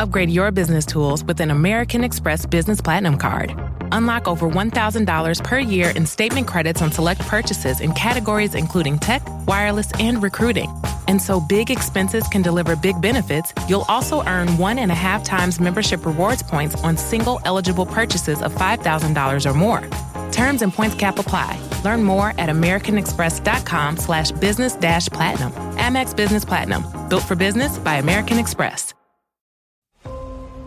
Upgrade your business tools with an American Express Business Platinum Card. Unlock over $1,000 per year in statement credits on select purchases in categories including tech, wireless, and recruiting. And so big expenses can deliver big benefits, you'll also earn 1.5 times membership rewards points on single eligible purchases of $5,000 or more. Terms and points cap apply. Learn more at americanexpress.com/business-platinum. Amex Business Platinum. Built for business by American Express.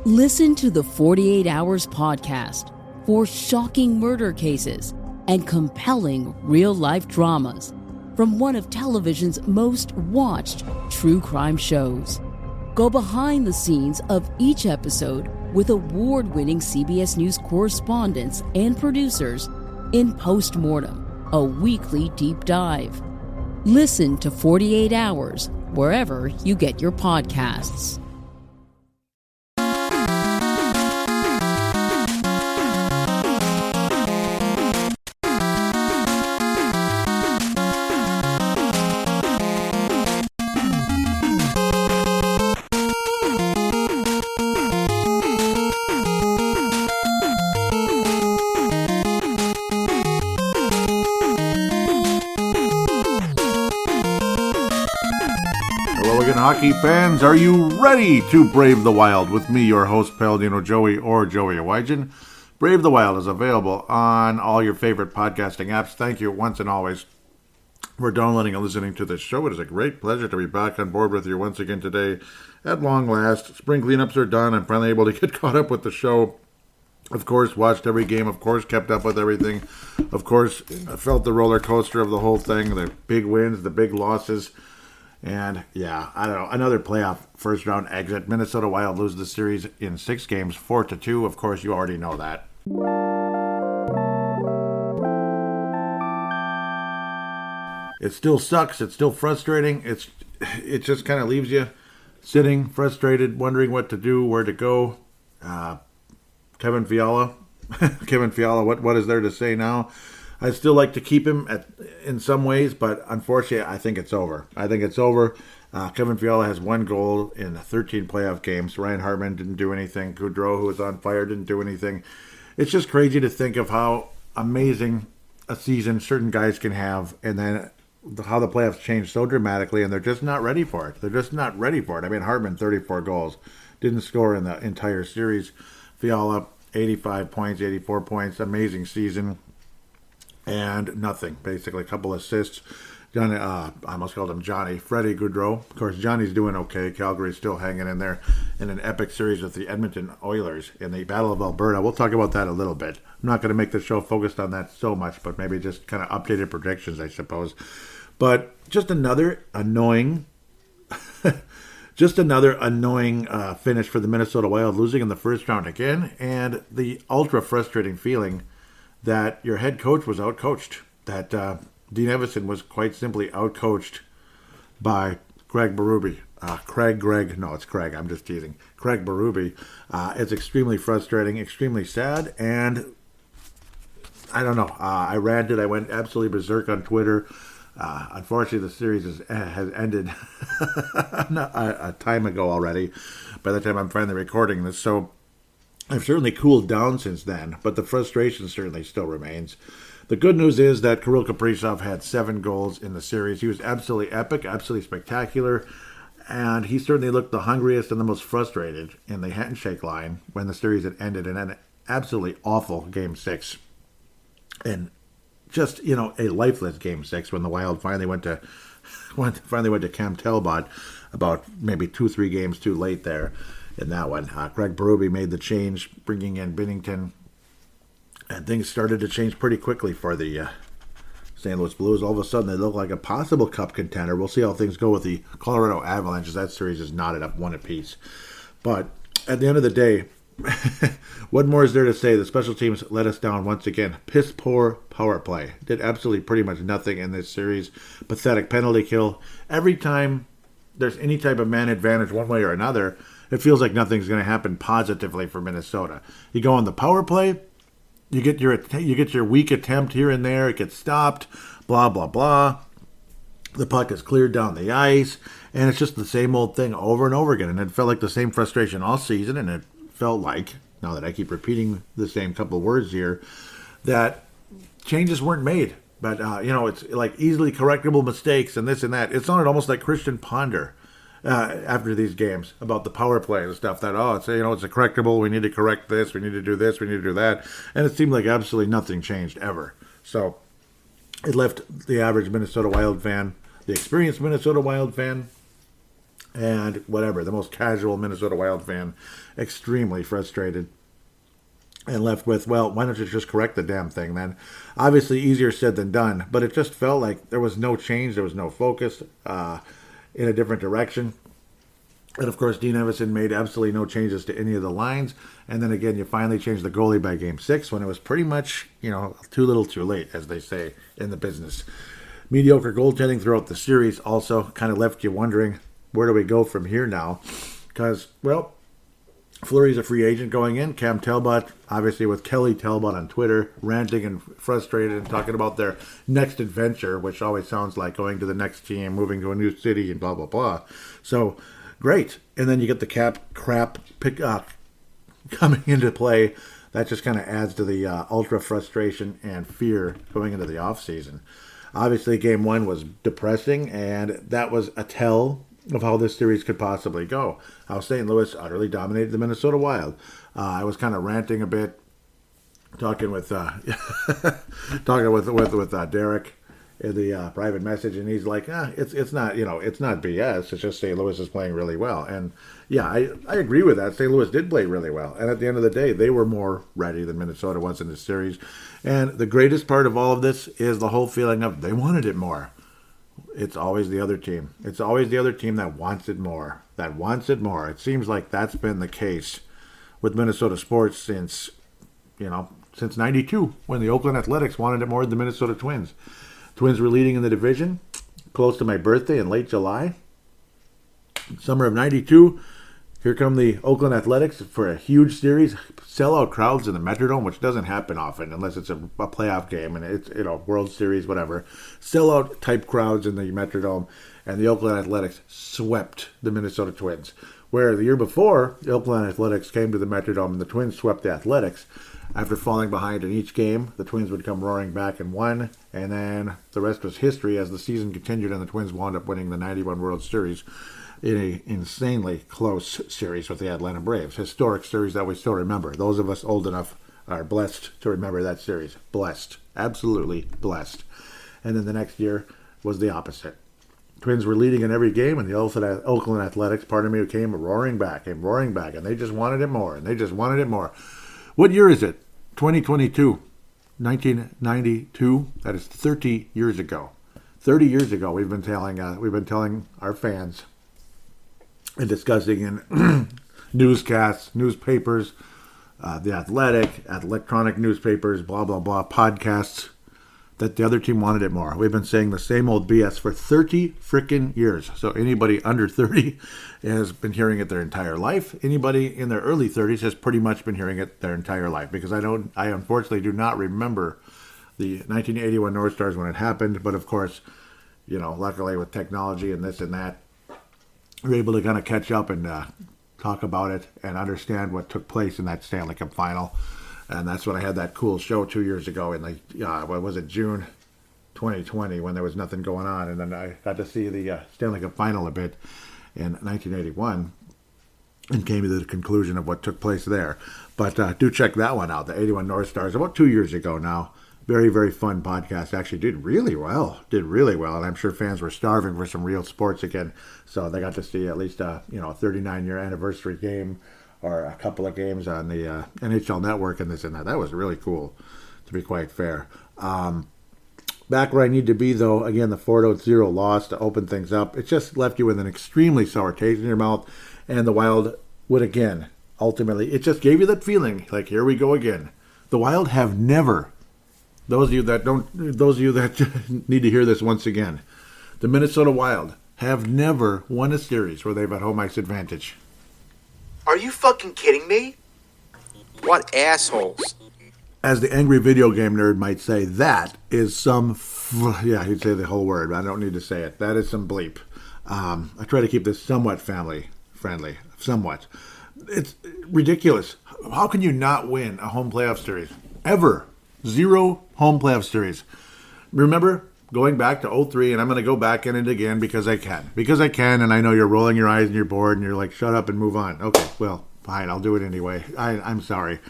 Listen to the 48 Hours podcast for shocking murder cases and compelling real-life dramas from one of television's most watched true crime shows. Go behind the scenes of each episode with award-winning CBS News correspondents and producers in Postmortem, a weekly deep dive. Listen to 48 Hours wherever you get your podcasts. Hockey fans, are you ready to brave the wild with me, your host, Paladino Joey, or Joey Awajan? Brave the Wild is available on all your favorite podcasting apps. Thank you once and always for downloading and listening to this show. It is a great pleasure to be back on board with you once again today. At long last, spring cleanups are done. I'm finally able to get caught up with the show. Of course, watched every game. Of course, kept up with everything. Of course, felt the roller coaster of the whole thing, the big wins, the big losses. And, yeah, I don't know, another playoff first-round exit. Minnesota Wild lose the series in 6 games, 4-2. Of course, you already know that. It still sucks. It's still frustrating. It just kind of leaves you sitting, frustrated, wondering what to do, where to go. Kevin Fiala, what is there to say now? I'd still like to keep him in some ways, but unfortunately, I think it's over. Kevin Fiala has 1 goal in 13 playoff games. Ryan Hartman didn't do anything. Gaudreau, who was on fire, didn't do anything. It's just crazy to think of how amazing a season certain guys can have, and then how the playoffs change so dramatically, and they're just not ready for it. I mean, Hartman, 34 goals. Didn't score in the entire series. Fiala, 85 points, 84 points. Amazing season. And nothing, basically. A couple assists. Johnny, I almost called him Johnny. Freddie Gaudreau. Of course, Johnny's doing okay. Calgary's still hanging in there in an epic series with the Edmonton Oilers in the Battle of Alberta. We'll talk about that a little bit. I'm not going to make the show focused on that so much, but maybe just kind of updated predictions, I suppose. But just another annoying finish for the Minnesota Wild, losing in the first round again, and the ultra frustrating feeling that your head coach was outcoached, that Dean Evason was quite simply outcoached by Craig Berube. Craig, I'm just teasing. Craig Berube. It's extremely frustrating, extremely sad, and I don't know. I ranted. I went absolutely berserk on Twitter. Unfortunately, the series has ended a time ago already, by the time I'm finally recording this, so I've certainly cooled down since then, but the frustration certainly still remains. The good news is that Kirill Kaprizov had 7 goals in the series. He was absolutely epic, absolutely spectacular, and he certainly looked the hungriest and the most frustrated in the handshake line when the series had ended in an absolutely awful Game 6. And just, a lifeless Game 6 when the Wild finally went to Cam Talbot about maybe 2-3 games too late there. In that one, Craig Berube made the change, bringing in Binnington, and things started to change pretty quickly for the St. Louis Blues. All of a sudden, they look like a possible cup contender. We'll see how things go with the Colorado Avalanche, as that series is knotted up 1 apiece. But at the end of the day, what more is there to say? The special teams let us down once again. Piss poor power play. Did absolutely pretty much nothing in this series. Pathetic penalty kill. Every time there's any type of man advantage one way or another, it feels like nothing's going to happen positively for Minnesota. You go on the power play, you get your weak attempt here and there, it gets stopped, blah, blah, blah. The puck is cleared down the ice, and it's just the same old thing over and over again. And it felt like the same frustration all season, and it felt like, now that I keep repeating the same couple words here, that changes weren't made. But, it's like easily correctable mistakes and this and that. It sounded almost like Christian Ponder after these games about the power play and stuff that, it's a correctable. We need to correct this. We need to do this. We need to do that. And it seemed like absolutely nothing changed ever. So it left the average Minnesota Wild fan, the experienced Minnesota Wild fan, and the most casual Minnesota Wild fan, extremely frustrated. And left with, well, why don't you just correct the damn thing then? Obviously easier said than done, but it just felt like there was no change, there was no focus in a different direction. And of course, Dean Evason made absolutely no changes to any of the lines. And then again, you finally changed the goalie by game 6 when it was pretty much, too little too late, as they say in the business. Mediocre goaltending throughout the series also kind of left you wondering, where do we go from here now? Because, Fleury's a free agent going in. Cam Talbot, obviously with Kelly Talbot on Twitter, ranting and frustrated and talking about their next adventure, which always sounds like going to the next team, moving to a new city, and blah, blah, blah. So, great. And then you get the cap crap coming into play. That just kind of adds to the ultra frustration and fear going into the offseason. Obviously, Game 1 was depressing, and that was a tell of how this series could possibly go. How St. Louis utterly dominated the Minnesota Wild. I was kind of ranting a bit, talking with Derek in the private message, and he's like, it's not BS. It's just St. Louis is playing really well. And yeah, I agree with that. St. Louis did play really well, and at the end of the day, they were more ready than Minnesota was in this series. And the greatest part of all of this is the whole feeling of they wanted it more. It's always the other team. It's always the other team that wants it more. It seems like that's been the case with Minnesota sports since 92, when the Oakland Athletics wanted it more than the Minnesota Twins. Twins were leading in the division close to my birthday in late July. Summer of 92, here come the Oakland Athletics for a huge series. Sellout crowds in the Metrodome, which doesn't happen often unless it's a playoff game and it's, World Series, whatever. Sellout type crowds in the Metrodome, and the Oakland Athletics swept the Minnesota Twins. Where the year before, the Oakland Athletics came to the Metrodome and the Twins swept the Athletics. After falling behind in each game, the Twins would come roaring back and won, and then the rest was history as the season continued and the Twins wound up winning the 91 World Series in an insanely close series with the Atlanta Braves. Historic series that we still remember. Those of us old enough are blessed to remember that series. Blessed. Absolutely blessed. And then the next year was the opposite. Twins were leading in every game, and the Oakland Athletics, came roaring back, and they just wanted it more, What year is it? 2022. 1992. That is 30 years ago. 30 years ago, we've been telling our fans and discussing in newscasts, newspapers, the Athletic, electronic newspapers, blah, blah, blah, podcasts, that the other team wanted it more. We've been saying the same old BS for 30 frickin' years. So anybody under 30 has been hearing it their entire life. Anybody in their early 30s has pretty much been hearing it their entire life, because I unfortunately do not remember the 1981 North Stars when it happened. But of course, luckily with technology and this and that, we're able to kind of catch up and talk about it and understand what took place in that Stanley Cup final. And that's when I had that cool show 2 years ago in June 2020, when there was nothing going on. And then I got to see the Stanley Cup final a bit in 1981 and came to the conclusion of what took place there. But do check that one out, the 81 North Stars, about 2 years ago now. Very, very fun podcast. Actually did really well. And I'm sure fans were starving for some real sports again. So they got to see at least a 39-year anniversary game or a couple of games on the NHL Network and this and that. That was really cool, to be quite fair. Back where I need to be, though, again, the 4-0 loss to open things up. It just left you with an extremely sour taste in your mouth. And the Wild would again, ultimately, it just gave you that feeling, like, here we go again. The Wild have never... Those of you that need to hear this once again, the Minnesota Wild have never won a series where they've had home ice advantage. Are you fucking kidding me? What assholes. As the angry video game nerd might say, that is some Yeah, he'd say the whole word. I don't need to say it. That is some bleep. I try to keep this somewhat family friendly. Somewhat. It's ridiculous. How can you not win a home playoff series? Ever. 0 home playoff series. Remember, going back to 03, and I'm going to go back in it again because I can. Because I can, and I know you're rolling your eyes and you're bored, and you're like, shut up and move on. Okay, well, fine, I'll do it anyway. I'm sorry.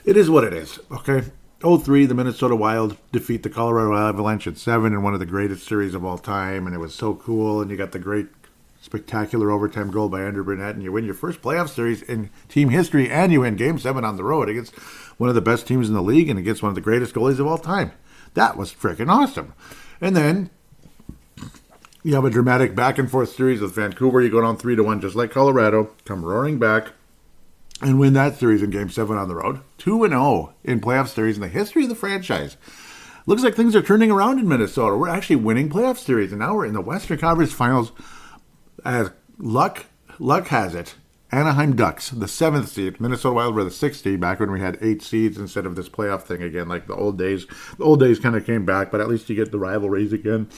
It is what it is, okay? 03, the Minnesota Wild defeat the Colorado Avalanche at 7 in one of the greatest series of all time, and it was so cool, and you got the great spectacular overtime goal by Andrew Burnett, and you win your first playoff series in team history, and you win Game 7 on the road against one of the best teams in the league and against one of the greatest goalies of all time. That was freaking awesome. And then you have a dramatic back-and-forth series with Vancouver. You go down 3-1, just like Colorado, come roaring back, and win that series in Game 7 on the road. 2-0 in playoff series in the history of the franchise. Looks like things are turning around in Minnesota. We're actually winning playoff series, and now we're in the Western Conference Finals. As luck has it, Anaheim Ducks, the 7th seed. Minnesota Wild were the 6th seed back when we had 8 seeds instead of this playoff thing again, like the old days. The old days kind of came back, but at least you get the rivalries again.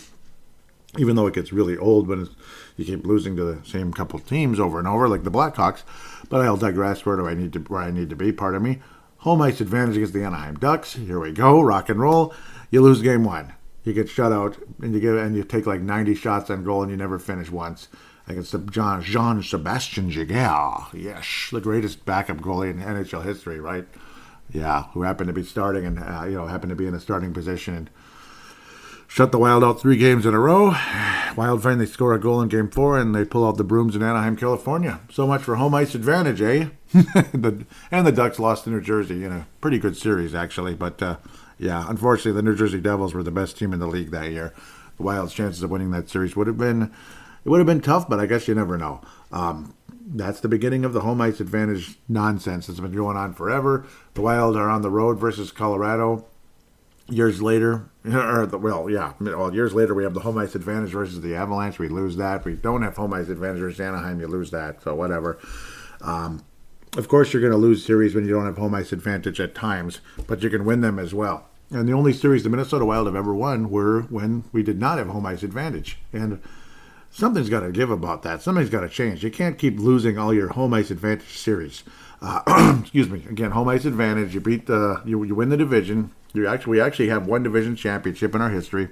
Even though it gets really old when you keep losing to the same couple teams over and over, like the Blackhawks. But I'll digress. Where I need to be? Pardon me. Home ice advantage against the Anaheim Ducks. Here we go. Rock and roll. You lose Game 1. You get shut out, and you take like 90 shots on goal, and you never finish once. Against Jean-Sebastien Giguère. Yes, the greatest backup goalie in NHL history, right? Yeah, who happened to be starting and happened to be in a starting position and shut the Wild out 3 games in a row. Wild finally score a goal in Game 4, and they pull out the brooms in Anaheim, California. So much for home ice advantage, eh? And the Ducks lost to New Jersey in a pretty good series, actually. But, yeah, unfortunately, the New Jersey Devils were the best team in the league that year. The Wild's chances of winning that series would have been tough, but I guess you never know. That's the beginning of the home ice advantage nonsense. It's been going on forever. The Wild are on the road versus Colorado. Years later, years later, we have the home ice advantage versus the Avalanche. We lose that. We don't have home ice advantage versus Anaheim. You lose that. So whatever. Of course, you're going to lose series when you don't have home ice advantage at times, but you can win them as well. And the only series the Minnesota Wild have ever won were when we did not have home ice advantage. And something's got to give about that. Something's got to change. You can't keep losing all your home ice advantage series. Excuse me. Again, home ice advantage. You beat you win the division. We actually have one division championship in our history.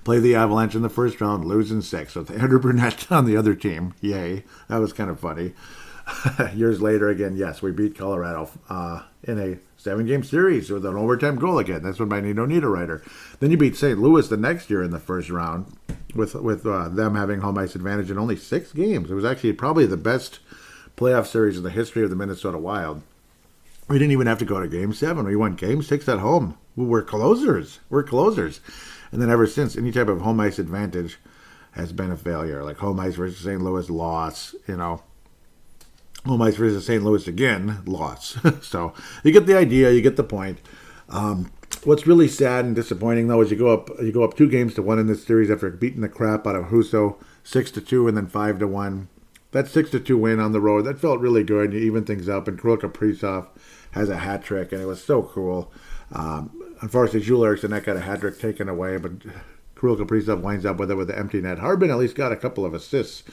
Play the Avalanche in the first round, lose in 6. So Andrew Burnett on the other team. Yay. That was kind of funny. Years later, again, yes, we beat Colorado in a 7-game series with an overtime goal again. That's when my Nino Niederreiter. Then you beat St. Louis the next year in the first round with them having home ice advantage in only 6 games. It was actually probably the best playoff series in the history of the Minnesota Wild. We didn't even have to go to Game 7. We won Game 6 at home. We're closers. And then ever since, any type of home ice advantage has been a failure. Like home ice versus St. Louis, loss, Home ice versus St. Louis again, loss. So you get the idea, you get the point. What's really sad and disappointing though is you go up 2-1 in this series after beating the crap out of Husso 6-2 and then 5-1. That 6-2 win on the road, that felt really good. You even things up, and Kirill Kaprizov has a hat trick, and it was so cool. Unfortunately, Jules Eriksson got a hat trick taken away, but Kirill Kaprizov winds up with it with the empty net. Harbin at least got a couple of assists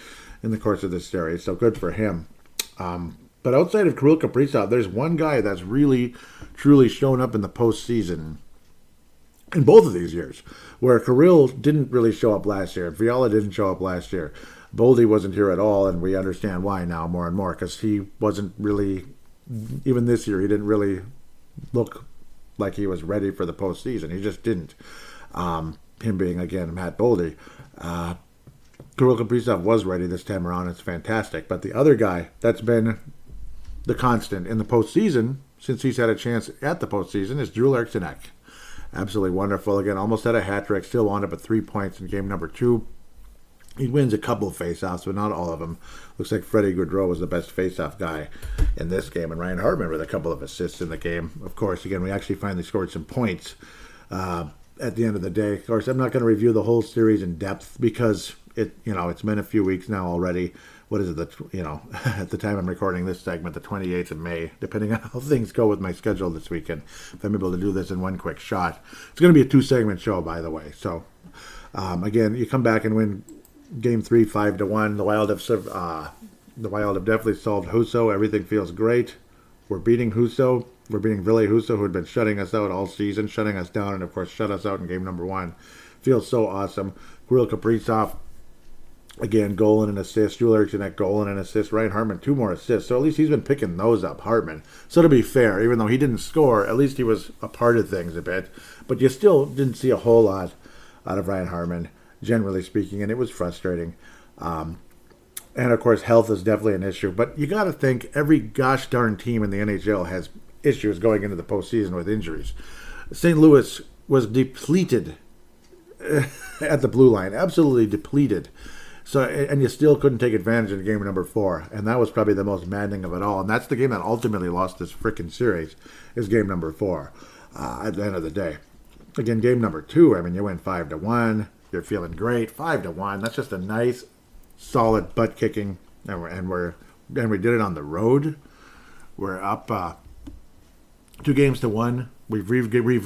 in the course of this series, so good for him. But outside of Kirill Kaprizov, there's one guy that's really, truly shown up in the postseason in both of these years, where Kirill didn't really show up last year. Fiala didn't show up last year. Boldy wasn't here at all, and we understand why now more and more, because he wasn't really, even this year, he didn't really look like he was ready for the postseason. He just didn't. Him being, again, Matt Boldy. Kirill Kaprizov was ready this time around. It's fantastic. But the other guy that's been the constant in the postseason, since he's had a chance at the postseason, is Jules Eriksson. Absolutely wonderful. Again, almost had a hat trick. Still wound up at 3 points in game number 2. He wins a couple of faceoffs, but not all of them. Looks like Freddie Gaudreau was the best faceoff guy in this game, and Ryan Hartman with a couple of assists in the game. Of course, again, we actually finally scored some points at the end of the day. Of course, I'm not going to review the whole series in depth because it's been a few weeks now already. what is it, at the time I'm recording this segment, the 28th of May, depending on how things go with my schedule this weekend, if I'm able to do this in one quick shot. It's going to be a 2-segment show, by the way. So, again, you come back and win Game 3, 5-1. The Wild have definitely solved Husso. Everything feels great. We're beating Husso. We're beating Ville Husso, who had been shutting us out all season, shutting us down, and, of course, shut us out in game number 1. Feels so awesome. Kirill Kaprizov, again, goal and an assist. Joel Eriksson, goal and an assist. Ryan Hartman, 2 more assists. So at least he's been picking those up, Hartman. So to be fair, even though he didn't score, at least he was a part of things a bit. But you still didn't see a whole lot out of Ryan Hartman, generally speaking, and it was frustrating. And, of course, health is definitely an issue. But you got to think every gosh darn team in the NHL has issues going into the postseason with injuries. St. Louis was depleted at the blue line, absolutely depleted. So, and you still couldn't take advantage in game number 4, and that was probably the most maddening of it all. And that's the game that ultimately lost this freaking series, is game number 4. At the end of the day, again, game number 2. I mean, you went 5-1. You're feeling great, 5-1. That's just a nice, solid butt kicking, and we did it on the road. We're up 2-1. We've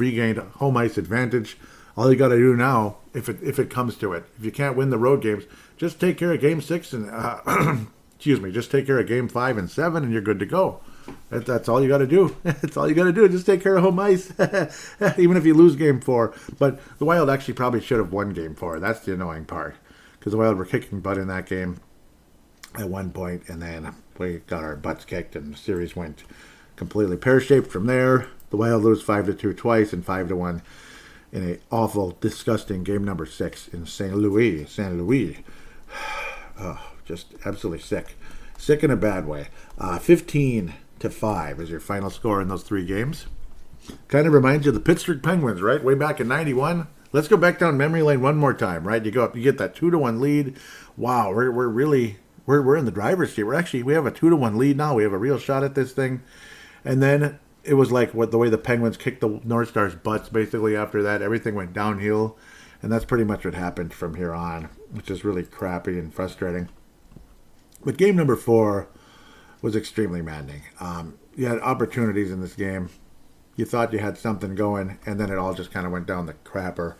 regained home ice advantage. All you got to do now, if it comes to it, if you can't win the road games, just take care of Game 6 and just take care of Game 5 and 7, and you're good to go. That's all you got to do. That's all you got to do. Just take care of home ice, even if you lose Game 4. But the Wild actually probably should have won Game 4. That's the annoying part, because the Wild were kicking butt in that game at one point, and then we got our butts kicked, and the series went completely pear-shaped from there. The Wild lose 5-2 twice and 5-1 in a awful, disgusting game number 6 in St. Louis. Oh, just absolutely sick. Sick in a bad way. 15-5 is your final score in those 3 games. Kind of reminds you of the Pittsburgh Penguins, right? Way back in 91. Let's go back down memory lane one more time, right? You go up, you get that 2-1 lead. Wow, we're in the driver's seat. We have a 2-1 lead now. We have a real shot at this thing. And then it was like the way the Penguins kicked the North Stars' butts. Basically, after that, everything went downhill, and that's pretty much what happened from here on, which is really crappy and frustrating. But game number 4 was extremely maddening. You had opportunities in this game. You thought you had something going, and then it all just kind of went down the crapper.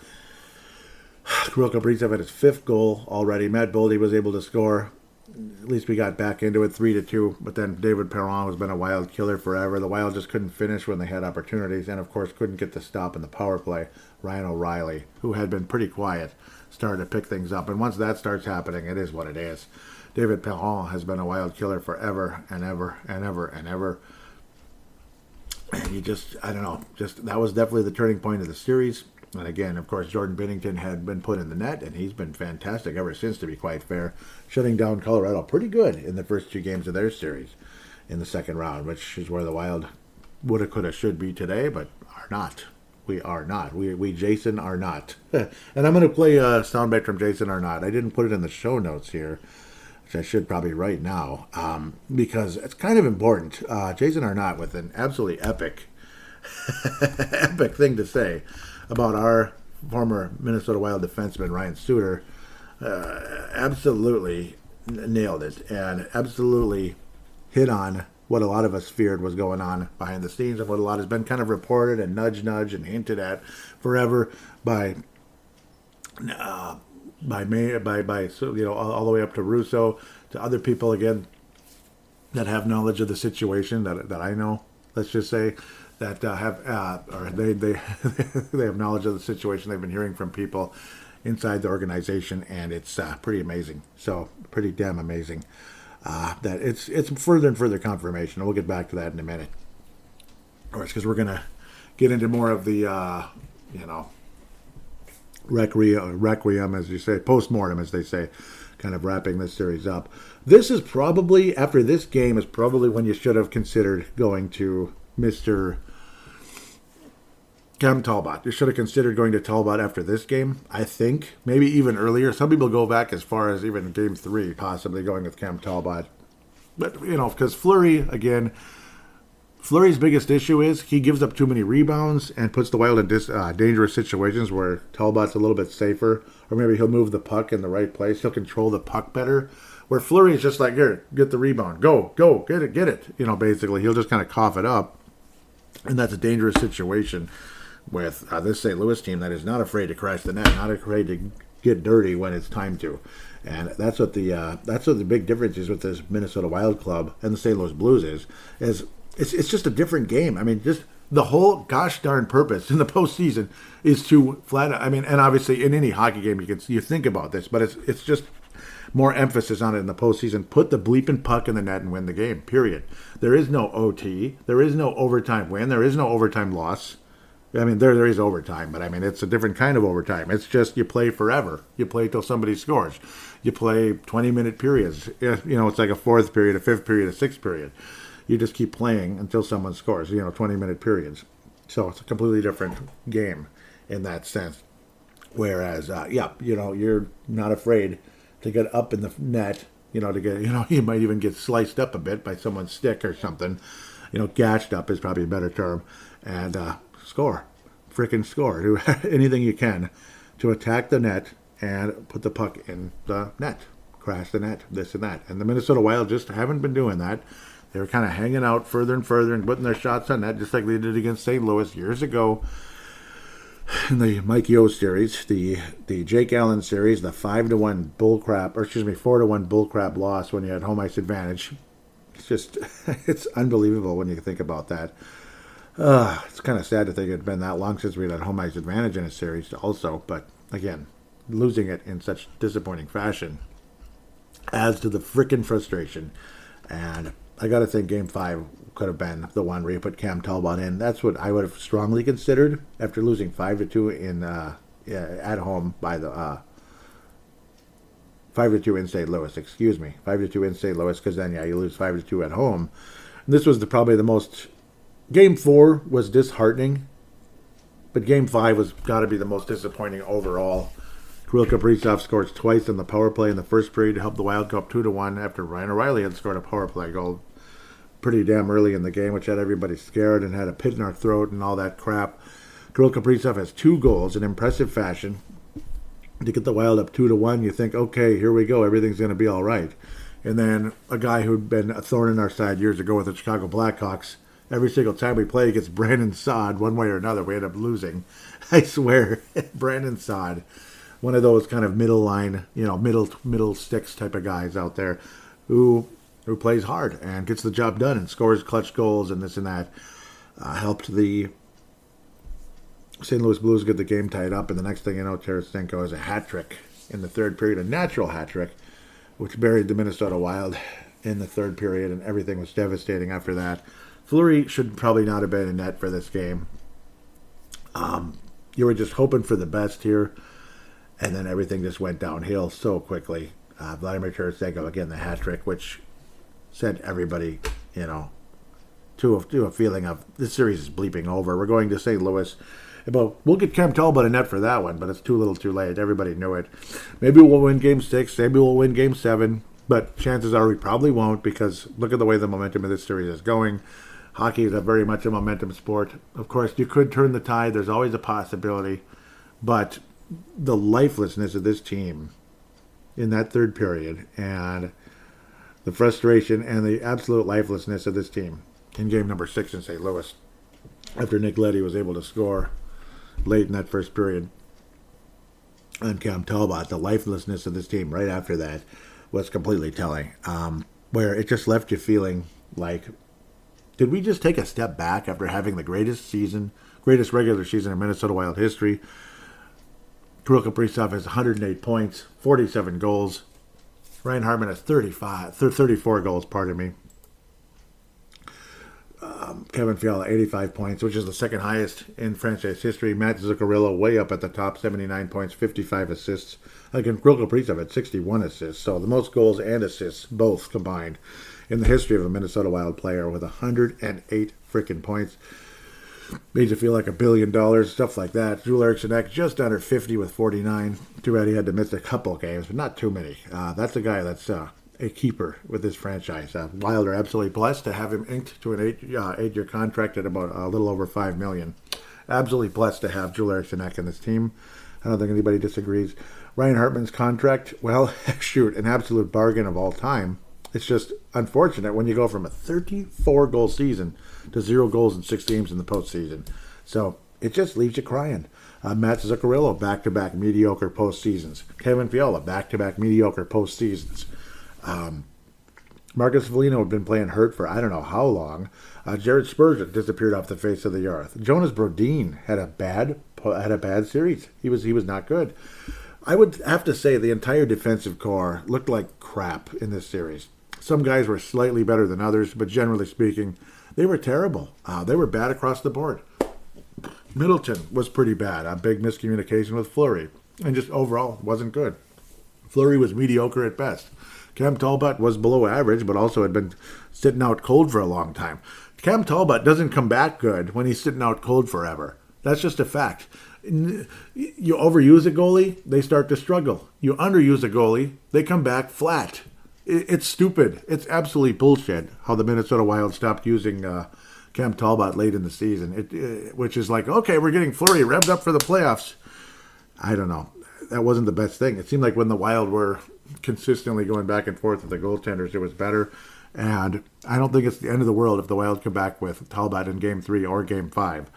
Kirill Kaprizov had his 5th goal already. Matt Boldy was able to score. At least we got back into it 3-2, but then David Perron has been a Wild killer forever. The Wild just couldn't finish when they had opportunities, and of course couldn't get the stop in the power play. Ryan O'Reilly, who had been pretty quiet, started to pick things up, and once that starts happening, it is what it is. David Perron has been a Wild killer forever and ever and ever and ever. And that was definitely the turning point of the series. And again, of course, Jordan Binnington had been put in the net, and he's been fantastic ever since, to be quite fair, shutting down Colorado pretty good in the first 2 games of their series in the second round, which is where the Wild woulda, coulda, should be today, but are not. We are not. We Jason are not. And I'm going to play a soundbite from Jason Arnott. I didn't put it in the show notes here, which I should probably right now, because it's kind of important. Jason Arnott with an absolutely epic thing to say about our former Minnesota Wild defenseman, Ryan Suter. Absolutely nailed it, and absolutely hit on what a lot of us feared was going on behind the scenes, and what a lot has been kind of reported and nudge and hinted at forever by all the way up to Russo, to other people, again, that have knowledge of the situation that I know, let's just say, that they have knowledge of the situation. They've been hearing from people inside the organization, and it's pretty amazing. So pretty damn amazing that it's further and further confirmation. We'll get back to that in a minute. Of course, because we're gonna get into more of the requiem, as you say, post-mortem, as they say, kind of wrapping this series up. This is probably, after this game, is probably when you should have considered going to Mr. Cam Talbot. You should have considered going to Talbot after this game, I think. Maybe even earlier. Some people go back as far as even Game 3, possibly going with Cam Talbot. But, because Fleury, again, Fleury's biggest issue is he gives up too many rebounds and puts the Wild in dangerous situations where Talbot's a little bit safer, or maybe he'll move the puck in the right place. He'll control the puck better. Where Fleury is just like, here, get the rebound. Go, get it. Basically, he'll just kind of cough it up. And that's a dangerous situation with this St. Louis team that is not afraid to crash the net, not afraid to get dirty when it's time to. And that's what the big difference is with this Minnesota Wild club and the St. Louis Blues is it's just a different game. I mean, just the whole gosh darn purpose in the postseason is to and obviously in any hockey game you think about this, but it's just more emphasis on it in the postseason. Put the bleeping puck in the net and win the game, period. There is no OT. There is no overtime win. There is no overtime loss. I mean, there is overtime, but I mean, it's a different kind of overtime. It's just you play forever. You play till somebody scores. You play 20-minute periods. It's like a fourth period, a fifth period, a sixth period. You just keep playing until someone scores, 20-minute periods. So it's a completely different game in that sense. Whereas, you're not afraid to get up in the net, you might even get sliced up a bit by someone's stick or something. Gashed up is probably a better term. And score. Freaking score. Do anything you can to attack the net and put the puck in the net. Crash the net, this and that. And the Minnesota Wild just haven't been doing that. They were kind of hanging out further and further and putting their shots on net just like they did against St. Louis years ago. In the Mike Yeo series, the Jake Allen series, the 4-1 bullcrap loss when you had home ice advantage. It's unbelievable when you think about that. It's kind of sad to think it had been that long since we had home ice advantage in a series also, but again, losing it in such disappointing fashion adds to the frickin' frustration. And I got to think Game 5 could have been the one where you put Cam Talbot in. That's what I would have strongly considered after losing 5-2 in at home by the 5-2 in St. Louis. 5-2 in St. Louis, because then you lose 5-2 at home. And this was probably the most. Game 4 was disheartening, but Game 5 was got to be the most disappointing overall. Kirill Kaprizov scores twice on the power play in the first period to help the Wild go up 2-1 after Ryan O'Reilly had scored a power play goal pretty damn early in the game, which had everybody scared and had a pit in our throat and all that crap. Kirill Kaprizov has 2 goals in impressive fashion to get the Wild up 2-1. You think, okay, here we go, everything's going to be all right. And then a guy who'd been a thorn in our side years ago with the Chicago Blackhawks, every single time we play against Brandon Saad, one way or another, we end up losing. I swear, Brandon Saad, one of those kind of middle line, middle sticks type of guys out there who plays hard and gets the job done and scores clutch goals and this and that. Helped the St. Louis Blues get the game tied up, and the next thing you know, Tarasenko has a hat trick in the third period, a natural hat trick, which buried the Minnesota Wild in the third period, and everything was devastating after that. Fleury should probably not have been in net for this game. You were just hoping for the best here, and then everything just went downhill so quickly. Vladimir Tarasenko, again, the hat trick, which sent everybody, to a feeling of this series is bleeping over. We're going to St. Louis. But we'll get Cam Talbot in net for that one, but it's too little too late. Everybody knew it. Maybe we'll win Game 6. Maybe we'll win Game 7. But chances are we probably won't, because look at the way the momentum of this series is going. Hockey is very much a momentum sport. Of course, you could turn the tide. There's always a possibility. But the lifelessness of this team in that third period, and the frustration and the absolute lifelessness of this team in game number 6 in St. Louis, after Nick Leddy was able to score late in that first period on Cam Talbot, the lifelessness of this team right after that was completely telling, where it just left you feeling like, did we just take a step back after having the greatest regular season in Minnesota Wild history? Kirill Kaprizov has 108 points, 47 goals. Ryan Hartman has 34 goals, pardon me. Kevin Fiala, 85 points, which is the second highest in franchise history. Matt Zuccarello, way up at the top, 79 points, 55 assists. Again, Kirill Kaprizov had 61 assists, so the most goals and assists, both combined, in the history of a Minnesota Wild player, with 108 freaking points. Made you feel like $1 billion, stuff like that. Joel Eriksson just under 50 with 49. Too bad he had to miss a couple games, but not too many. That's a guy that's a keeper with this franchise. Wild are absolutely blessed to have him inked to an eight-year contract at about a little over $5 million. Absolutely blessed to have Joel Eriksson Ek in this team. I don't think anybody disagrees. Ryan Hartman's contract, well, shoot, an absolute bargain of all time. It's just unfortunate when you go from a 34-goal season to 0 goals in 6 games in the postseason. So it just leaves you crying. Matt Zuccarello, back-to-back mediocre postseasons. Kevin Fiala, back-to-back mediocre postseasons. Marcus Foligno had been playing hurt for I don't know how long. Jared Spurgeon disappeared off the face of the earth. Jonas Brodin had a bad series. He was not good. I would have to say the entire defensive core looked like crap in this series. Some guys were slightly better than others, but generally speaking, they were terrible. They were bad across the board. Middleton was pretty bad. A big miscommunication with Fleury, and just overall wasn't good. Fleury was mediocre at best. Cam Talbot was below average, but also had been sitting out cold for a long time. Cam Talbot doesn't come back good when he's sitting out cold forever. That's just a fact. You overuse a goalie, they start to struggle. You underuse a goalie, they come back flat. It's stupid. It's absolutely bullshit how the Minnesota Wild stopped using Cam Talbot late in the season, which is like, okay, we're getting Fleury revved up for the playoffs. I don't know. That wasn't the best thing. It seemed like when the Wild were consistently going back and forth with the goaltenders, it was better. And I don't think it's the end of the world if the Wild come back with Talbot in Game 3 or Game 5.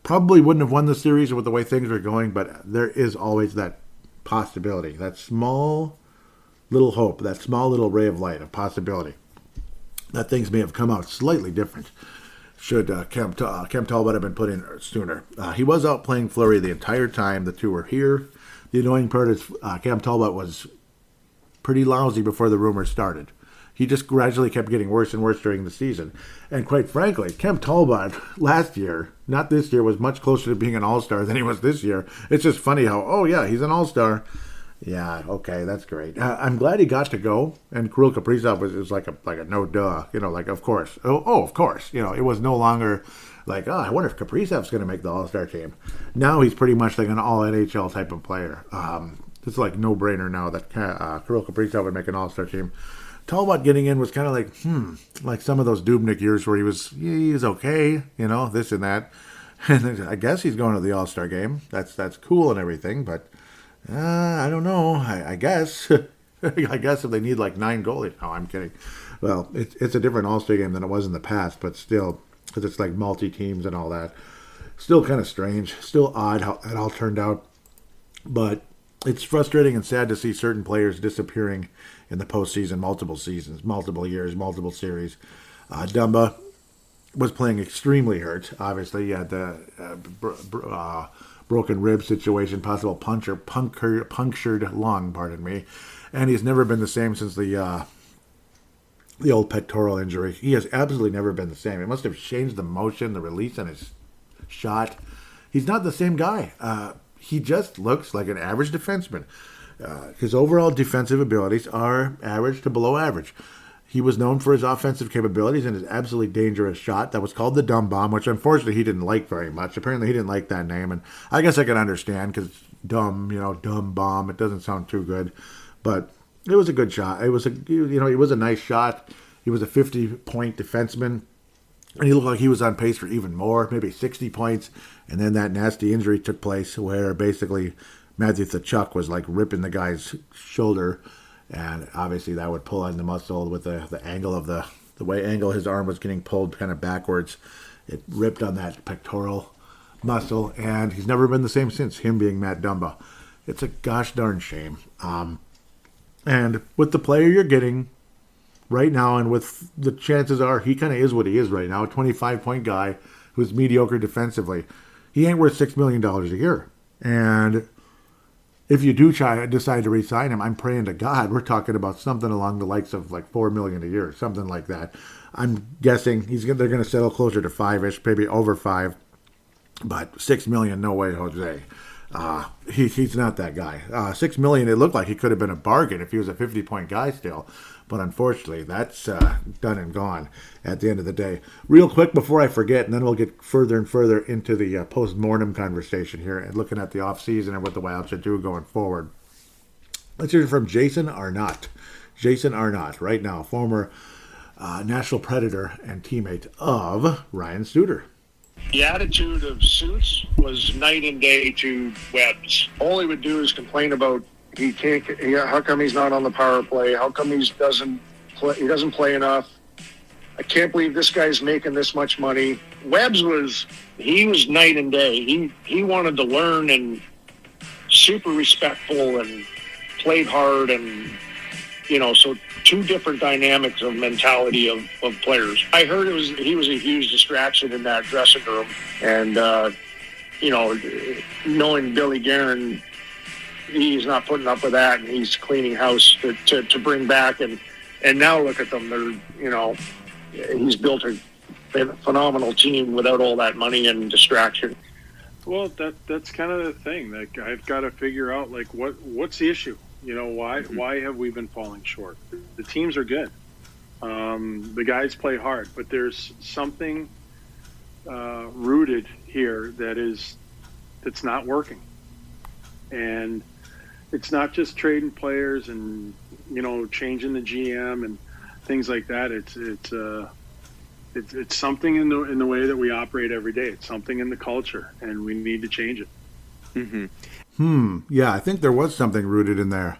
Probably wouldn't have won the series with the way things are going, but there is always that possibility, that small little hope, that small little ray of light, of possibility, that things may have come out slightly different should Cam Talbot have been put in sooner. He was out playing Fleury the entire time the two were here. The annoying part is Cam Talbot was pretty lousy before the rumors started. He just gradually kept getting worse and worse during the season. And quite frankly, Cam Talbot last year, not this year, was much closer to being an all-star than he was this year. It's just funny how, oh yeah, he's an all-star. Yeah, okay, that's great. I'm glad he got to go. And Kirill Kaprizov was like a no duh, like of course. Oh, of course. It was no longer like, I wonder if Kaprizov's going to make the all-star team. Now he's pretty much like an all-NHL type of player. It's like no-brainer now that Kirill Kaprizov would make an all-star team. Talbot getting in was kind of like some of those Dubnyk years where he was okay, this and that. And I guess he's going to the All-Star game. That's cool and everything, but I don't know. I guess. I guess if they need like 9 goalies. No, I'm kidding. Well, it's a different All-Star game than it was in the past, but still, because it's like multi-teams and all that. Still kind of strange. Still odd how it all turned out. But it's frustrating and sad to see certain players disappearing in the postseason, multiple seasons, multiple years, multiple series. Dumba was playing extremely hurt. Obviously, he had the broken rib situation, possible punctured lung, pardon me. And he's never been the same since the old pectoral injury. He has absolutely never been the same. It must have changed the motion, the release on his shot. He's not the same guy. He just looks like an average defenseman. His overall defensive abilities are average to below average. He was known for his offensive capabilities and his absolutely dangerous shot that was called the Dumb Bomb, which unfortunately he didn't like very much. Apparently he didn't like that name, and I guess I can understand because dumb, Dumb Bomb. It doesn't sound too good, but it was a good shot. It was a nice shot. He was a 50-point defenseman, and he looked like he was on pace for even more, maybe 60 points. And then that nasty injury took place where basically Matthew Tkachuk was like ripping the guy's shoulder, and obviously that would pull on the muscle with the angle of the way his arm was getting pulled kind of backwards. It ripped on that pectoral muscle, and he's never been the same since, him being Matt Dumba. It's a gosh darn shame. And with the player you're getting right now, and with the chances are he kind of is what he is right now, a 25-point guy who's mediocre defensively, he ain't worth $6 million a year. And if you do decide to re-sign him, I'm praying to God we're talking about something along the likes of like $4 million a year, something like that. I'm guessing they're going to settle closer to 5-ish, maybe over 5, but $6 million, no way, Jose. He's not that guy. $6 million, it looked like he could have been a bargain if he was a 50-point guy still. But unfortunately, that's done and gone at the end of the day. Real quick before I forget, and then we'll get further and further into the post-mortem conversation here and looking at the offseason and what the Wild should do going forward. Let's hear from Jason Arnott. Jason Arnott, right now, former Nashville Predator and teammate of Ryan Suter. The attitude of Suits was night and day to Webb's. All he would do is complain about how come he's not on the power play? How come he doesn't play enough? I can't believe this guy's making this much money. Webb's was night and day. He wanted to learn and super respectful and played hard and, so two different dynamics of mentality of players. I heard he was a huge distraction in that dressing room. And, knowing Billy Guerin, he's not putting up with that, and he's cleaning house to bring back. And now look at them. They're, he's built a phenomenal team without all that money and distraction. Well, that's kind of the thing. Like, I've got to figure out, like, what's the issue? Why have we been falling short? The teams are good. The guys play hard, but there's something rooted here that's not working. And it's not just trading players and, changing the GM and things like that. It's something in the way that we operate every day. It's something in the culture, and we need to change it. Yeah, I think there was something rooted in there,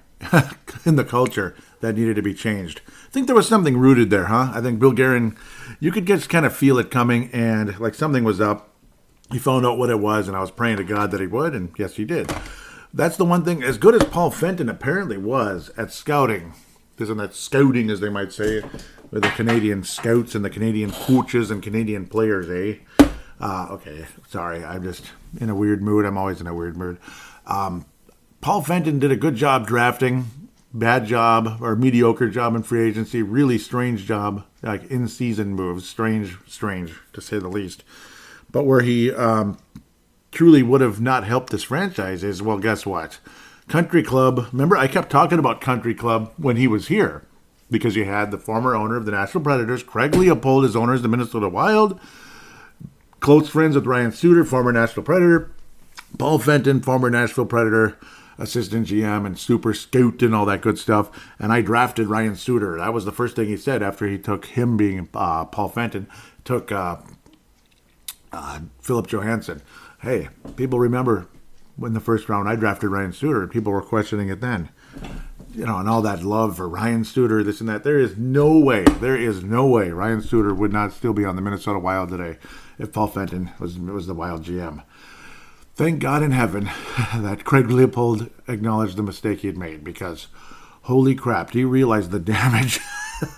in the culture, that needed to be changed. I think there was something rooted there, huh? I think Bill Guerin, you could just kind of feel it coming, and like something was up. He found out what it was, and I was praying to God that he would, and yes, he did. That's the one thing. As good as Paul Fenton apparently was at scouting, isn't that scouting, as they might say, with the Canadian scouts and the Canadian coaches and Canadian players, eh? Okay, sorry, I'm just in a weird mood. I'm always in a weird mood. Paul Fenton did a good job drafting, bad job or mediocre job in free agency, really strange job, like in-season moves, strange to say the least. But where he truly would have not helped this franchise is, well, guess what? Country Club, remember I kept talking about Country Club when he was here, because you had the former owner of the Nashville Predators, Craig Leopold, as owner of the Minnesota Wild, close friends with Ryan Suter, former Nashville Predator, Paul Fenton, former Nashville Predator, assistant GM and super scout and all that good stuff. And I drafted Ryan Suter. That was the first thing he said after he took him being Paul Fenton, took Philip Johansson. Hey, people remember in the first round I drafted Ryan Suter. People were questioning it then. And all that love for Ryan Suter, this and that. There is no way Ryan Suter would not still be on the Minnesota Wild today if Paul Fenton was the Wild GM. Thank God in heaven that Craig Leopold acknowledged the mistake he had made, because holy crap, do you realize the damage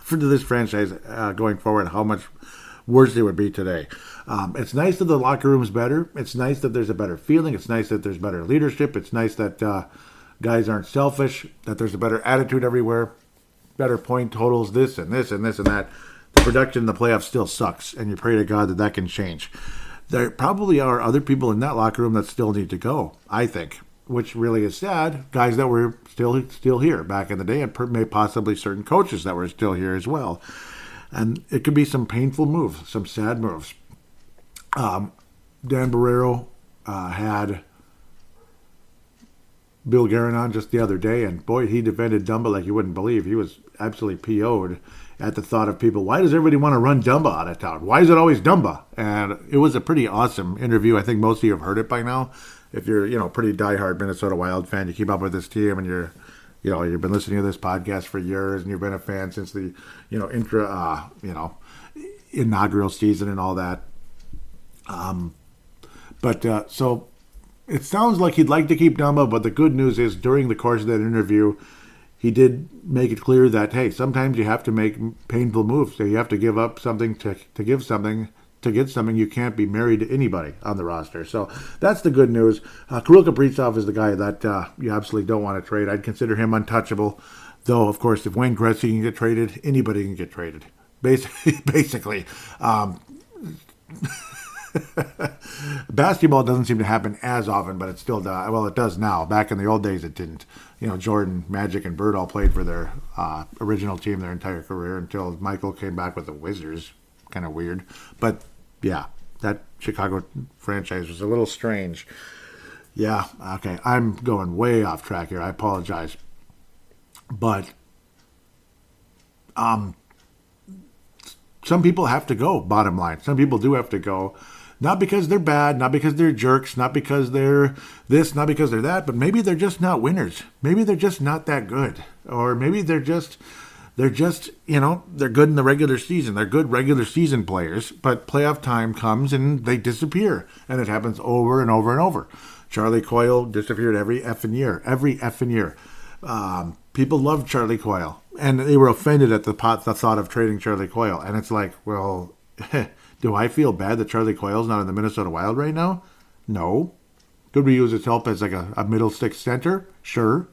for this franchise going forward, how much worse it would be today. It's nice that the locker room's better. It's nice that there's a better feeling. It's nice that there's better leadership. It's nice that guys aren't selfish, that there's a better attitude everywhere, better point totals, this and this and this and that. The production in the playoffs still sucks, and you pray to God that can change. There probably are other people in that locker room that still need to go, I think, which really is sad. Guys that were still here back in the day, and may possibly certain coaches that were still here as well. And it could be some painful moves, some sad moves. Dan Barrero had Bill Guerin on just the other day, and boy, he defended Dumba like you wouldn't believe. He was absolutely PO'd at the thought of people, why does everybody want to run Dumba out of town? Why is it always Dumba? And it was a pretty awesome interview. I think most of you have heard it by now. If you're, pretty diehard Minnesota Wild fan, you keep up with this team, and you've been listening to this podcast for years, and you've been a fan since the, inaugural season and all that. So it sounds like he'd like to keep Dumba, but the good news is during the course of that interview, he did make it clear that, hey, sometimes you have to make painful moves. So you have to give up something to give something. To get something, you can't be married to anybody on the roster. So that's the good news. Kirill Kaprizov is the guy that you absolutely don't want to trade. I'd consider him untouchable. Though, of course, if Wayne Gretzky can get traded, anybody can get traded. Basically. Basketball doesn't seem to happen as often, but it still does. Well, it does now. Back in the old days, it didn't. Jordan, Magic, and Bird all played for their original team their entire career until Michael came back with the Wizards. Kind of weird. But, yeah, that Chicago franchise was a little strange. Yeah, okay, I'm going way off track here. I apologize. But Some people have to go, bottom line. Some people do have to go. Not because they're bad, not because they're jerks, not because they're this, not because they're that, but maybe they're just not winners. Maybe they're just not that good. Or maybe they're just, they're good in the regular season. They're good regular season players, but playoff time comes and they disappear. And it happens over and over and over. Charlie Coyle disappeared every effing year. People love Charlie Coyle, and they were offended at the thought of trading Charlie Coyle. And it's like, well, do I feel bad that Charlie Coyle's not in the Minnesota Wild right now? No. Could we use his help as like a middle six center? Sure.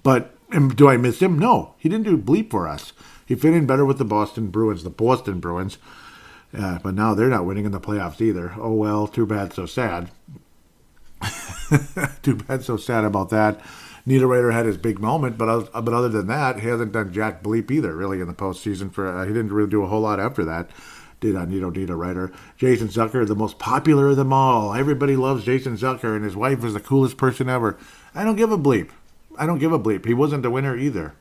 But do I miss him? No. He didn't do bleep for us. He fit in better with the Boston Bruins. But now they're not winning in the playoffs either. Oh, well, too bad, so sad. Too bad, so sad about that. Niederreiter had his big moment, but other than that, he hasn't done jack bleep either, really, in the postseason. He didn't really do a whole lot after that. Did Niederreiter. Jason Zucker, the most popular of them all. Everybody loves Jason Zucker, and his wife is the coolest person ever. I don't give a bleep. He wasn't a winner either.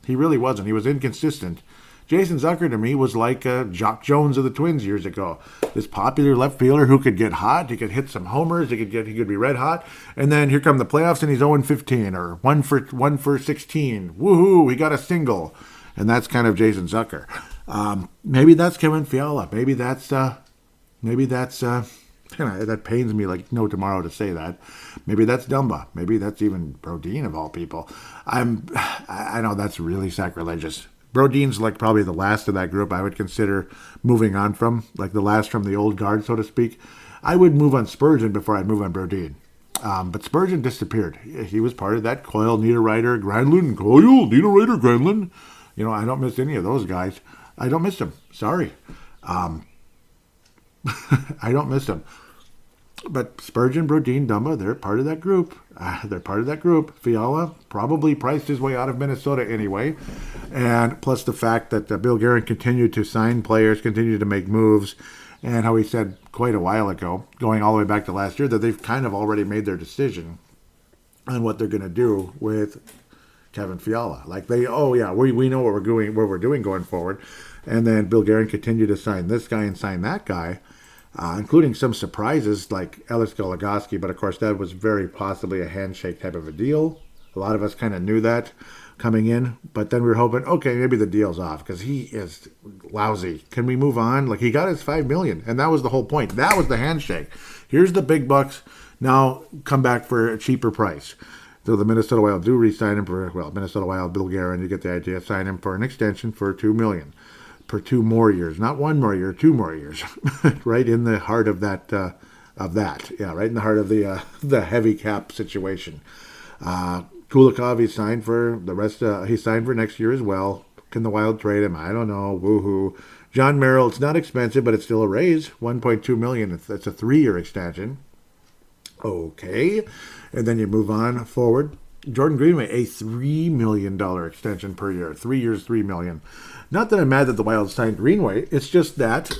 He really wasn't. He was inconsistent. Jason Zucker, to me, was like Jock Jones of the Twins years ago. This popular left fielder who could get hot. He could hit some homers. He could be red hot. And then here come the playoffs, and he's 0-15 or 1 for 16. Woohoo! He got a single, and that's kind of Jason Zucker. Maybe that's Kevin Fiala. Maybe that's that pains me like no tomorrow to say that. Maybe that's Dumba. Maybe that's even Brodin of all people. I know that's really sacrilegious. Brodin's like probably the last of that group I would consider moving on from, like the last from the old guard, so to speak. I would move on Spurgeon before I'd move on Brodin. But Spurgeon disappeared. He was part of that Coyle, Niederreiter, Granlund, Coyle, Niederreiter, Granlund. I don't miss any of those guys. I don't miss them. Sorry. I don't miss them. But Spurgeon, Brodin, Dumba, they're part of that group. Fiala probably priced his way out of Minnesota anyway. And plus the fact that Bill Guerin continued to sign players, continued to make moves, and how he said quite a while ago, going all the way back to last year, that they've kind of already made their decision on what they're going to do with Kevin Fiala. Like we know what we're doing going forward. And then Bill Guerin continued to sign this guy and sign that guy. Including some surprises like Ellis Goligoski, but of course that was very possibly a handshake type of a deal. A lot of us kind of knew that coming in, but then we were hoping, okay, maybe the deal's off because he is lousy. Can we move on? Like, he got his $5 million, and that was the whole point. That was the handshake. Here's the big bucks. Now come back for a cheaper price. So the Minnesota Wild do re-sign him Minnesota Wild, Bill Guerin, you get the idea, sign him for an extension for $2 million. For 2 more years, not 1 more year, 2 more years, right in the heart of that, right in the heart of the heavy cap situation. Kulikov, he signed for the rest. He signed for next year as well. Can the Wild trade him? I don't know. Woohoo! John Merrill, it's not expensive, but it's still a raise. $1.2 million. It's a 3-year extension. Okay, and then you move on forward. Jordan Greenway, a $3 million extension per year. 3 years, $3 million. Not that I'm mad that the Wild signed Greenway. It's just that,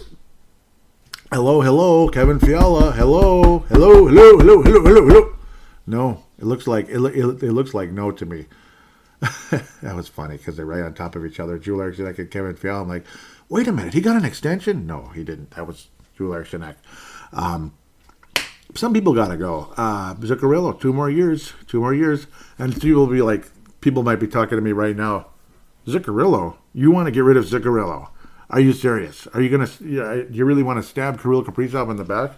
hello, Kevin Fiala. Hello. No, it looks like no to me. That was funny because they're right on top of each other. Joel Eriksson and Kevin Fiala. I'm like, wait a minute, he got an extension? No, he didn't. That was Joel Eriksson. Some people gotta go. Zuccarello, 2 more years, and people might be talking to me right now. Zuccarello, you want to get rid of Zuccarello? Are you serious? Are you gonna? Do you really want to stab Kirill Kaprizov in the back?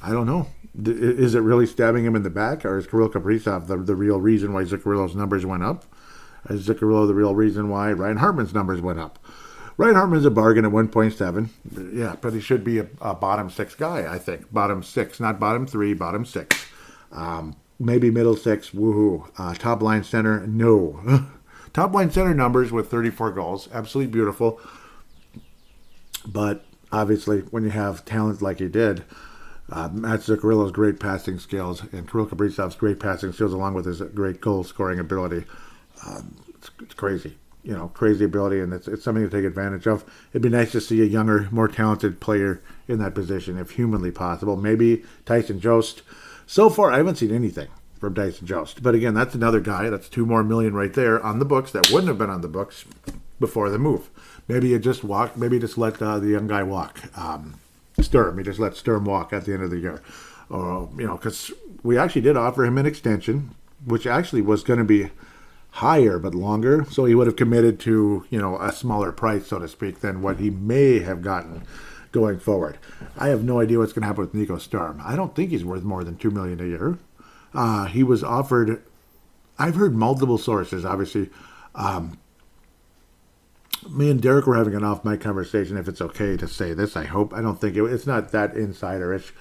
I don't know. Is it really stabbing him in the back, or is Kirill Kaprizov the real reason why Zuccarello's numbers went up? Is Zuccarello the real reason why Ryan Hartman's numbers went up? Ryan Hartman's a bargain at 1.7. Yeah, but he should be a bottom 6 guy, I think. Bottom 6, not bottom 3, bottom 6. Maybe middle 6, woohoo. Top line center, no. Top line center numbers with 34 goals, absolutely beautiful. But obviously, when you have talent like he did, Matt Zuccarello's great passing skills and Kirill Kaprizov's great passing skills, along with his great goal-scoring ability, it's crazy. Crazy ability, and it's something to take advantage of. It'd be nice to see a younger, more talented player in that position, if humanly possible. Maybe Tyson Jost. So far, I haven't seen anything from Tyson Jost. But again, that's another guy. That's $2 more million right there on the books that wouldn't have been on the books before the move. Maybe you just walk. Maybe just let the young guy walk. Sturm. You just let Sturm walk at the end of the year. Or, because we actually did offer him an extension, which actually was going to be higher but longer. So he would have committed to, a smaller price, so to speak, than what he may have gotten going forward. I have no idea what's going to happen with Nico Sturm. I don't think he's worth more than $2 million a year. He was offered. I've heard multiple sources, obviously. Me and Derek were having an off-mic conversation, if it's okay to say this, I hope. I don't think it's not that insiderish.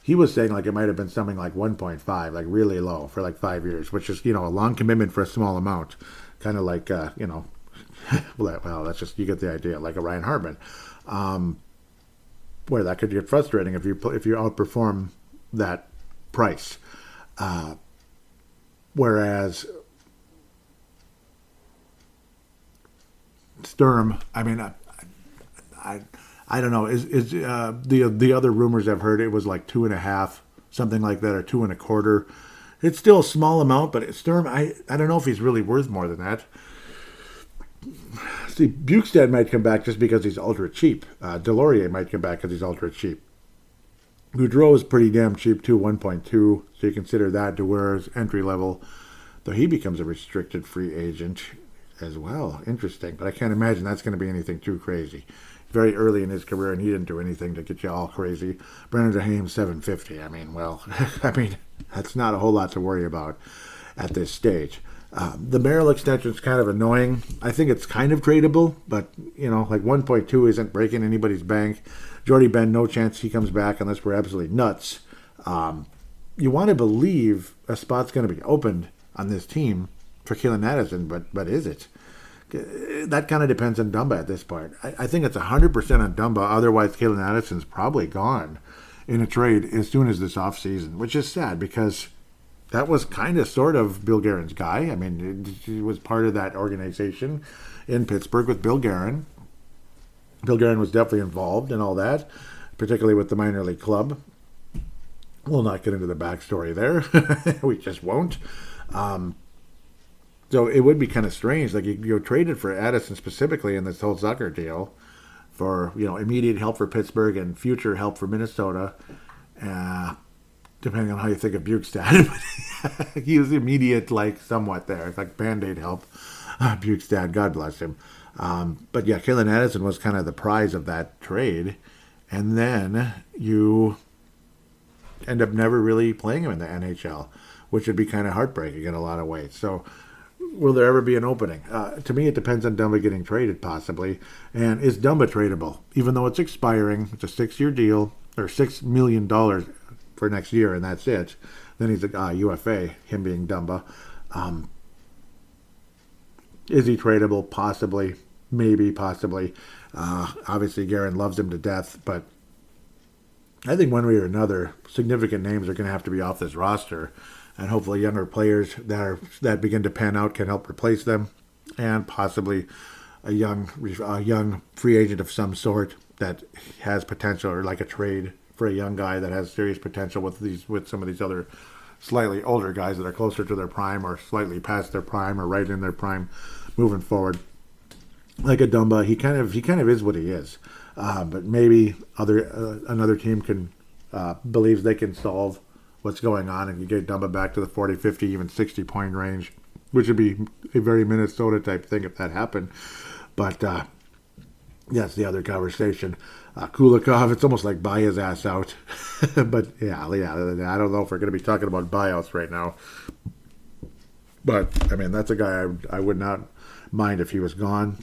He was saying it might have been something like 1.5, really low for 5 years, which is, a long commitment for a small amount. Kind of like, well, that's just, you get the idea, like a Ryan Hartman. Where that could get frustrating if you outperform that price. Whereas Sturm, I don't know. Is the other rumors I've heard, it was 2.5, something like that, or 2.25. It's still a small amount, but Sturm, I don't know if he's really worth more than that. See, Bukestad might come back just because he's ultra cheap. Delorier might come back because he's ultra cheap. Goudreau is pretty damn cheap too, 1.2. So you consider that Dueur's entry level, though he becomes a restricted free agent as well. Interesting, but I can't imagine that's going to be anything too crazy. Very early in his career, and he didn't do anything to get you all crazy. Brendan Jaheim, $750. That's not a whole lot to worry about at this stage. The Merrill extension is kind of annoying. I think it's kind of tradable, but 1.2 isn't breaking anybody's bank. Jordy Ben, no chance he comes back unless we're absolutely nuts. You want to believe a spot's going to be opened on this team for Kalen Addison, but is it? That kind of depends on Dumba at this point. I think it's 100% on Dumba. Otherwise, Kalen Addison's probably gone in a trade as soon as this offseason, which is sad because that was kind of sort of Bill Guerin's guy. He was part of that organization in Pittsburgh with Bill Guerin. Bill Guerin was definitely involved in all that, particularly with the minor league club. We'll not get into the backstory there. We just won't. So it would be kind of strange. You traded for Addison specifically in this whole Zucker deal for, immediate help for Pittsburgh and future help for Minnesota. Depending on how you think of Bukestad. He was immediate, somewhat there. It's like Band-Aid help. Bukestad, God bless him. But yeah, Kalen Addison was kind of the prize of that trade. And then you end up never really playing him in the NHL, which would be kind of heartbreaking in a lot of ways. So will there ever be an opening? To me, it depends on Dumba getting traded, possibly. And is Dumba tradable? Even though it's expiring, it's a 6-year deal, or $6 million for next year, and that's it. Then he's a UFA, him being Dumba. Is he tradable? Possibly. Maybe, possibly. Obviously, Guerin loves him to death, but I think one way or another, significant names are going to have to be off this roster, and hopefully younger players that begin to pan out can help replace them, and possibly a young free agent of some sort that has potential, or like a trade for a young guy that has serious potential with some of these other slightly older guys that are closer to their prime or slightly past their prime or right in their prime moving forward. Like a Dumba, he kind of is what he is. But maybe another team can believes they can solve what's going on and you get Dumba back to the 40, 50, even 60 point range, which would be a very Minnesota type thing if that happened. But that's the other conversation. Kulikov, it's almost like buy his ass out. But yeah, I don't know if we're going to be talking about buyouts right now. But, that's a guy I would not mind if he was gone.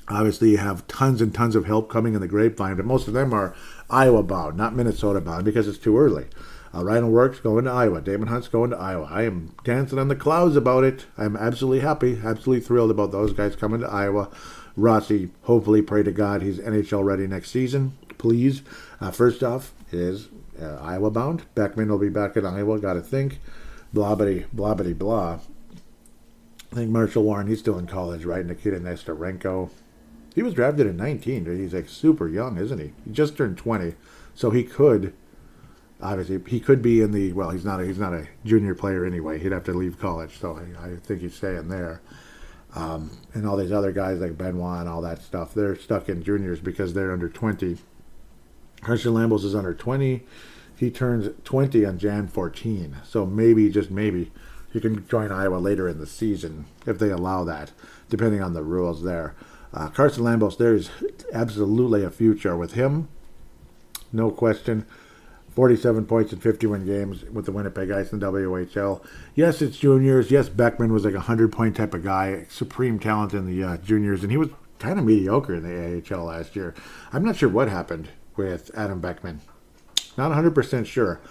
Obviously, you have tons and tons of help coming in the grapevine, but most of them are Iowa bound, not Minnesota bound, because it's too early. Ryan Works going to Iowa. Damon Hunt's going to Iowa. I am dancing on the clouds about it. I'm absolutely happy, absolutely thrilled about those guys coming to Iowa. Rossi, hopefully, pray to God he's NHL ready next season. Please. First off, it is Iowa bound. Beckman will be back in Iowa, got to think. Blah, blah. I think Marshall Warren, he's still in college, right? Nikita Nesterenko. He was drafted at 19. Dude. He's super young, isn't he? He just turned 20. So he could, obviously, be in the, he's not a junior player anyway. He'd have to leave college. So I think he's staying there. And all these other guys like Benoit and all that stuff, they're stuck in juniors because they're under 20. Carson Lambos is under 20. He turns 20 on Jan 14. So maybe, just maybe, he can join Iowa later in the season if they allow that, depending on the rules there. Carson Lambos, there's absolutely a future with him. No question. 47 points in 51 games with the Winnipeg Ice in the WHL. Yes, it's juniors. Yes, Beckman was like a 100-point type of guy. Supreme talent in the juniors. And he was kind of mediocre in the AHL last year. I'm not sure what happened with Adam Beckman. Not 100% sure.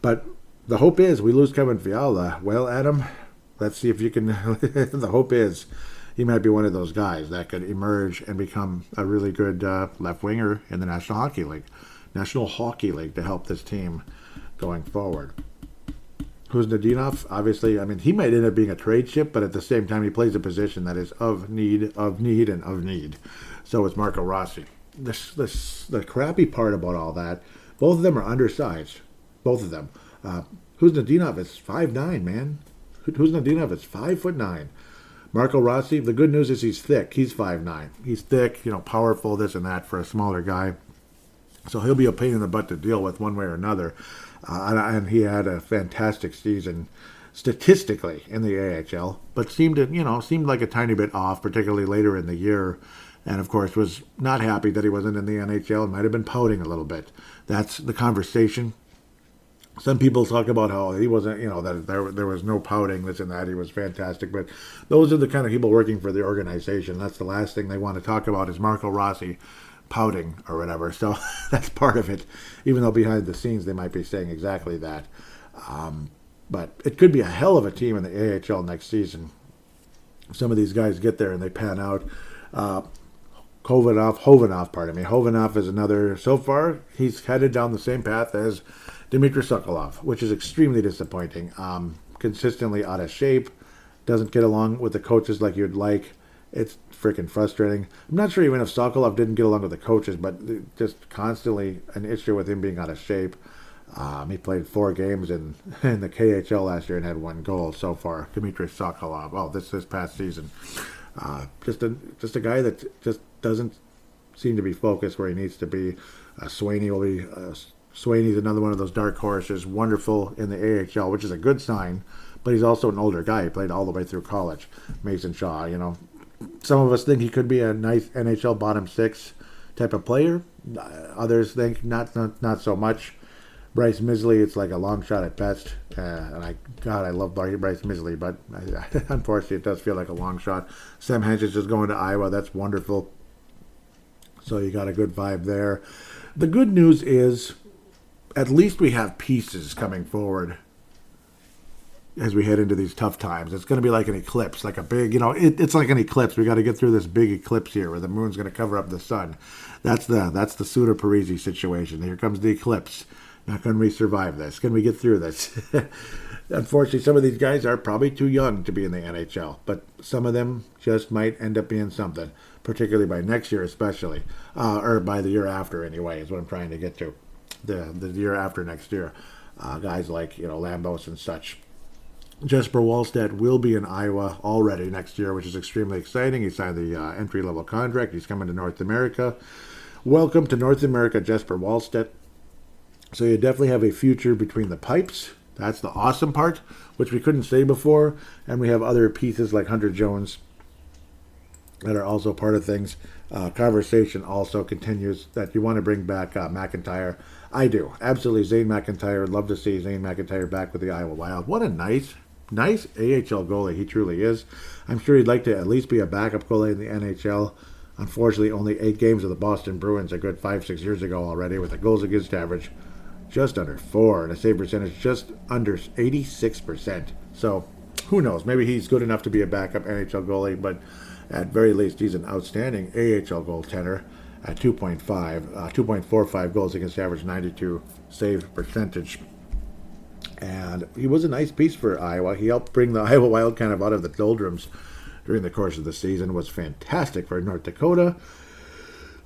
But the hope is we lose Kevin Fiala. Well, Adam, let's see if you can. The hope is he might be one of those guys that could emerge and become a really good left winger in the National Hockey League to help this team going forward. Who's Nadinov? Obviously, I mean, he might end up being a trade chip, but at the same time, he plays a position that is of need. So is Marco Rossi. The crappy part about all that, both of them are undersized. Both of them. Who's Nadinov is 5'9", man. Who's Nadinov is 5'9". Marco Rossi, the good news is he's thick. He's 5'9". He's thick, powerful, this and that for a smaller guy. So he'll be a pain in the butt to deal with one way or another. And he had a fantastic season statistically in the AHL, but seemed like a tiny bit off, particularly later in the year. And of course was not happy that he wasn't in the NHL and might have been pouting a little bit. That's the conversation. Some people talk about how he wasn't, that there was no pouting, this and that. He was fantastic. But those are the kind of people working for the organization. That's the last thing they want to talk about is Marco Rossi pouting or whatever. So that's part of it, even though behind the scenes they might be saying exactly that. But it could be a hell of a team in the AHL next season. Some of these guys get there and they pan out. Hovinoff is another. So far, he's headed down the same path as Dmitry Sokolov, which is extremely disappointing. Consistently out of shape, doesn't get along with the coaches like you'd like. It's freaking frustrating. I'm not sure even if Sokolov didn't get along with the coaches, but just constantly an issue with him being out of shape. He played 4 games in the KHL last year and had 1 goal so far. Dmitry Sokolov. Oh, this past season. Just a guy that just doesn't seem to be focused where he needs to be. Swaney's another one of those dark horses. Wonderful in the AHL, which is a good sign. But he's also an older guy. He played all the way through college. Mason Shaw, Some of us think he could be a nice NHL bottom 6 type of player. Others think not so much. Bryce Misley, it's like a long shot at best. I love Bryce Misley, but unfortunately it does feel like a long shot. Sam Hench is going to Iowa. That's wonderful. So you got a good vibe there. The good news is at least we have pieces coming forward as we head into these tough times. It's going to be like an eclipse, like a big, it's like an eclipse. We got to get through this big eclipse here where the moon's going to cover up the sun. That's the Suter Parisi situation. Here comes the eclipse. Now, can we survive this? Can we get through this? Unfortunately, some of these guys are probably too young to be in the NHL, but some of them just might end up being something, particularly by next year especially, or by the year after anyway, is what I'm trying to get to. The year after next year. Guys like, Lambos and such. Jesper Wallstedt will be in Iowa already next year, which is extremely exciting. He signed the entry-level contract. He's coming to North America. Welcome to North America, Jesper Wallstedt. So you definitely have a future between the pipes. That's the awesome part, which we couldn't say before. And we have other pieces like Hunter Jones that are also part of things. Conversation also continues that you want to bring back McIntyre. I do. Absolutely. Zane McIntyre. Love to see Zane McIntyre back with the Iowa Wild. What a nice AHL goalie he truly is. I'm sure he'd like to at least be a backup goalie in the NHL. Unfortunately, only 8 games of the Boston Bruins a good 5-6 years ago already with a goals against average just under 4 and a save percentage just under 86%. So who knows? Maybe he's good enough to be a backup NHL goalie, but at very least he's an outstanding AHL goaltender at 2.45 goals against average, 92 save percentage. And he was a nice piece for Iowa. He helped bring the Iowa Wild kind of out of the doldrums during the course of the season. Was fantastic for North Dakota.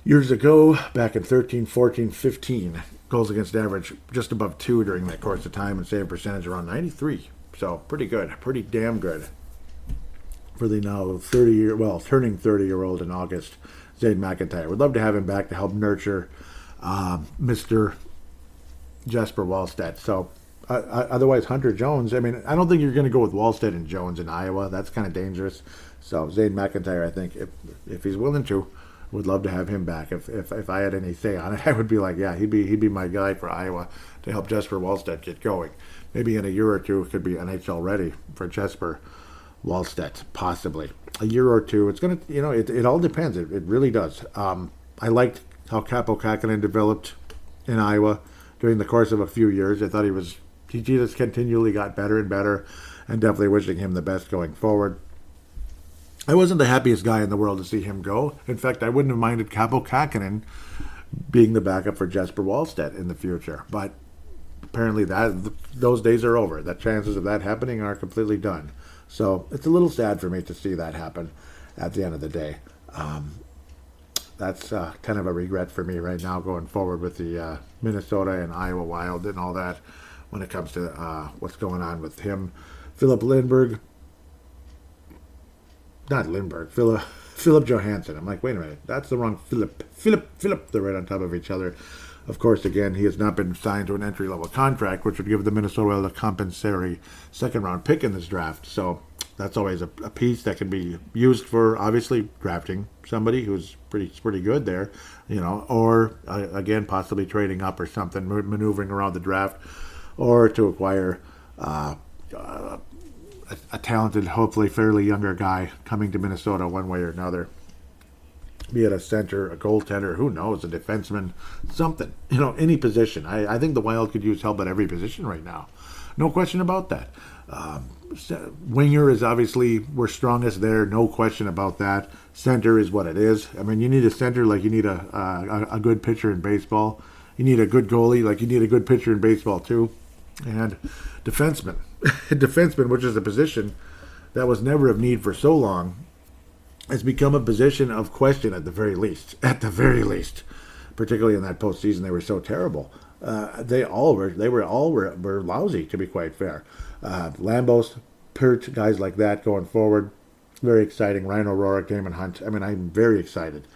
Years ago, back in 13, 14, 15, goals against average just above 2 during that course of time and save percentage around 93. So pretty good, pretty damn good. for the now turning 30-year-old in August, Zane McIntyre. We'd love to have him back to help nurture Mr. Jesper Wallstedt. So, otherwise, Hunter Jones, I mean, I don't think you're going to go with Wallstedt and Jones in Iowa. That's kind of dangerous. So, Zane McIntyre, I think, if he's willing to, would love to have him back. If I had any say on it, I would be like, yeah, he'd be my guy for Iowa to help Jesper Wallstedt get going. Maybe in a year or two, it could be NHL ready for Jesper Wallstedt, possibly. A year or two, it's going to, it all depends. It really does. I liked how Kaapo Kähkönen developed in Iowa during the course of a few years. I thought he just continually got better and better, and definitely wishing him the best going forward. I wasn't the happiest guy in the world to see him go. In fact, I wouldn't have minded Kaapo Kähkönen being the backup for Jesper Wallstedt in the future. But apparently those days are over. The chances of that happening are completely done. So it's a little sad for me to see that happen at the end of the day. That's kind of a regret for me right now going forward with the Minnesota and Iowa Wild and all that when it comes to what's going on with him. Philip Johansson. I'm like, wait a minute, that's the wrong Philip. They're right on top of each other. Of course, again, he has not been signed to an entry-level contract, which would give the Minnesota Wild a compensatory second-round pick in this draft. So that's always a piece that can be used for, obviously, drafting somebody who's pretty good there, or, again, possibly trading up or something, maneuvering around the draft, or to acquire a talented, hopefully fairly younger guy coming to Minnesota one way or another. Be it a center, a goaltender, who knows, a defenseman, something. Any position. I think the Wild could use help at every position right now. No question about that. Winger is obviously, we're strongest there, no question about that. Center is what it is. I mean, you need a center like you need a good pitcher in baseball. You need a good goalie like you need a good pitcher in baseball too. And defenseman. Defenseman, which is a position that was never of need for so long, has become a position of question at the very least. At the very least. Particularly in that postseason, they were so terrible. They were lousy, to be quite fair. Lambos, Pert, guys like that going forward. Very exciting. Ryan O'Rourke, Damon Hunt. I mean, I'm very excited.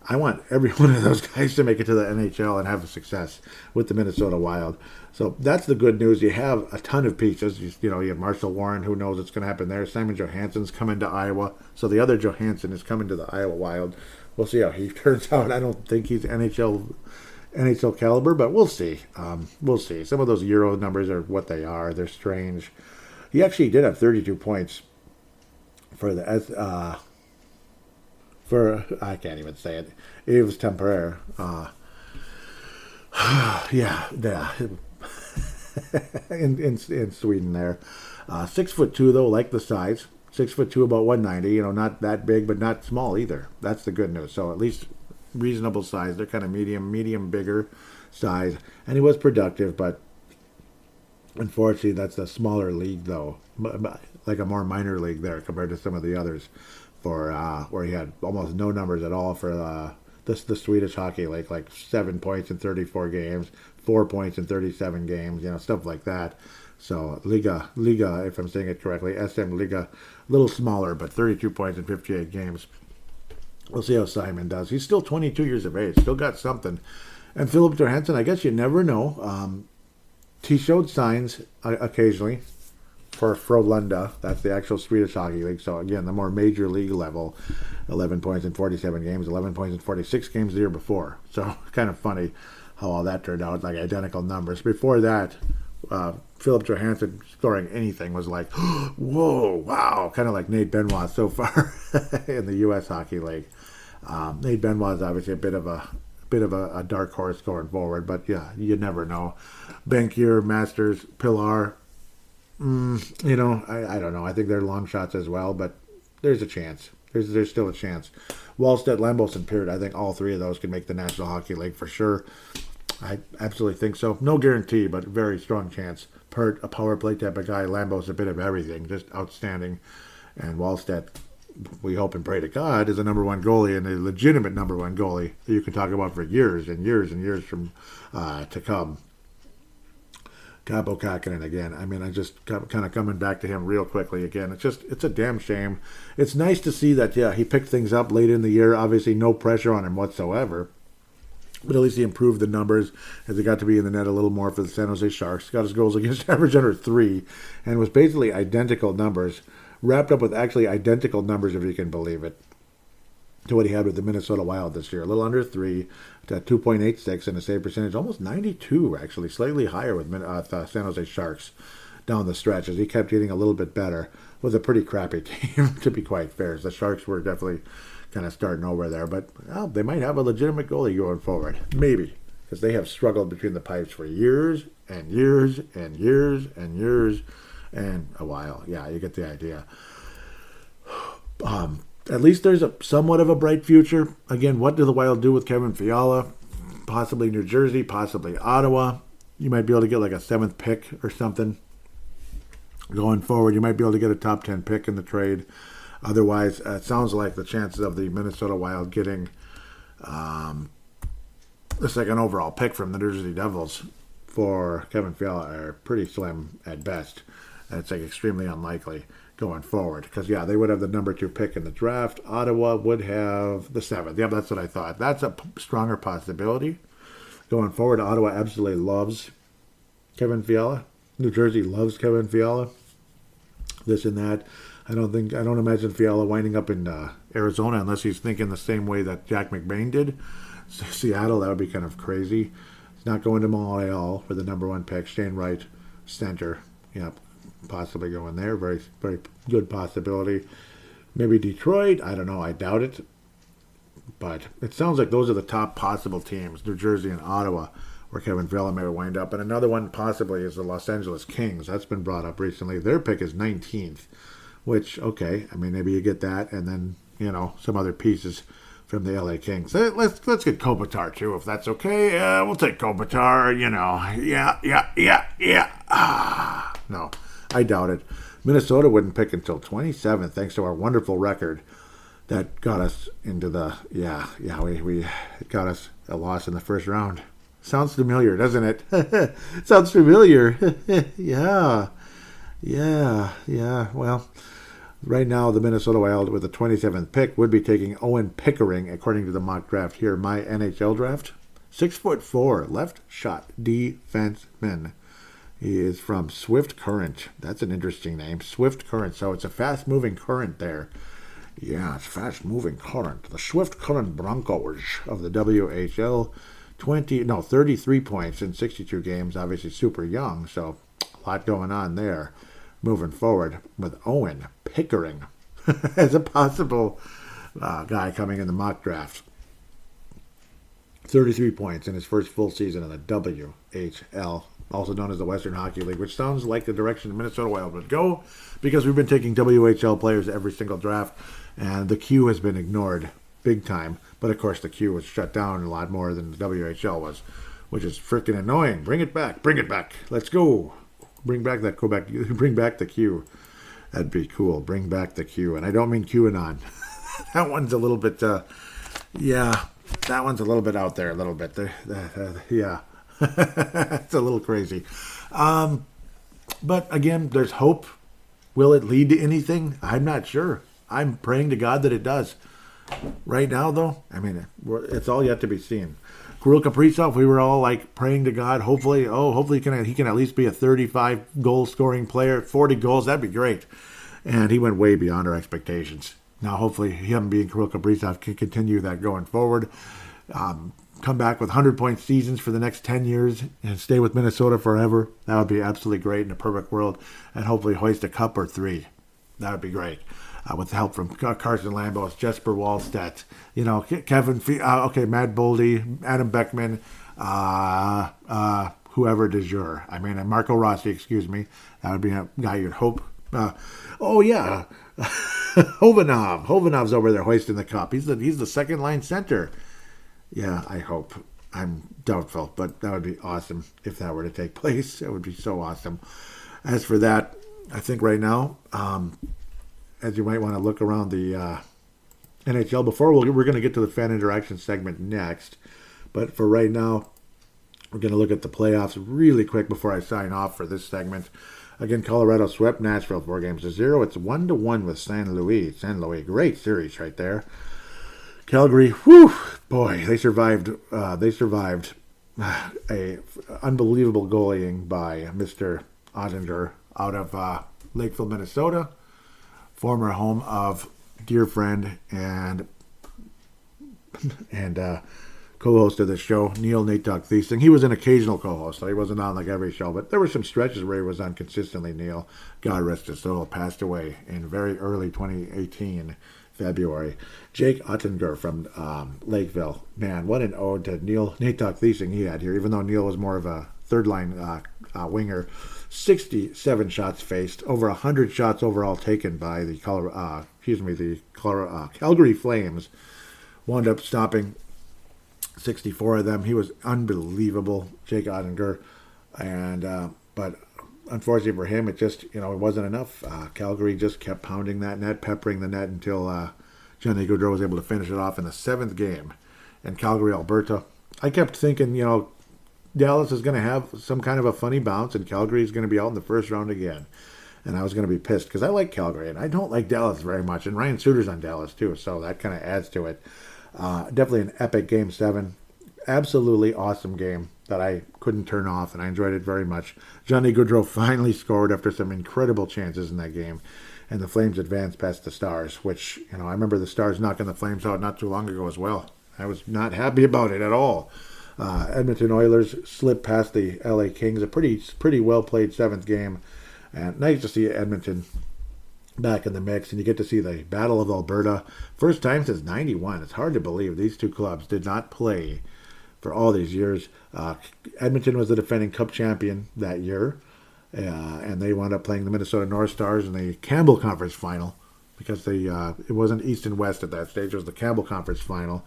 I want every one of those guys to make it to the NHL and have a success with the Minnesota Wild. So that's the good news. You have a ton of pieces. You have Marshall Warren, who knows what's going to happen there. Simon Johansson's coming to Iowa. So the other Johansson is coming to the Iowa Wild. We'll see how he turns out. I don't think he's NHL caliber, but we'll see. We'll see. Some of those Euro numbers are what they are. They're strange. He actually did have 32 points for the I can't even say it. It was temporary. Yeah. in Sweden there. 6'2" though, like the size. 6'2", about 190. Not that big, but not small either. That's the good news. So at least reasonable size. They're kind of medium, bigger size. And he was productive, but unfortunately, that's a smaller league though, like a more minor league there compared to some of the others. For where he had almost no numbers at all for the Swedish Hockey League, like 7 points in 34 games, 4 points in 37 games, stuff like that. So Liga, if I'm saying it correctly, SM Liga, a little smaller, but 32 points in 58 games. We'll see how Simon does. He's still 22 years of age, still got something. And Philip Johansson, I guess you never know. He showed signs occasionally. For Frölunda, that's the actual Swedish Hockey League. So again, the more major league level, 11 points in 47 games, 11 points in 46 games the year before. So kind of funny how all that turned out, like identical numbers. Before that, Philip Johansson scoring anything was like, whoa, wow, kind of like Nate Benoit so far in the U.S. Hockey League. Nate Benoit is obviously a bit of a dark horse going forward, but yeah, you never know. Bankier, Masters, Pilar. I don't know. I think they're long shots as well, but there's a chance. There's still a chance. Wallstedt, Lambos, and Peart, I think all three of those can make the National Hockey League for sure. I absolutely think so. No guarantee, but very strong chance. Peart, a power play type of guy. Lambos, a bit of everything. Just outstanding. And Wallstedt, we hope and pray to God, is a number one goalie and a legitimate number one goalie that you can talk about for years and years and years from to come. Capo Kakinen again. I mean, I just kind of coming back to him real quickly again. It's a damn shame. It's nice to see that, yeah, he picked things up late in the year. Obviously, no pressure on him whatsoever. But at least he improved the numbers as he got to be in the net a little more for the San Jose Sharks. Got his goals against average under 3 and was basically identical numbers, wrapped up with actually identical numbers, if you can believe it, to what he had with the Minnesota Wild this year. A little under 3 to 2.86 and a save percentage, almost 92 actually, slightly higher with San Jose Sharks down the stretch as he kept getting a little bit better. It was a pretty crappy team, to be quite fair. The Sharks were definitely kind of starting over there, but well, they might have a legitimate goalie going forward. Maybe, because they have struggled between the pipes for years and years and years and years and a while. Yeah, you get the idea. At least there's somewhat of a bright future. Again, what do the Wild do with Kevin Fiala? Possibly New Jersey, possibly Ottawa. You might be able to get like a 7th pick or something going forward. You might be able to get a top 10 pick in the trade. Otherwise, it sounds like the chances of the Minnesota Wild getting the second overall pick from the New Jersey Devils for Kevin Fiala are pretty slim at best. It's like extremely unlikely going forward. Because, yeah, they would have the number 2 pick in the draft. Ottawa would have the 7th. Yeah, that's what I thought. That's a stronger possibility. Going forward, Ottawa absolutely loves Kevin Fiala. New Jersey loves Kevin Fiala. This and that. I don't imagine Fiala winding up in Arizona unless he's thinking the same way that Jack McBain did. Seattle, that would be kind of crazy. He's not going to Montreal for the number 1 pick. Shane Wright, center. Yeah, possibly going there. Very, very good possibility. Maybe Detroit. I don't know. I doubt it. But it sounds like those are the top possible teams, New Jersey and Ottawa, where Kevin Fiala may wind up. And another one possibly is the Los Angeles Kings. That's been brought up recently. Their pick is 19th. Which, okay, I mean, maybe you get that, and then, you know, some other pieces from the LA Kings. Let's get Kopitar, too, if that's okay. We'll take Kopitar, you know. Yeah. No, I doubt it. Minnesota wouldn't pick until 27th, thanks to our wonderful record that got us into the, we got us a loss in the first round. Sounds familiar, doesn't it? Sounds familiar. Yeah, well, right now the Minnesota Wild with the 27th pick would be taking Owen Pickering, according to the mock draft here, my NHL draft. 6'4", left shot defenseman. He is from Swift Current. That's an interesting name, Swift Current. So it's a fast-moving current there. Yeah, it's fast-moving current. The Swift Current Broncos of the WHL. 33 points in 62 games. Obviously super young, so a lot going on there. Moving forward with Owen Pickering as a possible guy coming in the mock draft. 33 points in his first full season in the WHL, also known as the Western Hockey League, which sounds like the direction the Minnesota Wild would go because we've been taking WHL players every single draft, and the Q has been ignored big time. But, of course, the Q was shut down a lot more than the WHL was, which is freaking annoying. Bring it back. Let's go. Bring back the Q. That'd be cool. Bring back the Q. And I don't mean QAnon. That one's a little bit, that one's a little bit out there, a little bit. Yeah. It's a little crazy. But again, there's hope. Will it lead to anything? I'm not sure. I'm praying to God that it does. Right now, though, I mean, it's all yet to be seen. Kirill Kaprizov, we were all like praying to God. Hopefully he can at least be a 35 goal scoring player, 40 goals. That'd be great. And he went way beyond our expectations. Now, hopefully, him being Kirill Kaprizov can continue that going forward. Come back with 100-point seasons for the next 10 years and stay with Minnesota forever. That would be absolutely great in a perfect world. And hopefully hoist a cup or 3. That would be great. With the help from Carson Lambos, Jesper Wallstedt, Matt Boldy, Adam Beckman, whoever de jure. I mean, Marco Rossi, excuse me. That would be a guy you'd hope. Hovanov. Hovanov's over there hoisting the cup. He's the second line center. Yeah, I hope. I'm doubtful, but that would be awesome if that were to take place. It would be so awesome. As for that, I think right now, as you might want to look around the NHL, we're going to get to the fan interaction segment next. But for right now, We're going to look at the playoffs really quick before I sign off for this segment. Again, Colorado swept Nashville 4-0. It's 1-1 with San Luis. San Luis, great series right there. Calgary, whew, boy, they survived. A unbelievable goaling by Mr. Ottinger out of Lakeville, Minnesota, former home of dear friend and co-host of the show, Neil Nate Dog Thiesing. He was an occasional co-host, so he wasn't on like every show, but there were some stretches where he was on consistently. Neil, God rest his soul, passed away in very early 2018, February. Jake Ottinger from Lakeville. Man, what an ode to Neil Nate Dog Thiesing he had here, even though Neil was more of a third-line winger. 67 shots faced, over 100 shots overall taken by the Calgary Flames. Wound up stopping 64 of them. He was unbelievable, Jake Ottinger, and but unfortunately for him, it wasn't enough. Calgary just kept pounding that net, peppering the net until Johnny Gaudreau was able to finish it off in the 7th game. And Calgary, Alberta, I kept thinking, Dallas is going to have some kind of a funny bounce, and Calgary is going to be out in the first round again. And I was going to be pissed because I like Calgary, and I don't like Dallas very much. And Ryan Suter's on Dallas, too, so that kind of adds to it. Definitely an epic Game 7. Absolutely awesome game that I couldn't turn off, and I enjoyed it very much. Johnny Gaudreau finally scored after some incredible chances in that game, and the Flames advanced past the Stars, which, I remember the Stars knocking the Flames out not too long ago as well. I was not happy about it at all. Edmonton Oilers slipped past the LA Kings, a pretty well-played 7th game, and nice to see Edmonton back in the mix, and you get to see the Battle of Alberta. First time since 91. It's hard to believe these two clubs did not play for all these years. Edmonton was the defending Cup champion that year, and they wound up playing the Minnesota North Stars in the Campbell Conference Final because it wasn't East and West at that stage. It was the Campbell Conference Final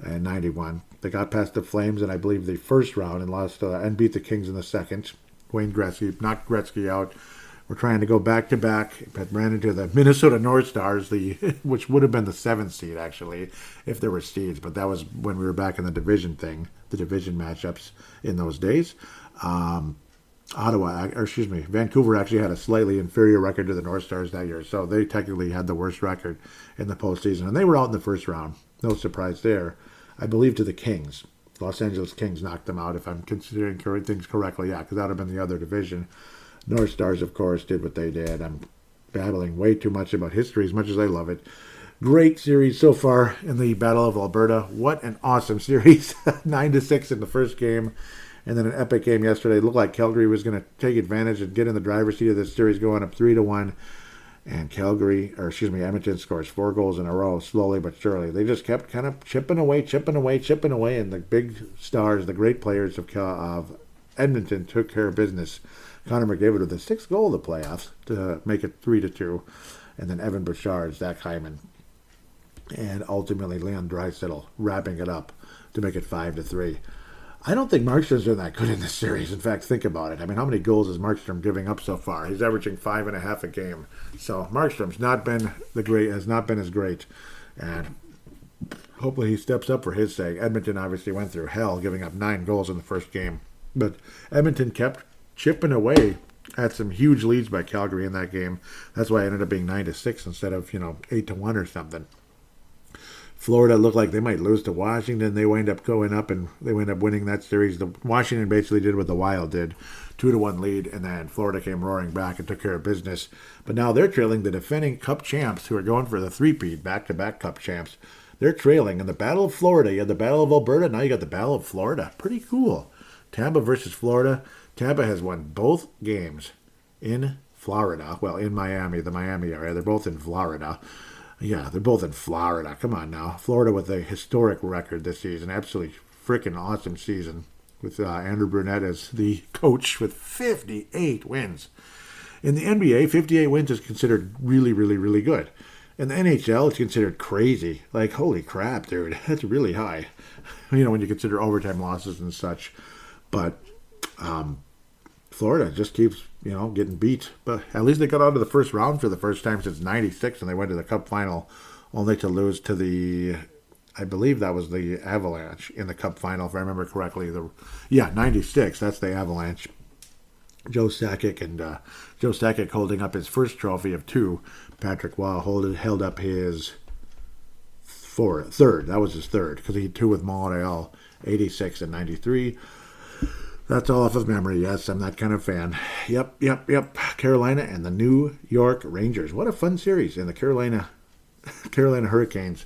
in 91. They got past the Flames in, I believe, the first round and lost and beat the Kings in the second. Wayne Gretzky knocked Gretzky out. We're trying to go back-to-back, but ran into the Minnesota North Stars, which would have been the 7th seed, actually, if there were seeds. But that was when we were back in the division matchups in those days. Vancouver actually had a slightly inferior record to the North Stars that year, so they technically had the worst record in the postseason. And they were out in the first round. No surprise there. I believe to the Kings. Los Angeles Kings knocked them out, if I'm considering things correctly. Yeah, because that would have been the other division. North Stars, of course, did what they did. I'm babbling way too much about history as much as I love it. Great series so far in the Battle of Alberta. What an awesome series. 9-6 in the first game. And then an epic game yesterday. It looked like Calgary was going to take advantage and get in the driver's seat of this series, going up 3-1. And Edmonton scores 4 goals in a row, slowly but surely. They just kept kind of chipping away. And the big stars, the great players of Edmonton took care of business. Connor McDavid with the 6th goal of the playoffs to make it 3-2. And then Evan Bouchard, Zach Hyman, and ultimately Leon Draisaitl wrapping it up to make it 5-3. I don't think Markstrom's been that good in this series. In fact, think about it. I mean, how many goals is Markstrom giving up so far? He's averaging 5.5 a game. So Markstrom's has not been as great. And hopefully he steps up for his sake. Edmonton obviously went through hell, giving up 9 goals in the first game. But Edmonton kept chipping away at some huge leads by Calgary in that game. That's why it ended up being 9-6 instead of 8-1 or something. Florida looked like they might lose to Washington. They wind up going up and they wind up winning that series. Washington basically did what the Wild did, 2-1 lead, and then Florida came roaring back and took care of business. But now they're trailing the defending Cup champs who are going for the 3-peat, back-to-back Cup champs. They're trailing in the Battle of Florida. You had the Battle of Alberta. Now you got the Battle of Florida. Pretty cool. Tampa versus Florida. Tampa has won both games in Florida. Well, in Miami, the Miami area. They're both in Florida. Yeah, they're both in Florida. Come on now. Florida with a historic record this season. Absolutely freaking awesome season with Andrew Brunette as the coach with 58 wins. In the NBA, 58 wins is considered really, really, really good. In the NHL, it's considered crazy. Like, holy crap, dude. That's really high. When you consider overtime losses and such. But Florida just keeps, getting beat. But at least they got out of the first round for the first time since 96, and they went to the Cup final only to lose to the I believe that was the Avalanche in the Cup final, if I remember correctly. 96. That's the Avalanche. Joe Sakic holding up his first trophy of 2. Patrick Waugh held up his third. That was his third, because he had 2 with Montreal, 86 and 93. That's all off of memory. Yes, I'm that kind of fan. Yep. Carolina and the New York Rangers. What a fun series. And the Carolina Hurricanes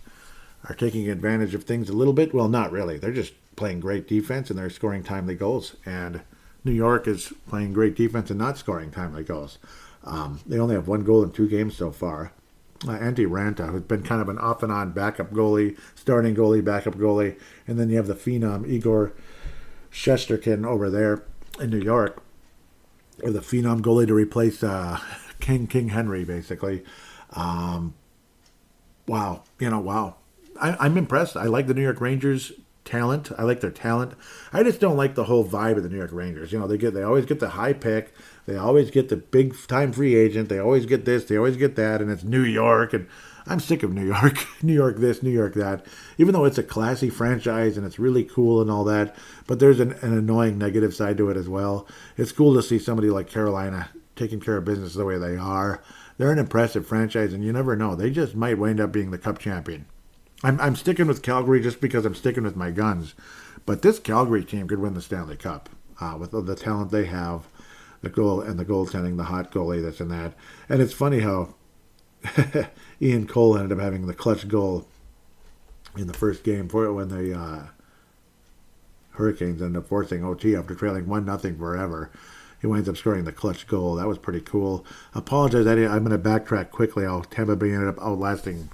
are taking advantage of things a little bit. Well, not really. They're just playing great defense and they're scoring timely goals. And New York is playing great defense and not scoring timely goals. They only have 1 goal in 2 games so far. Antti Ranta, who's been kind of an off and on backup goalie, starting goalie, backup goalie. And then you have the phenom Igor Shesterkin over there in New York, or the phenom goalie to replace King Henry, basically. Wow. I'm impressed. I like the New York Rangers' talent. I like their talent. I just don't like the whole vibe of the New York Rangers. They always get the high pick. They always get the big time free agent. They always get this. They always get that. And it's New York. And I'm sick of New York. New York this, New York that. Even though it's a classy franchise and it's really cool and all that, but there's an annoying negative side to it as well. It's cool to see somebody like Carolina taking care of business the way they are. They're an impressive franchise, and you never know. They just might wind up being the Cup champion. I'm sticking with Calgary just because I'm sticking with my guns. But this Calgary team could win the Stanley Cup with the talent they have, the goal and the goaltending, the hot goalie that's in that. And it's funny how Ian Cole ended up having the clutch goal in the first game for it when the Hurricanes ended up forcing OT after trailing 1-0 forever. He winds up scoring the clutch goal. That was pretty cool. Apologize, Eddie. I'm going to backtrack quickly. Tampa Bay ended up outlasting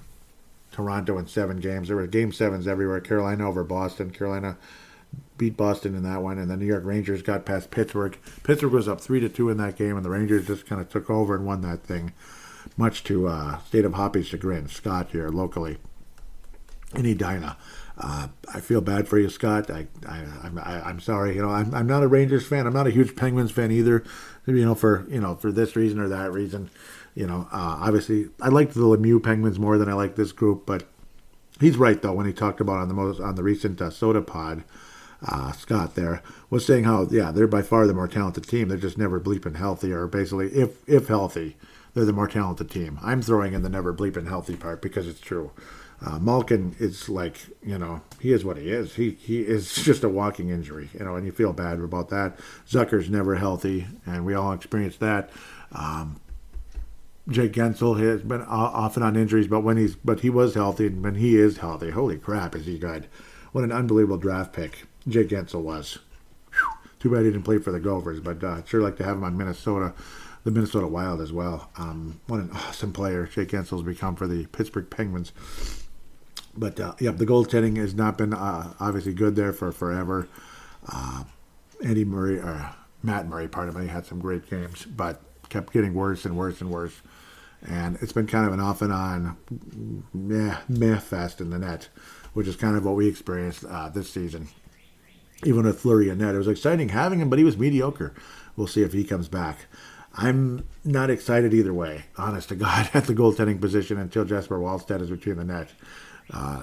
Toronto in 7 games. There were game 7s everywhere. Carolina over Boston. Carolina beat Boston in that one, and the New York Rangers got past Pittsburgh. Pittsburgh was up 3-2 in that game, and the Rangers just kind of took over and won that thing, much to State of Hoppy's chagrin. Scott here locally in Edina. I feel bad for you, Scott. I'm sorry. I'm not a Rangers fan. I'm not a huge Penguins fan either. For this reason or that reason. Obviously, I liked the Lemieux Penguins more than I like this group. But he's right though when he talked about on the recent Soda Pod. Scott there was saying how they're by far the more talented team. They're just never bleeping healthy, or basically if healthy, they're the more talented team. I'm throwing in the never bleeping healthy part because it's true. Malkin is like, he is what he is. He is just a walking injury, and you feel bad about that. Zucker's never healthy, and we all experienced that. Jake Gensel has been off and on injuries, but he was healthy, and when he is healthy, holy crap, is he good. What an unbelievable draft pick Jake Gensel was. Whew. Too bad he didn't play for the Gophers, but I'd sure like to have him on the Minnesota Wild as well. What an awesome player Jake Gensel's become for the Pittsburgh Penguins. But, the goaltending has not been obviously good there for forever. Matt Murray, had some great games, but kept getting worse and worse and worse. And it's been kind of an off and on meh fest in the net, which is kind of what we experienced this season. Even with Fleury and net, it was exciting having him, but he was mediocre. We'll see if he comes back. I'm not excited either way, honest to God, at the goaltending position until Jesper Wallstedt is between the net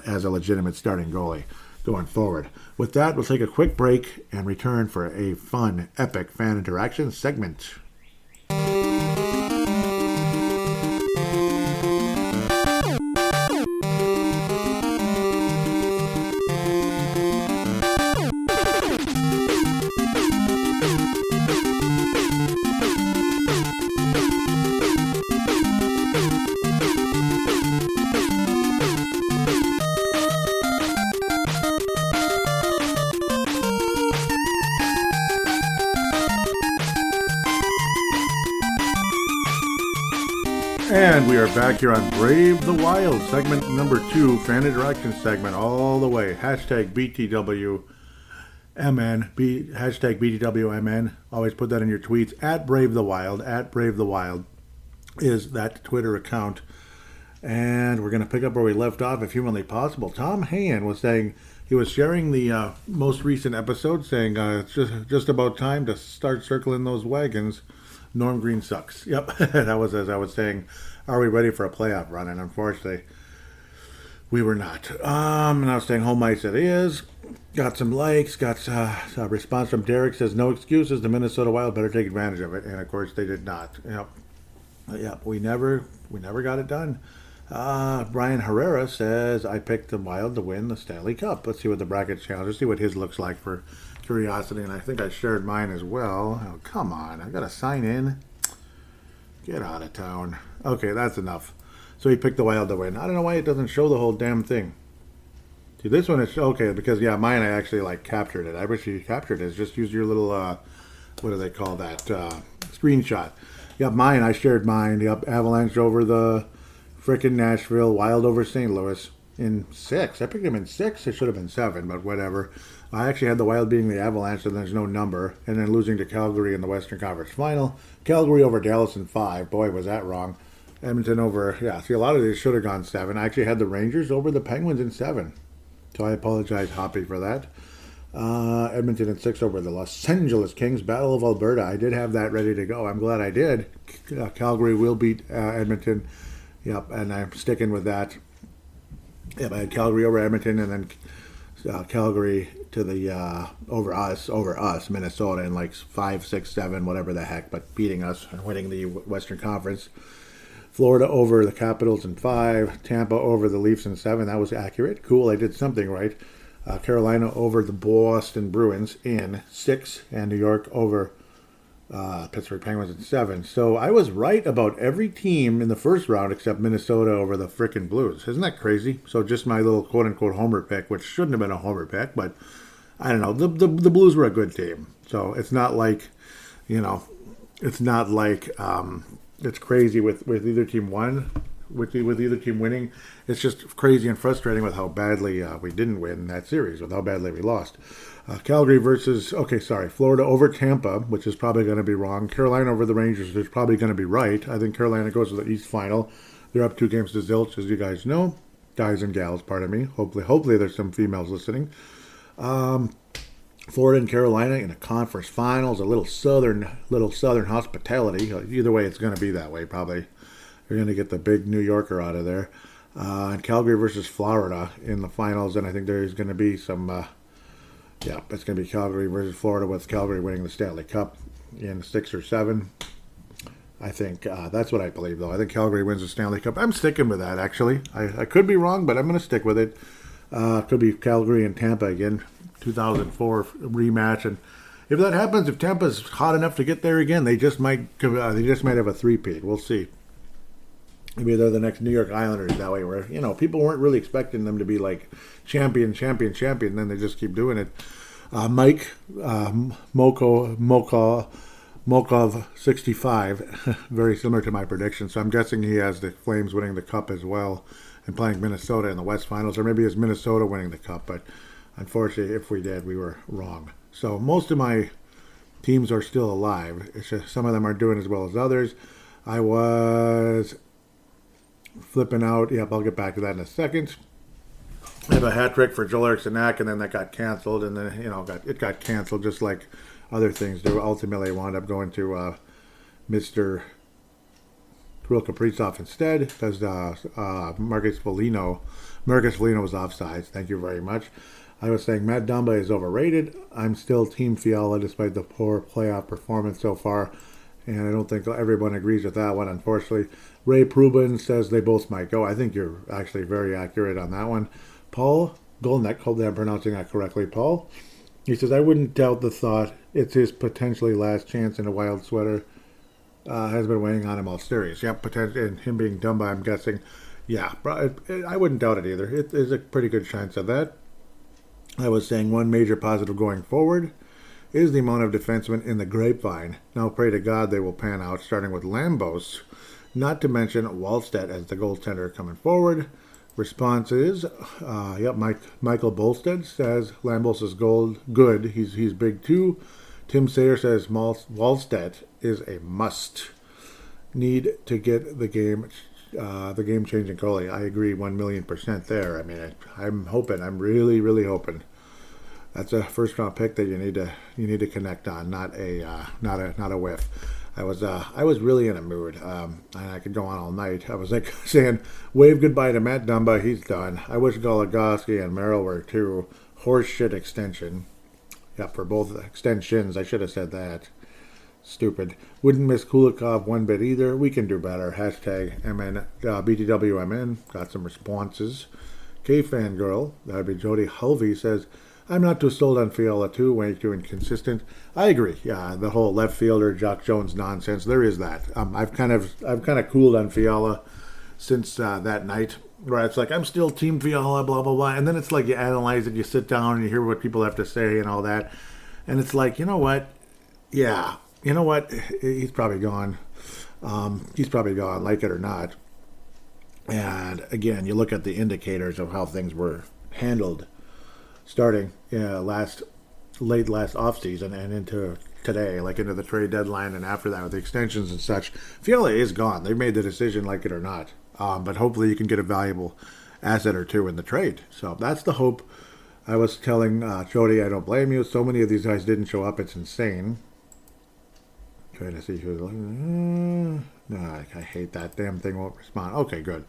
as a legitimate starting goalie going forward. With that, we'll take a quick break and return for a fun, epic fan interaction segment. And we are back here on Brave the Wild, segment number 2, fan interaction segment, all the way. Hashtag BTWMN, hashtag BTWMN. Always put that in your tweets. At Brave the Wild is that Twitter account. And we're going to pick up where we left off if humanly possible. Tom Hayen was saying, he was sharing the most recent episode, saying it's just about time to start circling those wagons. Norm Green sucks. Yep, that was as I was saying. Are we ready for a playoff run? And unfortunately, We were not. And I was staying home ice it is. Got some likes, got a response from Derek, says no excuses, the Minnesota Wild better take advantage of it. And of course they did not. Yep, we never got it done. Brian Herrera says, I picked the Wild to win the Stanley Cup. Let's see what the bracket challenge, let's see what his looks like for curiosity. And I think I shared mine as well. Oh, come on, I gotta sign in. Get out of town. Okay, that's enough. So he picked the Wild to win. I don't know why it doesn't show the whole damn thing. See, this one is okay because mine I actually like captured it. I wish you captured it. Just use your little what do they call that? Screenshot. Yep, mine. I shared mine. Yep, Avalanche over the frickin' Nashville, Wild over St. Louis in 6. I picked them in 6. It should have been 7, but whatever. I actually had the Wild beating the Avalanche, and there's no number, and then losing to Calgary in the Western Conference Final. Calgary over Dallas in 5. Boy, was that wrong. Edmonton over. See, a lot of these should have gone 7. I actually had the Rangers over the Penguins in 7. So I apologize, Hoppy, for that. Edmonton in 6 over the Los Angeles Kings. Battle of Alberta. I did have that ready to go. I'm glad I did. Calgary will beat Edmonton. Yep, and I'm sticking with that. Yep, I had Calgary over Edmonton, and then Calgary to the over us, Minnesota, in like 5, 6, 7, whatever the heck, but beating us and winning the Western Conference. Florida over the Capitals in 5. Tampa over the Leafs in 7. That was accurate. Cool, I did something right. Carolina over the Boston Bruins in 6. And New York over Pittsburgh Penguins in 7. So I was right about every team in the first round except Minnesota over the frickin' Blues. Isn't that crazy? So just my little quote-unquote homer pick, which shouldn't have been a homer pick, but I don't know. The Blues were a good team. So it's not like, it's not like... it's crazy with either team with either team winning. It's just crazy and frustrating with how badly we didn't win that series, with how badly we lost. Calgary versus, Florida over Tampa, which is probably going to be wrong. Carolina over the Rangers, which is probably going to be right. I think Carolina goes to the East Final. They're up 2 games to zilch, as you guys know. Guys and gals, pardon me. Hopefully there's some females listening. Florida and Carolina in a conference finals, a little southern hospitality. Either way, it's going to be that way, probably. You're going to get the big New Yorker out of there. And Calgary versus Florida in the finals, and I think there's going to be some, it's going to be Calgary versus Florida, with Calgary winning the Stanley Cup in 6 or 7. I think that's what I believe, though. I think Calgary wins the Stanley Cup. I'm sticking with that, actually. I could be wrong, but I'm going to stick with it. Could be Calgary and Tampa again. 2004 rematch, and if that happens, if Tampa's hot enough to get there again, they just might have a 3-peat. We'll see. Maybe they're the next New York Islanders that way, where people weren't really expecting them to be like champion, and then they just keep doing it. Mike Mokov 65, very similar to my prediction. So I'm guessing he has the Flames winning the cup as well and playing Minnesota in the West Finals, or maybe it's Minnesota winning the cup, but unfortunately, if we did, we were wrong. So most of my teams are still alive. It's just some of them aren't doing as well as others. I was flipping out. Yep, I'll get back to that in a second. I have a hat trick for Joel Eriksson Ek, and then that got canceled, and then it got canceled just like other things do. Ultimately, I wound up going to Mr. Kirill Kaprizov instead, because Marcus Foligno was offsides. Thank you very much. I was saying Matt Dumba is overrated. I'm still Team Fiala despite the poor playoff performance so far, and I don't think everyone agrees with that one, unfortunately. Ray Prubin says they both might go. I think you're actually very accurate on that one. Paul Golnick, hopefully I'm pronouncing that correctly, Paul. He says, I wouldn't doubt the thought it's his potentially last chance in a Wild sweater. Has been weighing on him all series. Yep, and him being Dumba, I'm guessing. Yeah, I wouldn't doubt it either. It is a pretty good chance of that. I was saying one major positive going forward is the amount of defensemen in the grapevine. Now pray to God they will pan out, starting with Lambos, not to mention Wallstedt as the goaltender coming forward. Response is, Michael Bolstead says Lambos is good. He's big too. Tim Sayer says Wallstedt is a must. Need to get the game-changing goalie. I agree 1,000,000% there. I mean, I'm really, really hoping. That's a first-round pick that you need to connect on, not a whiff. I was really in a mood, and I could go on all night. I was like saying, wave goodbye to Matt Dumba, he's done. I wish Goligoski and Merrill were too. Horseshit extension. Yeah, for both extensions, I should have said that. Stupid. Wouldn't miss Kulikov one bit either. We can do better. Hashtag BTWMN. Got some responses. K-Fangirl, that would be Jody Hulvey, says, I'm not too sold on Fiala too, way too inconsistent. I agree. Yeah, the whole left fielder Jock Jones nonsense. There is that. I've kind of cooled on Fiala since that night, where it's like I'm still Team Fiala, blah blah blah, and then it's like you analyze it, you sit down, and you hear what people have to say and all that, and it's like, you know what? Yeah, you know what? He's probably gone. He's probably gone, like it or not. And again, you look at the indicators of how things were handled starting late last offseason and into today, like into the trade deadline and after that with the extensions and such. Fiala is gone. They've made the decision, like it or not. But hopefully you can get a valuable asset or two in the trade. So that's the hope. I was telling Jody, I don't blame you. So many of these guys didn't show up. It's insane. Trying to see who's like, no, I hate that damn thing. Won't respond. Okay, good.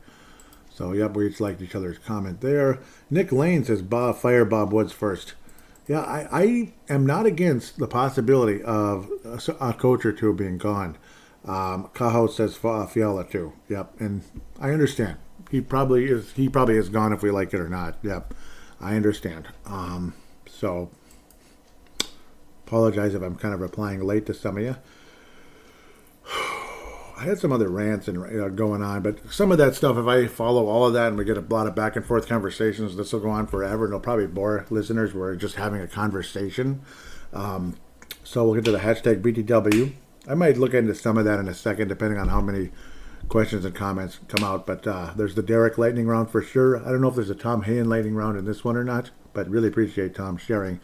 So, yep, we each liked each other's comment there. Nick Lane says, fire Bob Woods first. Yeah, I am not against the possibility of a coach or two being gone. Cajo says Fiala too. Yep, and I understand. He probably is gone if we like it or not. Yep, I understand. So, apologize if I'm kind of replying late to some of you. I had some other rants and going on, but some of that stuff, if I follow all of that and we get a lot of back and forth conversations, this will go on forever and it'll probably bore listeners. We're just having a conversation. So we'll get to the hashtag BTW. I might look into some of that in a second, depending on how many questions and comments come out. But there's the Derek lightning round for sure. I don't know if there's a Tom Hayen lightning round in this one or not, but really appreciate Tom sharing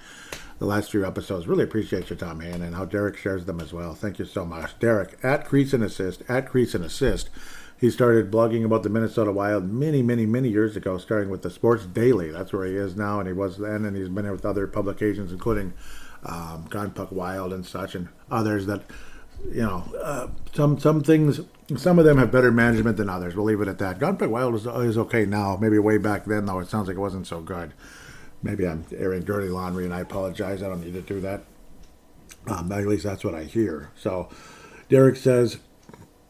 the last few episodes. Really appreciate you, Tom Hayen, and how Derek shares them as well. Thank you so much. Derek, at Crease and Assist. He started blogging about the Minnesota Wild many, many, many years ago, starting with the Sports Daily. That's where he is now, and he was then, and he's been with other publications, including Gone Puck Wild and such, and others that, some things, some of them have better management than others. We'll leave it at that. Gone Puck Wild is okay now. Maybe way back then, though, it sounds like it wasn't so good. Maybe I'm airing dirty laundry, and I apologize. I don't need to do that. At least that's what I hear. So, Derek says,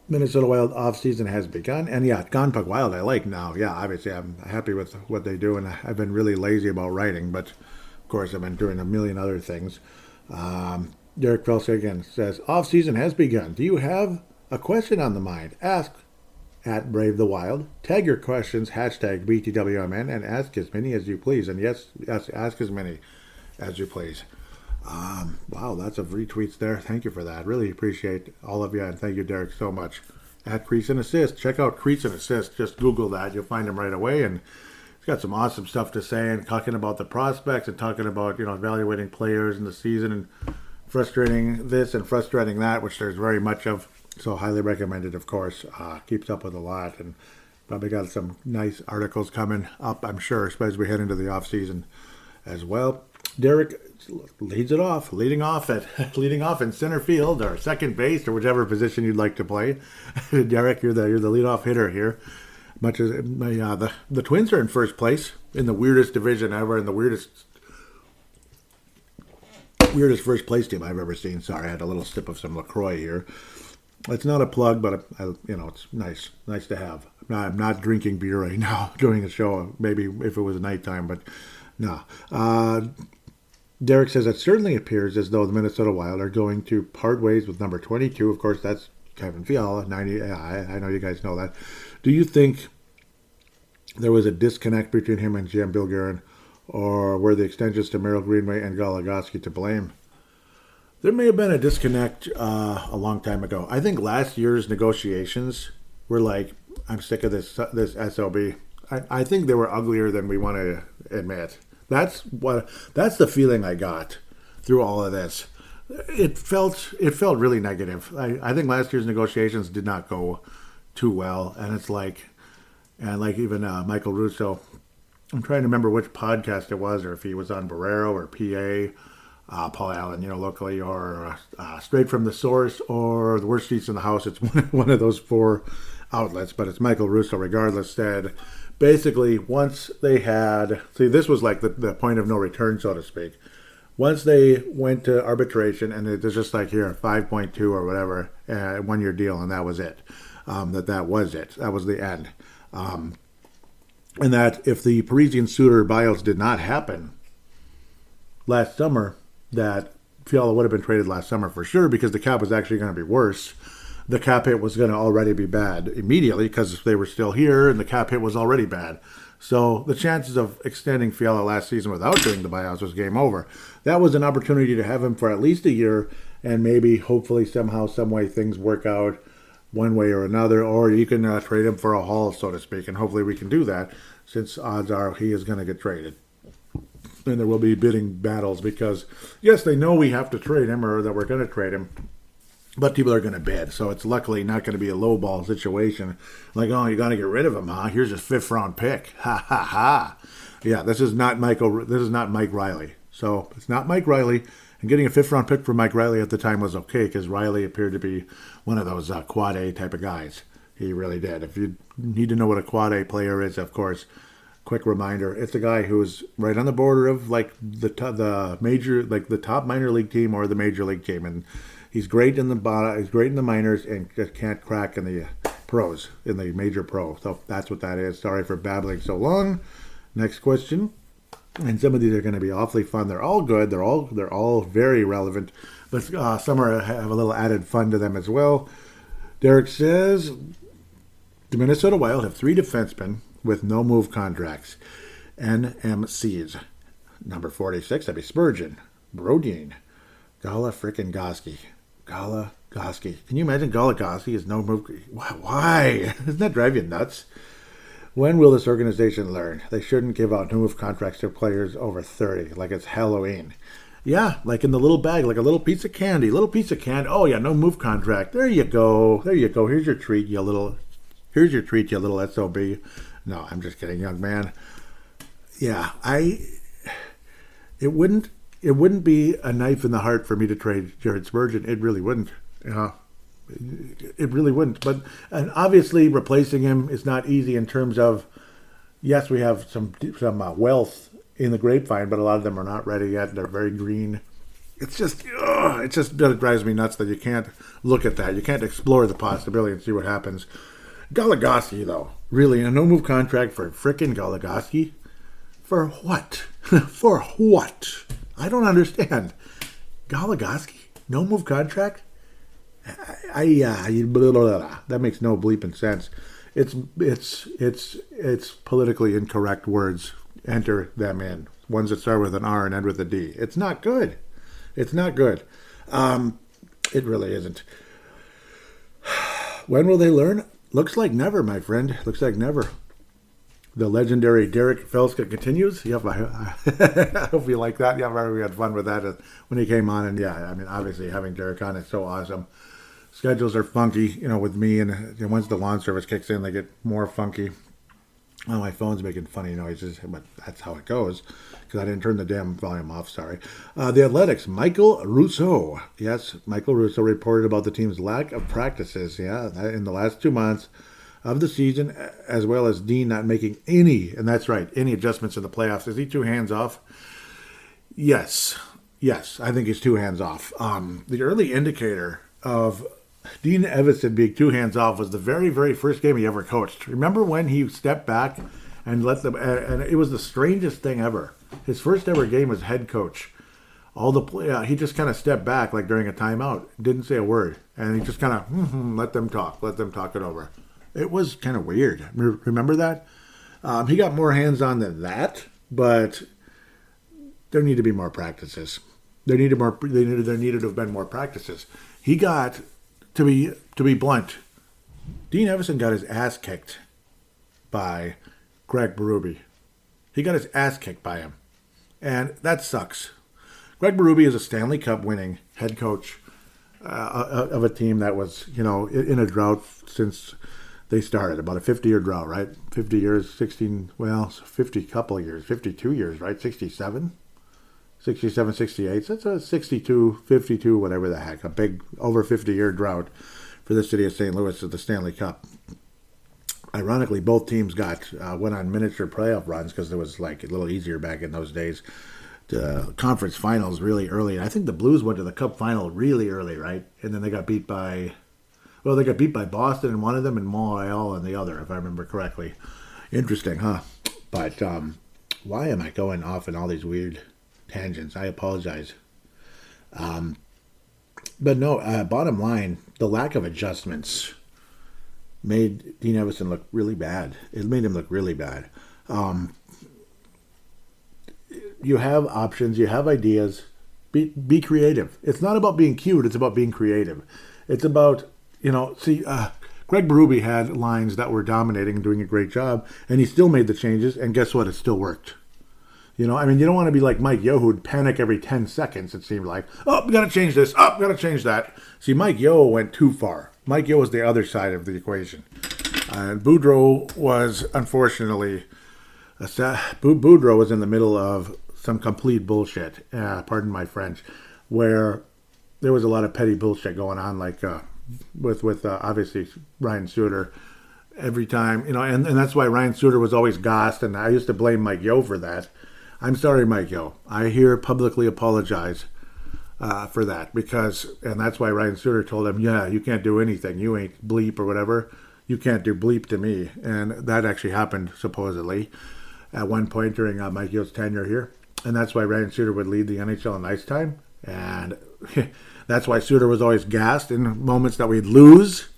Minnesota Wild offseason has begun. And yeah, Gone Puck Wild I like now. Yeah, obviously I'm happy with what they do, and I've been really lazy about writing, but of course I've been doing a million other things. Derek Felser again says, offseason has begun. Do you have a question on the mind? Ask at Brave the Wild. Tag your questions, hashtag BTWMN, and ask as many as you please. And yes, ask as many as you please. Wow, lots of retweets there. Thank you for that. Really appreciate all of you, and thank you, Derek, so much. At Crease and Assist. Check out Crease and Assist. Just Google that. You'll find him right away, and he's got some awesome stuff to say, and talking about the prospects, and talking about, evaluating players in the season, and frustrating this and frustrating that, which there's very much of. So highly recommended, of course. Keeps up with a lot, and probably got some nice articles coming up, I'm sure, especially as we head into the off season as well. Derek leading off in center field or second base or whichever position you'd like to play. Derek, you're the leadoff hitter here. Much as the Twins are in first place in the weirdest division ever, in the weirdest first place team I've ever seen. Sorry, I had a little sip of some LaCroix here. It's not a plug, but it's nice to have. I'm not drinking beer right now during a show. Maybe if it was nighttime, but no. Derek says it certainly appears as though the Minnesota Wild are going to part ways with number 22. Of course, that's Kevin Fiala. 90. I know you guys know that. Do you think there was a disconnect between him and GM Bill Guerin, or were the extensions to Merrill, Greenway, and Goligoski to blame? There may have been a disconnect a long time ago. I think last year's negotiations were like, I'm sick of this SOB. I think they were uglier than we want to admit. That's the feeling I got through all of this. It felt really negative. I think last year's negotiations did not go too well, and it's like, even Michael Russo. I'm trying to remember which podcast it was, or if he was on Barrero or PA. Paul Allen, locally, or straight from the source, or the worst seats in the house. It's one of those 4 outlets, but it's Michael Russo regardless. Said basically once they had, this was like the point of no return, so to speak. Once they went to arbitration, and it was just like, here, 5.2 or whatever, 1-year deal, and that was it. That was it. That was the end. And that if the Parisian Suter buyouts did not happen last summer, that Fiala would have been traded last summer for sure, because the cap was actually going to be worse. The cap hit was going to already be bad immediately because they were still here, and the cap hit was already bad. So the chances of extending Fiala last season without doing the buyouts was game over. That was an opportunity to have him for at least a year, and maybe, hopefully, somehow, some way things work out one way or another, or you can trade him for a haul, so to speak, and hopefully we can do that, since odds are he is going to get traded. And there will be bidding battles because, yes, they know we have to trade him, or that we're going to trade him, but people are going to bid. So it's luckily not going to be a lowball situation. Like, oh, you got to get rid of him, huh? Here's a 5th-round pick. Ha, ha, ha. Yeah, this is not Mike Riley. So it's not Mike Riley. And getting a 5th-round pick for Mike Riley at the time was okay, because Riley appeared to be one of those quad A type of guys. He really did. If you need to know what a quad A player is, of course, quick reminder: it's a guy who's right on the border of like the top minor league team or the major league team, and he's great in the bottom, he's great in the minors, and just can't crack in the pros, in the major pro. So that's what that is. Sorry for babbling so long. Next question, and some of these are going to be awfully fun. They're all good. They're all very relevant, but some have a little added fun to them as well. Derek says the Minnesota Wild have 3 defensemen with no move contracts. NMCs. Number 46, that'd be Spurgeon, Brodin, Gala frickin' Goski. Gala Goski. Can you imagine Gala Goski is no move? Why? Doesn't that drive you nuts? When will this organization learn? They shouldn't give out no move contracts to players over 30, like it's Halloween. Yeah, like in the little bag, like a little piece of candy. Oh yeah, no move contract. There you go. Here's your treat, you little SOB. No, I'm just kidding, young man. Yeah, it wouldn't be a knife in the heart for me to trade Jared Spurgeon. It really wouldn't. It really wouldn't. And obviously replacing him is not easy in terms of, yes, we have some wealth in the grapevine, but a lot of them are not ready yet. They're very green. It just drives me nuts that you can't look at that. You can't explore the possibility and see what happens. Goligoski, though. Really, a no-move contract for frickin' Goligoski? For what? For what? I don't understand. Goligoski? No-move contract? That makes no bleeping sense. It's politically incorrect words. Enter them in. Ones that start with an R and end with a D. It's not good. It's not good. It really isn't. When will they learn? Looks like never, my friend. Looks like never. The legendary Derek Felska continues. Yep, I hope you like that. Yeah, we had fun with that when he came on. And yeah, I mean, obviously having Derek on is so awesome. Schedules are funky, with me. And once the lawn service kicks in, they get more funky. Oh, my phone's making funny noises, but that's how it goes, because I didn't turn the damn volume off, sorry. The Athletics, Michael Russo. Yes, Michael Russo reported about the team's lack of practices, in the last 2 months of the season, as well as Dean not making any, and that's right, any adjustments in the playoffs. Is he 2 hands off? Yes, I think he's 2 hands off. The early indicator of Dean Evason being 2 hands off was the very, very first game he ever coached. Remember when he stepped back and let them, and it was the strangest thing ever. His first ever game as head coach. He just kind of stepped back like during a timeout, didn't say a word, and he just kind of let them talk it over. It was kind of weird. Remember that? He got more hands-on than that, but there need to be more practices. There needed to have been more practices. He got, to be blunt, Dean Evason got his ass kicked by Greg Berube. He got his ass kicked by him, and that sucks. Greg Berube is a Stanley Cup winning head coach of a team that was, in a drought since they started, about a 50-year drought, right? 50 years, 52 years, right? 67? 67, 68. So it's a 62, 52, whatever the heck. A big over 50-year drought for the city of St. Louis at the Stanley Cup. Ironically, both teams went on miniature playoff runs because it was like a little easier back in those days. The conference finals really early. I think the Blues went to the Cup final really early, right? And then they got beat by Boston in one of them and Montreal in the other, if I remember correctly. Interesting, huh? But why am I going off in all these weird tangents? I apologize. But no, bottom line, the lack of adjustments made Dean Evason look really bad. It made him look really bad. You have options, you have ideas. Be creative. It's not about being cute, it's about being creative. It's about, Greg Berube had lines that were dominating and doing a great job, and he still made the changes, and guess what? It still worked. You don't want to be like Mike Yeo, who'd panic every 10 seconds, it seemed like. Oh, we got to change this. Oh, we got to change that. See, Mike Yeo went too far. Mike Yeo was the other side of the equation. And Boudreau was, unfortunately, Boudreau was in the middle of some complete bullshit, pardon my French, where there was a lot of petty bullshit going on, like with obviously Ryan Suter. Every time, and that's why Ryan Suter was always gassed, and I used to blame Mike Yeo for that. I'm sorry, Mike Yeo. I here publicly apologize for that, and that's why Ryan Suter told him, yeah, you can't do anything. You ain't bleep or whatever. You can't do bleep to me. And that actually happened, supposedly, at one point during Mike Yeo's tenure here. And that's why Ryan Suter would lead the NHL in ice time. And that's why Suter was always gassed in moments that we'd lose.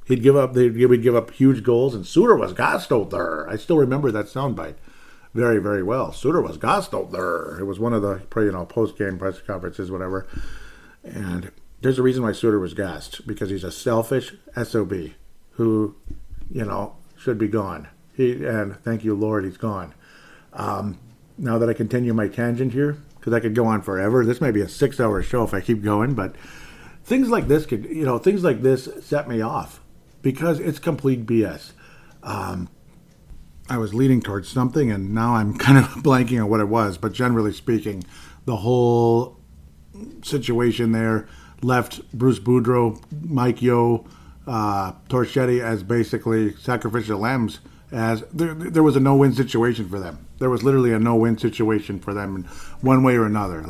We'd give up huge goals, and Suter was gassed out there. I still remember that soundbite very, very well. Suter was gassed out there. It was one of the post-game press conferences, whatever. And there's a reason why Suter was gassed, because he's a selfish SOB who, should be gone. And thank you, Lord, he's gone. Now that I continue my tangent here, because I could go on forever. This may be a 6-hour show if I keep going, but things like this set me off because it's complete BS. I was leading towards something, and now I'm kind of blanking on what it was. But generally speaking, the whole situation there left Bruce Boudreau, Mike Yeo, Torchetti as basically sacrificial lambs. As there was a no-win situation for them. There was literally a no-win situation for them in one way or another.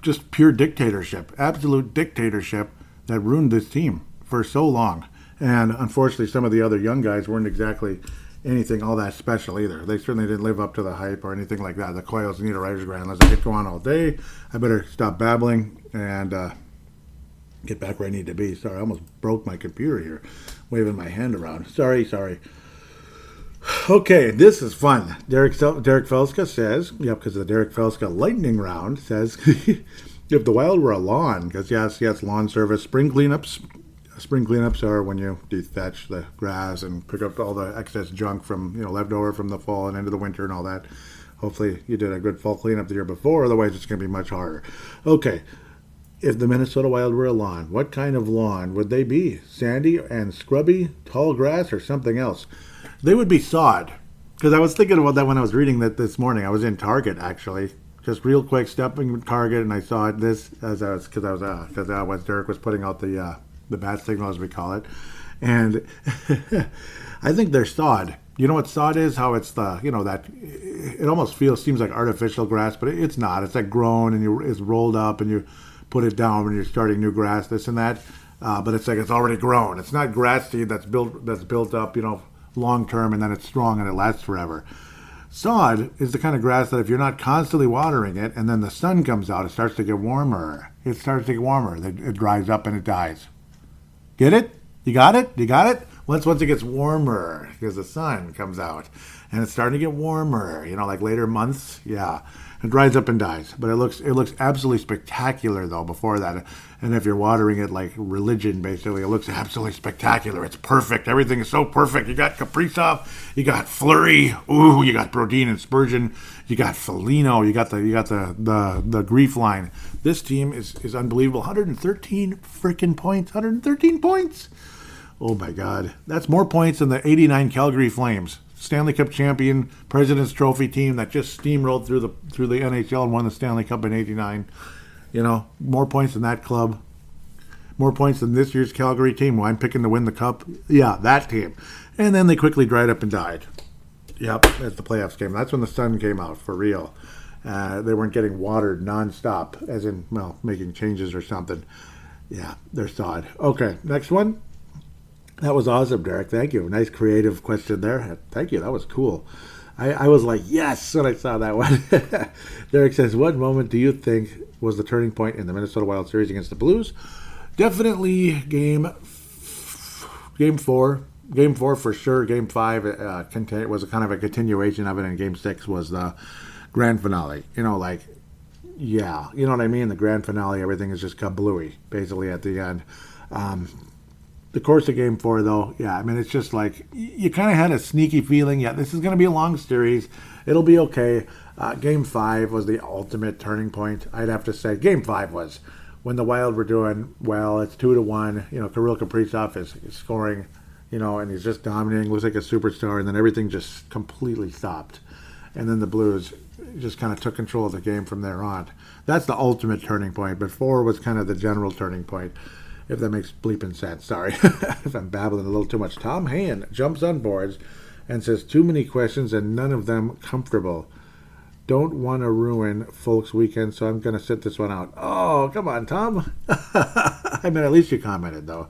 Just pure dictatorship, absolute dictatorship that ruined this team for so long. And unfortunately, some of the other young guys weren't exactly anything all that special either. They certainly didn't live up to the hype or anything like that. The Coyotes need a writer's grant. Unless I could go on all day, I better stop babbling and get back where I need to be. Sorry, I almost broke my computer here, waving my hand around. Sorry. Okay, this is fun. Derek Felska says, because of the Derek Felska lightning round, says, if the Wild were a lawn, because yes, lawn service, spring cleanups. Spring cleanups are when you dethatch the grass and pick up all the excess junk from, left over from the fall and into the winter and all that. Hopefully you did a good fall cleanup the year before, otherwise it's going to be much harder. Okay, if the Minnesota Wild were a lawn, what kind of lawn would they be? Sandy and scrubby, tall grass, or something else? They would be sod. Because I was thinking about that when I was reading that this morning. I was in Target, actually. Just real quick, stepping in Target, and I saw this because Derek was putting out the bat signal, as we call it. And I think they're sod. You know what sod is? How it's that it almost seems like artificial grass, but it's not. It's like grown and it's rolled up, and you put it down when you're starting new grass, this and that. But it's like it's already grown. It's not grass seed that's built up, long term, and then it's strong and it lasts forever. Sod is the kind of grass that if you're not constantly watering it, and then the sun comes out, it starts to get warmer. It dries up and it dies. Get it? You got it? Once it gets warmer, because the sun comes out, and it's starting to get warmer, like later months, yeah. It dries up and dies, but it looks absolutely spectacular though before that. And if you're watering it like religion, basically, it looks absolutely spectacular. It's perfect. Everything is so perfect. You got Kaprizov, you got Fleury, you got Brodin and Spurgeon, you got Foligno, you got the grief line. This team is unbelievable. 113 freaking points. 113 points. Oh my God, that's more points than the '89 Calgary Flames. Stanley Cup champion, President's Trophy team that just steamrolled through the NHL and won the Stanley Cup in '89. You know, more points than that club. More points than this year's Calgary team. Well, I'm picking to win the cup. Yeah, that team. And then they quickly dried up and died. Yep, that's the playoffs game. That's when the sun came out, for real. They weren't getting watered nonstop, as in, well, making changes or something. Yeah, they're sod. Okay, next one. That was awesome, Derek. Thank you. Nice creative question there. Thank you. That was cool. I was like, yes, when I saw that one. Derek says, what moment do you think was the turning point in the Minnesota Wild series against the Blues? Definitely game 4. Game 4 for sure. Game 5 was a kind of a continuation of it, and Game 6 was the grand finale. You know, like, yeah, you know what I mean? The grand finale, everything is just kablooey, basically, at the end. The course of Game 4, though, yeah, I mean, it's just like, you kind of had a sneaky feeling, yeah, this is going to be a long series. It'll be okay. Game 5 was the ultimate turning point, I'd have to say. Game 5 was when the Wild were doing well. It's 2-1. You know, Kirill Kaprizov is scoring, you know, and he's just dominating, looks like a superstar, and then everything just completely stopped. And then the Blues just kind of took control of the game from there on. That's the ultimate turning point, but 4 was kind of the general turning point, if that makes bleeping sense. Sorry if I'm babbling a little too much. Tom Hayen jumps on boards and says, too many questions and none of them comfortable. Don't want to ruin folks' weekend, so I'm going to sit this one out. Oh, come on, Tom. I mean, at least you commented, though.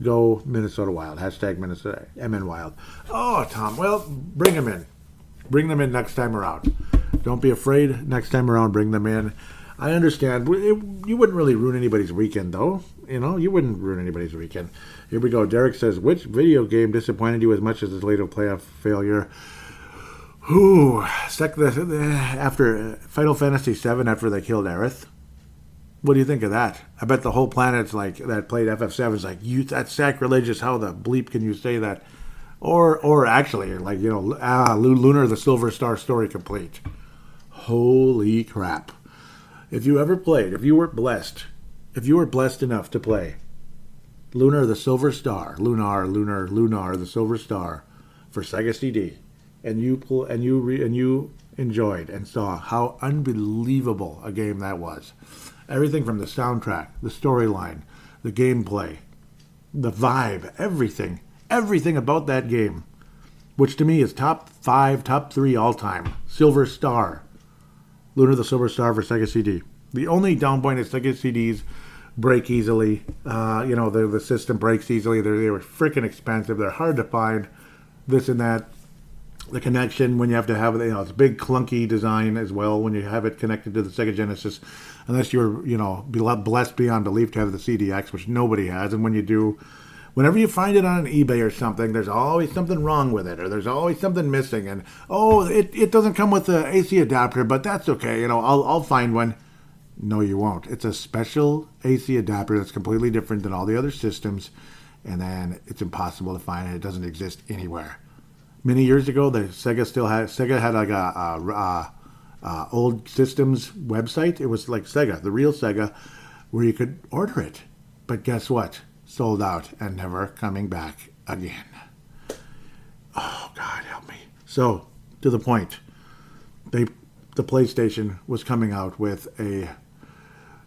Go Minnesota Wild. Hashtag Minnesota MN Wild. Oh, Tom. Well, bring them in. Bring them in next time around. Don't be afraid. Next time around, bring them in. I understand. You wouldn't really ruin anybody's weekend, though. You know, you wouldn't ruin anybody's weekend. Here we go. Derek says, which video game disappointed you as much as this later playoff failure? Ooh, after Final Fantasy VII, after they killed Aerith. What do you think of that? I bet the whole planet's like, that played FF7 is like, that's sacrilegious. How the bleep can you say that? Or actually, like, you know, Lunar the Silver Star story complete. Holy crap. If you ever played, if you were blessed enough to play Lunar the Silver Star, Lunar the Silver Star for Sega CD, and you enjoyed and saw how unbelievable a game that was. Everything from the soundtrack, the storyline, the gameplay, the vibe, everything about that game, which to me is top 5, top 3 all time. Silver Star, Lunar the Silver Star for Sega CD. The only down point is Sega CDs break easily. You know, the system breaks easily. They were freaking expensive. They're hard to find. This and that. The connection, when you have to have it, you know, it's a big clunky design as well when you have it connected to the Sega Genesis, unless you're, you know, blessed beyond belief to have the CDX, which nobody has. And when you do, whenever you find it on eBay or something, there's always something wrong with it, or there's always something missing. And, oh, it doesn't come with the AC adapter, but that's okay. You know, I'll find one. No, you won't. It's a special AC adapter that's completely different than all the other systems, and then it's impossible to find, and it doesn't exist anywhere. Many years ago, Sega had like a old systems website. It was like Sega, the real Sega, where you could order it. But guess what? Sold out and never coming back again. Oh, God help me. So, to the point, the PlayStation was coming out with a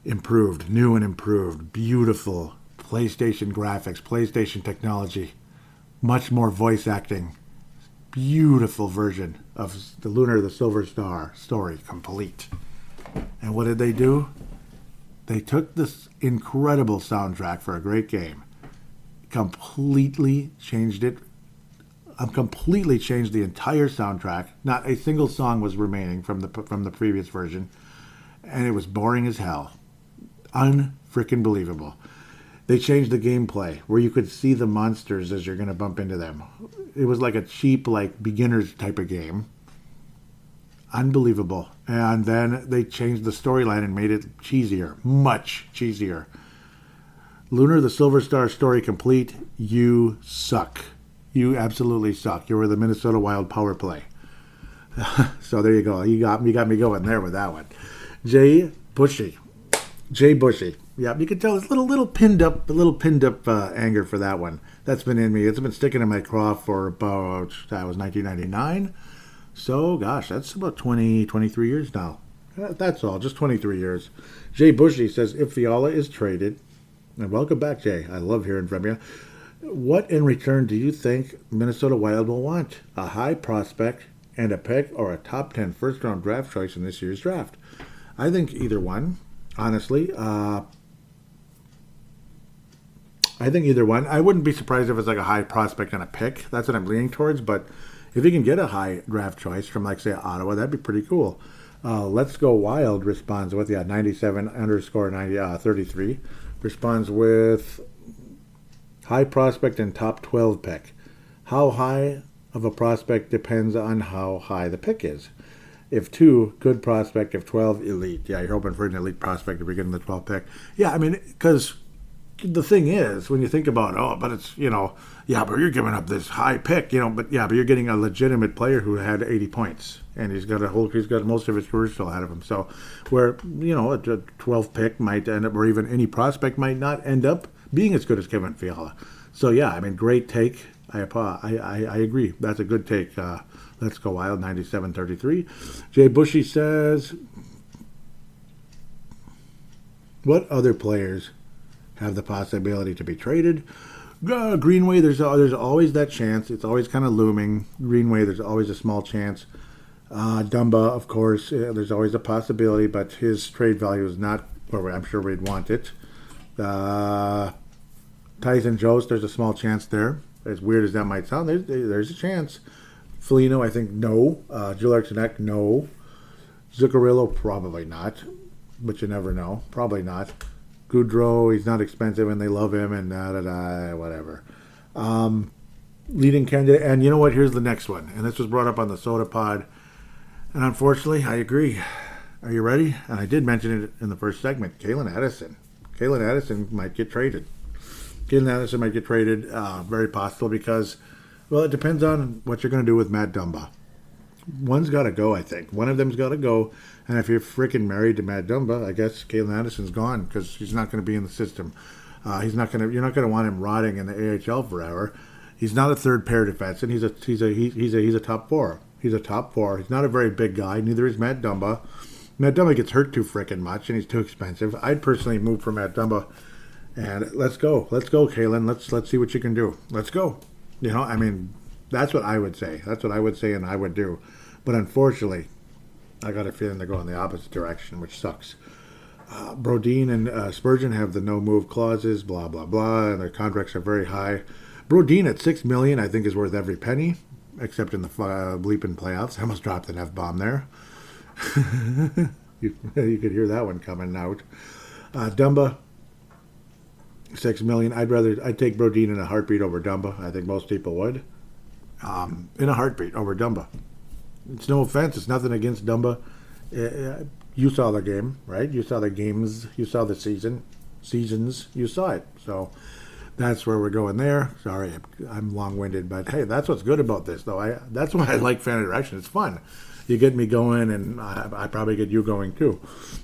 new and improved, beautiful PlayStation graphics, PlayStation technology, much more voice acting. Beautiful version of the Lunar the Silver Star story complete. And what did they do? They took this incredible soundtrack for a great game, completely changed it, completely changed the entire soundtrack. Not a single song was remaining from the previous version, and it was boring as hell. Unfreaking believable. They changed the gameplay where you could see the monsters as you're going to bump into them. It was like a cheap, like, beginner's type of game. Unbelievable. And then they changed the storyline and made it cheesier. Much cheesier. Lunar the Silver Star story complete. You suck. You absolutely suck. You were the Minnesota Wild power play. So there you go. You got me going there with that one. Jay Bushy. Yeah, you can tell it's a little pinned up anger for that one. That's been in me. It's been sticking in my craw for about, that was 1999. So, gosh, that's about 23 years now. That's all, just 23 years. Jay Bushy says, if Fiala is traded, and welcome back, Jay. I love hearing from you. What in return do you think Minnesota Wild will want? A high prospect and a pick, or a top 10 first-round draft choice in this year's draft? I think either one, honestly. I think either one. I wouldn't be surprised if it's like a high prospect and a pick. That's what I'm leaning towards. But if you can get a high draft choice from, like, say, Ottawa, that'd be pretty cool. Let's Go Wild responds with, 97_33. Responds with high prospect and top 12 pick. How high of a prospect depends on how high the pick is. If 2, good prospect. If 12, elite. Yeah, you're hoping for an elite prospect if you're getting the 12th pick. Yeah, I mean, because the thing is, when you think about, but it's, but you're giving up this high pick, but you're getting a legitimate player who had 80 points, and he's got most of his career still ahead of him. So, where, a 12th pick might end up, or even any prospect might not end up being as good as Kevin Fiala. So, great take. I agree. That's a good take. Let's Go Wild, 97-33. Jay Bushy says, what other players have the possibility to be traded? Greenway, there's always that chance. It's always kind of looming. Greenway, there's always a small chance. Dumba, of course, there's always a possibility, but his trade value is not where I'm sure we'd want it. Tyson Jost, there's a small chance there. As weird as that might sound, there's a chance. Foligno, I think, no. Jules Arsenault, no. Zuccarello, probably not. But you never know. Probably not. Goudreau, he's not expensive and they love him and whatever. Leading candidate, and you know what? Here's the next one. And this was brought up on the Soda Pod. And unfortunately, I agree. Are you ready? And I did mention it in the first segment. Calen Addison. Calen Addison might get traded. Very possible because, it depends on what you're going to do with Matt Dumba. One's got to go, I think. One of them's got to go. And if you're freaking married to Matt Dumba, I guess Calen Addison's gone because he's not going to be in the system. You're not going to want him rotting in the AHL forever. He's not a third pair defenseman. He's a top 4. He's a top 4. He's not a very big guy. Neither is Matt Dumba. Matt Dumba gets hurt too freaking much, and he's too expensive. I'd personally move for Matt Dumba. And let's go, Calen. Let's see what you can do. Let's go. That's what I would say. That's what I would say, and I would do. But unfortunately, I got a feeling they're going the opposite direction, which sucks. Brodin and Spurgeon have the no-move clauses, blah, blah, blah, and their contracts are very high. Brodin at $6 million, I think, is worth every penny, except in the bleeping playoffs. I almost dropped an F-bomb there. You could hear that one coming out. Dumba, $6 million. I'd take Brodin in a heartbeat over Dumba. I think most people would. In a heartbeat over Dumba. It's no offense. It's nothing against Dumba. You saw the game, right? You saw the games. You saw the seasons. You saw it. So that's where we're going there. Sorry, I'm long-winded, but hey, that's what's good about this, though. That's why I like Fan Interaction. It's fun. You get me going, and I probably get you going, too.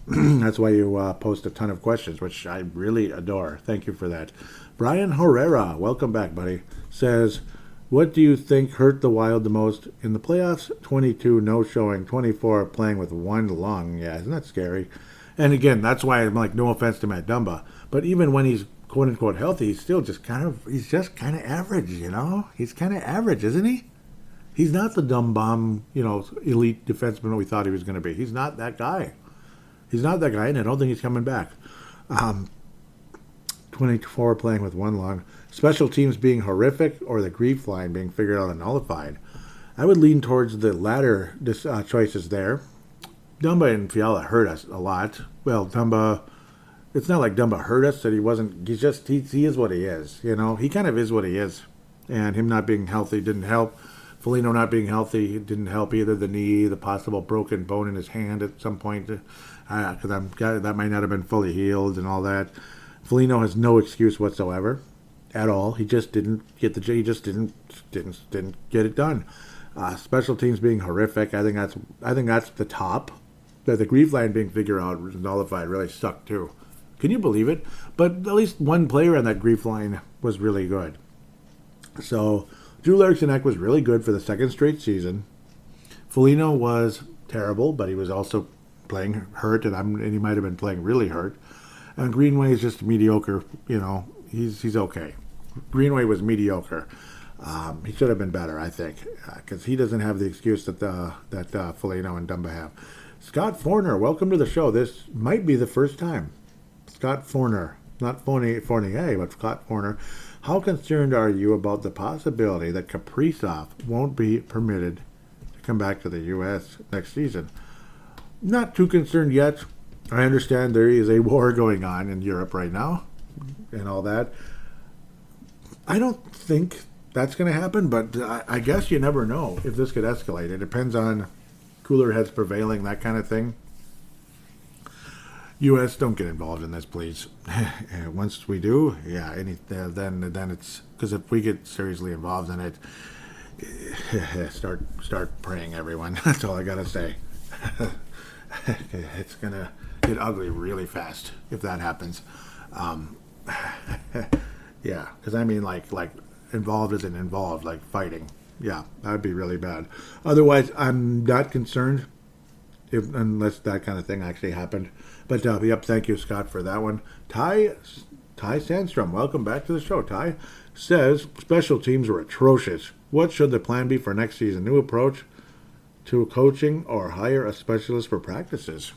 That's why you post a ton of questions, which I really adore. Thank you for that. Brian Herrera, welcome back, buddy, says, what do you think hurt the Wild the most in the playoffs? 22 no-showing, 24 playing with one lung. Yeah, isn't that scary? And again, that's why I'm like, no offense to Matt Dumba, but even when he's quote-unquote healthy, he's still just kind of average, He's kind of average, isn't he? He's not the dumb bomb, elite defenseman we thought he was going to be. He's not that guy. And I don't think he's coming back. 24 playing with one lung. Special teams being horrific or the grief line being figured out and nullified. I would lean towards the latter choices there. Dumba and Fiala hurt us a lot. Well, Dumba, it's not like Dumba hurt us, that he wasn't, he is what he is, He kind of is what he is. And him not being healthy didn't help. Foligno not being healthy didn't help either. The knee, the possible broken bone in his hand at some point, because that might not have been fully healed and all that. Foligno has no excuse whatsoever, at all. He just didn't get he just didn't get it done. Special teams being horrific. I think that's the top. The grief line being figured out, nullified, really sucked too. Can you believe it? But at least one player on that grief line was really good. So Drew Eriksson was really good for the second straight season. Foligno was terrible, but he was also playing hurt, and he might have been playing really hurt. And Greenway is just mediocre. He's okay. Greenway was mediocre. He should have been better, I think, because he doesn't have the excuse that Foligno and Dumba have. Scott Forner, welcome to the show. This might be the first time. Scott Forner, not Fournier, but Scott Forner. How concerned are you about the possibility that Kaprizov won't be permitted to come back to the U.S. next season? Not too concerned yet. I understand there is a war going on in Europe right now and all that. I don't think that's going to happen, but I guess you never know if this could escalate. It depends on cooler heads prevailing, that kind of thing. U.S., don't get involved in this, please. Once we do, then it's because if we get seriously involved in it, start praying, everyone. That's all I gotta say. It's gonna get ugly really fast if that happens. Yeah, because I mean, like involved isn't involved, like fighting. Yeah, that would be really bad. Otherwise, I'm not concerned unless that kind of thing actually happened. But, yep, thank you, Scott, for that one. Ty Sandstrom, welcome back to the show. Ty says, special teams were atrocious. What should the plan be for next season? New approach to coaching or hire a specialist for practices?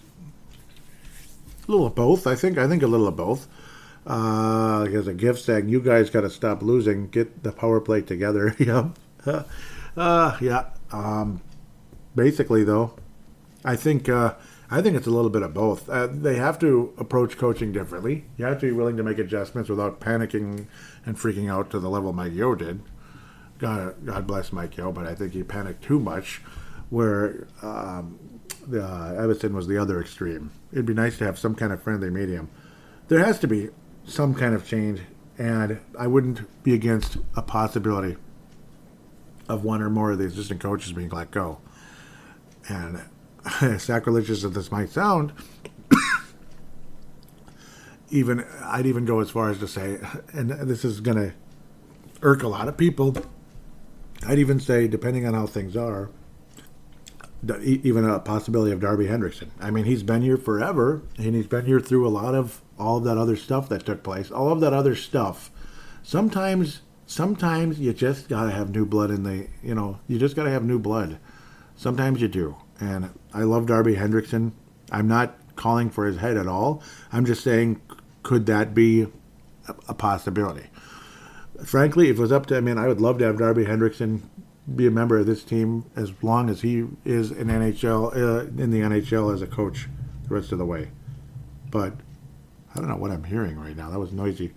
A little of both, I think. I think a little of both. Here's a gift saying, you guys got to stop losing. Get the power play together. Yep. Basically, though, I think it's a little bit of both. They have to approach coaching differently. You have to be willing to make adjustments without panicking and freaking out to the level Mike Yeo did. God bless Mike Yeo, but I think he panicked too much, where Everson was the other extreme. It'd be nice to have some kind of friendly medium. There has to be some kind of change, and I wouldn't be against a possibility of one or more of the assistant coaches being let go. And sacrilegious as this might sound, I'd even go as far as to say, and this is going to irk a lot of people, I'd even say, depending on how things are, even a possibility of Darby Hendrickson. I mean, he's been here forever, and he's been here through all of that other stuff that took place. All of that other stuff. Sometimes you just got to have new blood you just got to have new blood. Sometimes you do. And I love Darby Hendrickson. I'm not calling for his head at all. I'm just saying, could that be a possibility? Frankly, if it was up to, I would love to have Darby Hendrickson be a member of this team as long as he is in the NHL as a coach the rest of the way. But I don't know what I'm hearing right now. That was noisy.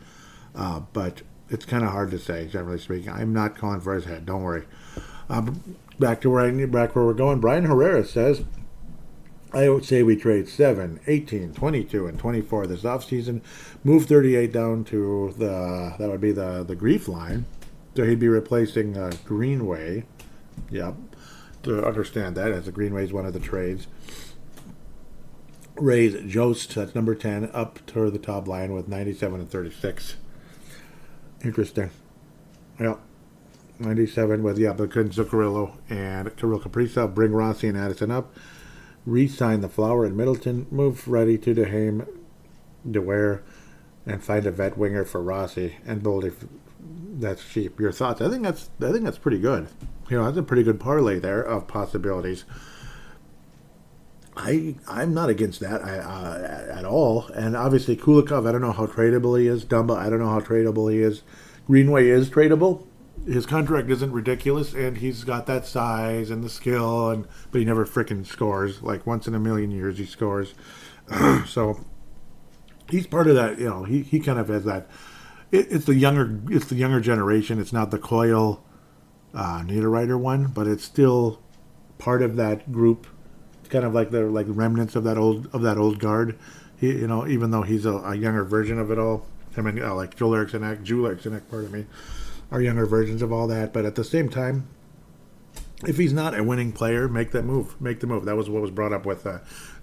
But it's kind of hard to say, generally speaking. I'm not calling for his head. Don't worry. Back where we're going. Brian Herrera says, I would say we trade 7, 18, 22, and 24 this offseason. Move 38 down to that would be the grief line. So he'd be replacing Greenway. Yep. To understand that, as the Greenway is one of the trades. Raise Jost, that's number 10, up to the top line with 97 and 36. Interesting. Yep. 97 with, Zuccarello and Kirill Kaprizov. Bring Rossi and Addison up. Re-sign the Flower and Middleton. Move Freddie to DeHame, DeWare, and find a vet winger for Rossi and Boldy. That's cheap. Your thoughts? I think that's pretty good. That's a pretty good parlay there of possibilities. I'm not against that at all. And obviously Kulikov, I don't know how tradable he is. Dumba, I don't know how tradable he is. Greenway is tradable. His contract isn't ridiculous, and he's got that size and the skill, but he never frickin' scores. Like once in a million years, he scores. So he's part of that. He kind of has that. It's the younger generation. It's not the Coyle Niederreiter one, but it's still part of that group. It's kind of like the remnants of that old guard. He, even though he's a younger version of it all. Like Joel Eriksson, pardon me, are younger versions of all that. But at the same time, if he's not a winning player, make the move. That was what was brought up with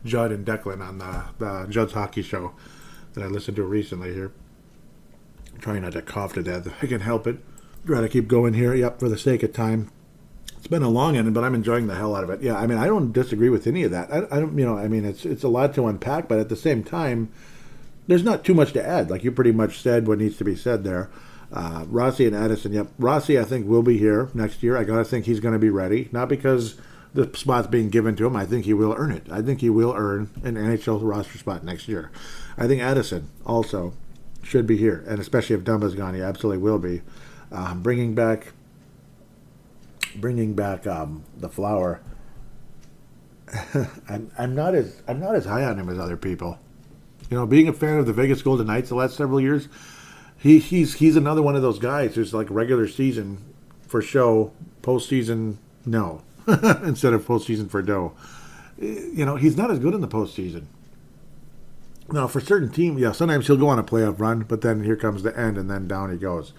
Judd and Declan on the Judd's Hockey Show. that I listened to recently here. I'm trying not to cough to death if I can help it. Try to keep going here, yep, for the sake of time. It's been a long end, but I'm enjoying the hell out of it. Yeah, I mean, I don't disagree with any of that. I don't, I mean, it's a lot to unpack, but at the same time, there's not too much to add. Like you pretty much said what needs to be said there. Rossi and Addison, yep. Rossi, I think, will be here next year. I gotta think he's going to be ready. Not because the spot's being given to him. I think he will earn it. I think he will earn an NHL roster spot next year. I think Addison also should be here, and especially if Dumba's gone, he absolutely will be. Bringing back the Flower. I'm not as high on him as other people. Being a fan of the Vegas Golden Knights the last several years, he's another one of those guys who's like regular season for show, postseason no, instead of postseason for dough. He's not as good in the postseason. Now, for certain teams, yeah, sometimes he'll go on a playoff run, but then here comes the end, and then down he goes.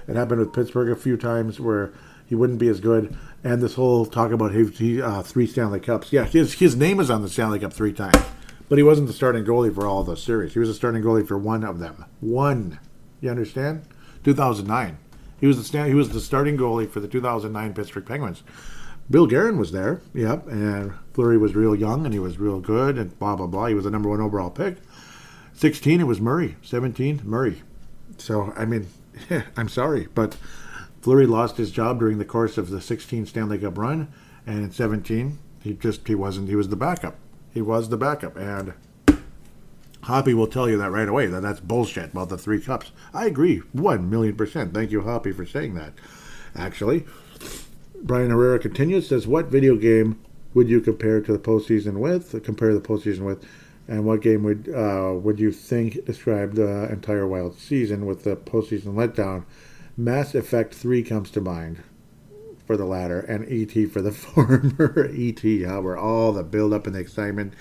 It happened with Pittsburgh a few times where he wouldn't be as good, and this whole talk about 3 Stanley Cups. Yeah, his name is on the Stanley Cup 3 times, but he wasn't the starting goalie for all of those series. He was the starting goalie for one of them. One. You understand? 2009. He was the starting goalie for the 2009 Pittsburgh Penguins. Bill Guerin was there, yep, and Fleury was real young, and he was real good, and blah, blah, blah. He was the number 1 overall pick. 16, it was Murray. 17, Murray. So, I mean, I'm sorry, but Fleury lost his job during the course of the 16 Stanley Cup run, and in 17, he was the backup. He was the backup, and Hoppy will tell you that right away, that's bullshit about the 3 cups. I agree, 1,000,000%. Thank you, Hoppy, for saying that. Actually, Brian Herrera continues, says, what video game would you compare the postseason with? And what game would you think describe the entire Wild season with the postseason letdown? Mass Effect 3 comes to mind for the latter, and E.T. for the former. E.T., where all the build-up and the excitement,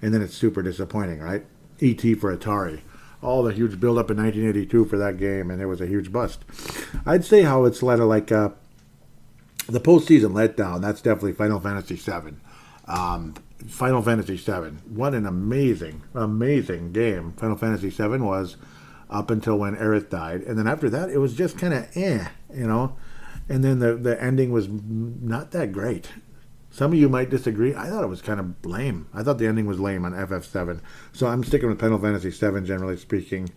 and then it's super disappointing, right? E.T. for Atari. All the huge build-up in 1982 for that game, and it was a huge bust. I'd say how it's led like the postseason letdown, that's definitely Final Fantasy VII. Final Fantasy VII. What an amazing, amazing game Final Fantasy VII was up until when Aerith died. And then after that, it was just kind of And then the ending was not that great. Some of you might disagree. I thought it was kind of lame. I thought the ending was lame on FF7. So I'm sticking with Final Fantasy VII, generally speaking.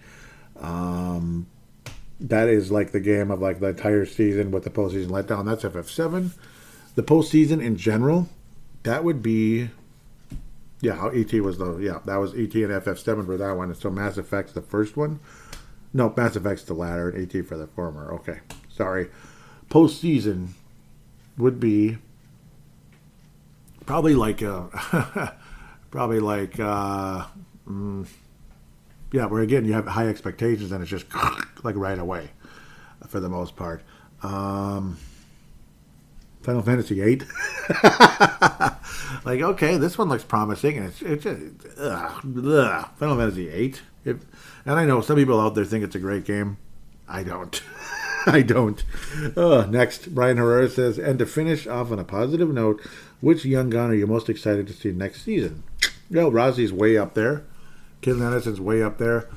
That is like the game of like the entire season with the postseason letdown. That's FF7. The postseason in general, that would be... Yeah, how E.T. was that was E.T. and FF7 for that one. And so Mass Effect's the first one. No, Mass Effect's the latter and E.T. for the former. Okay, sorry. Postseason would be probably like where again you have high expectations and it's just like right away for the most part. Final Fantasy VIII. Like, okay, this one looks promising, and it's just Final Fantasy VIII. And I know some people out there think it's a great game. I don't. I don't. Next, Brian Herrera says, and to finish off on a positive note, which young gun are you most excited to see next season? Rossi's way up there. Kid Anderson's way up there.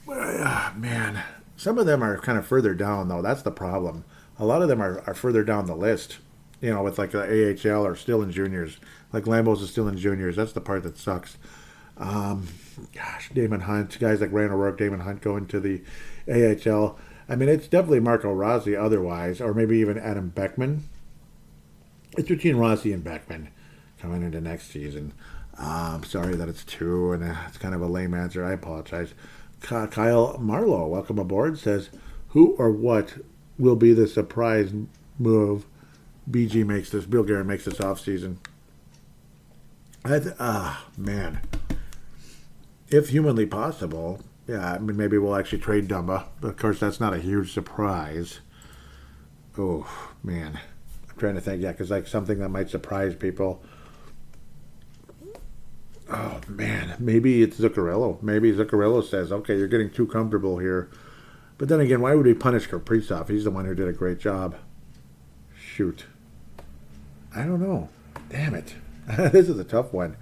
Man, some of them are kind of further down, though. That's the problem. A lot of them are further down the list. With like the AHL or still in juniors. Like Lambos is still in juniors. That's the part that sucks. Damon Hunt. Guys like Ryan O'Rourke, Damon Hunt going to the AHL. I mean, it's definitely Marco Rossi otherwise, or maybe even Adam Beckman. It's between Rossi and Beckman coming into next season. I'm sorry that it's 2, and it's kind of a lame answer. I apologize. Kyle Marlowe, welcome aboard, says, who or what will be the surprise move Bill Guerin makes this offseason? Man. If humanly possible, I mean, maybe we'll actually trade Dumba. But of course, that's not a huge surprise. Oh, man. I'm trying to think, because like something that might surprise people. Oh, man. Maybe it's Zuccarello. Maybe Zuccarello says, okay, you're getting too comfortable here. But then again, why would we punish Kaprizov? He's the one who did a great job. Shoot. I don't know. Damn it. This is a tough one.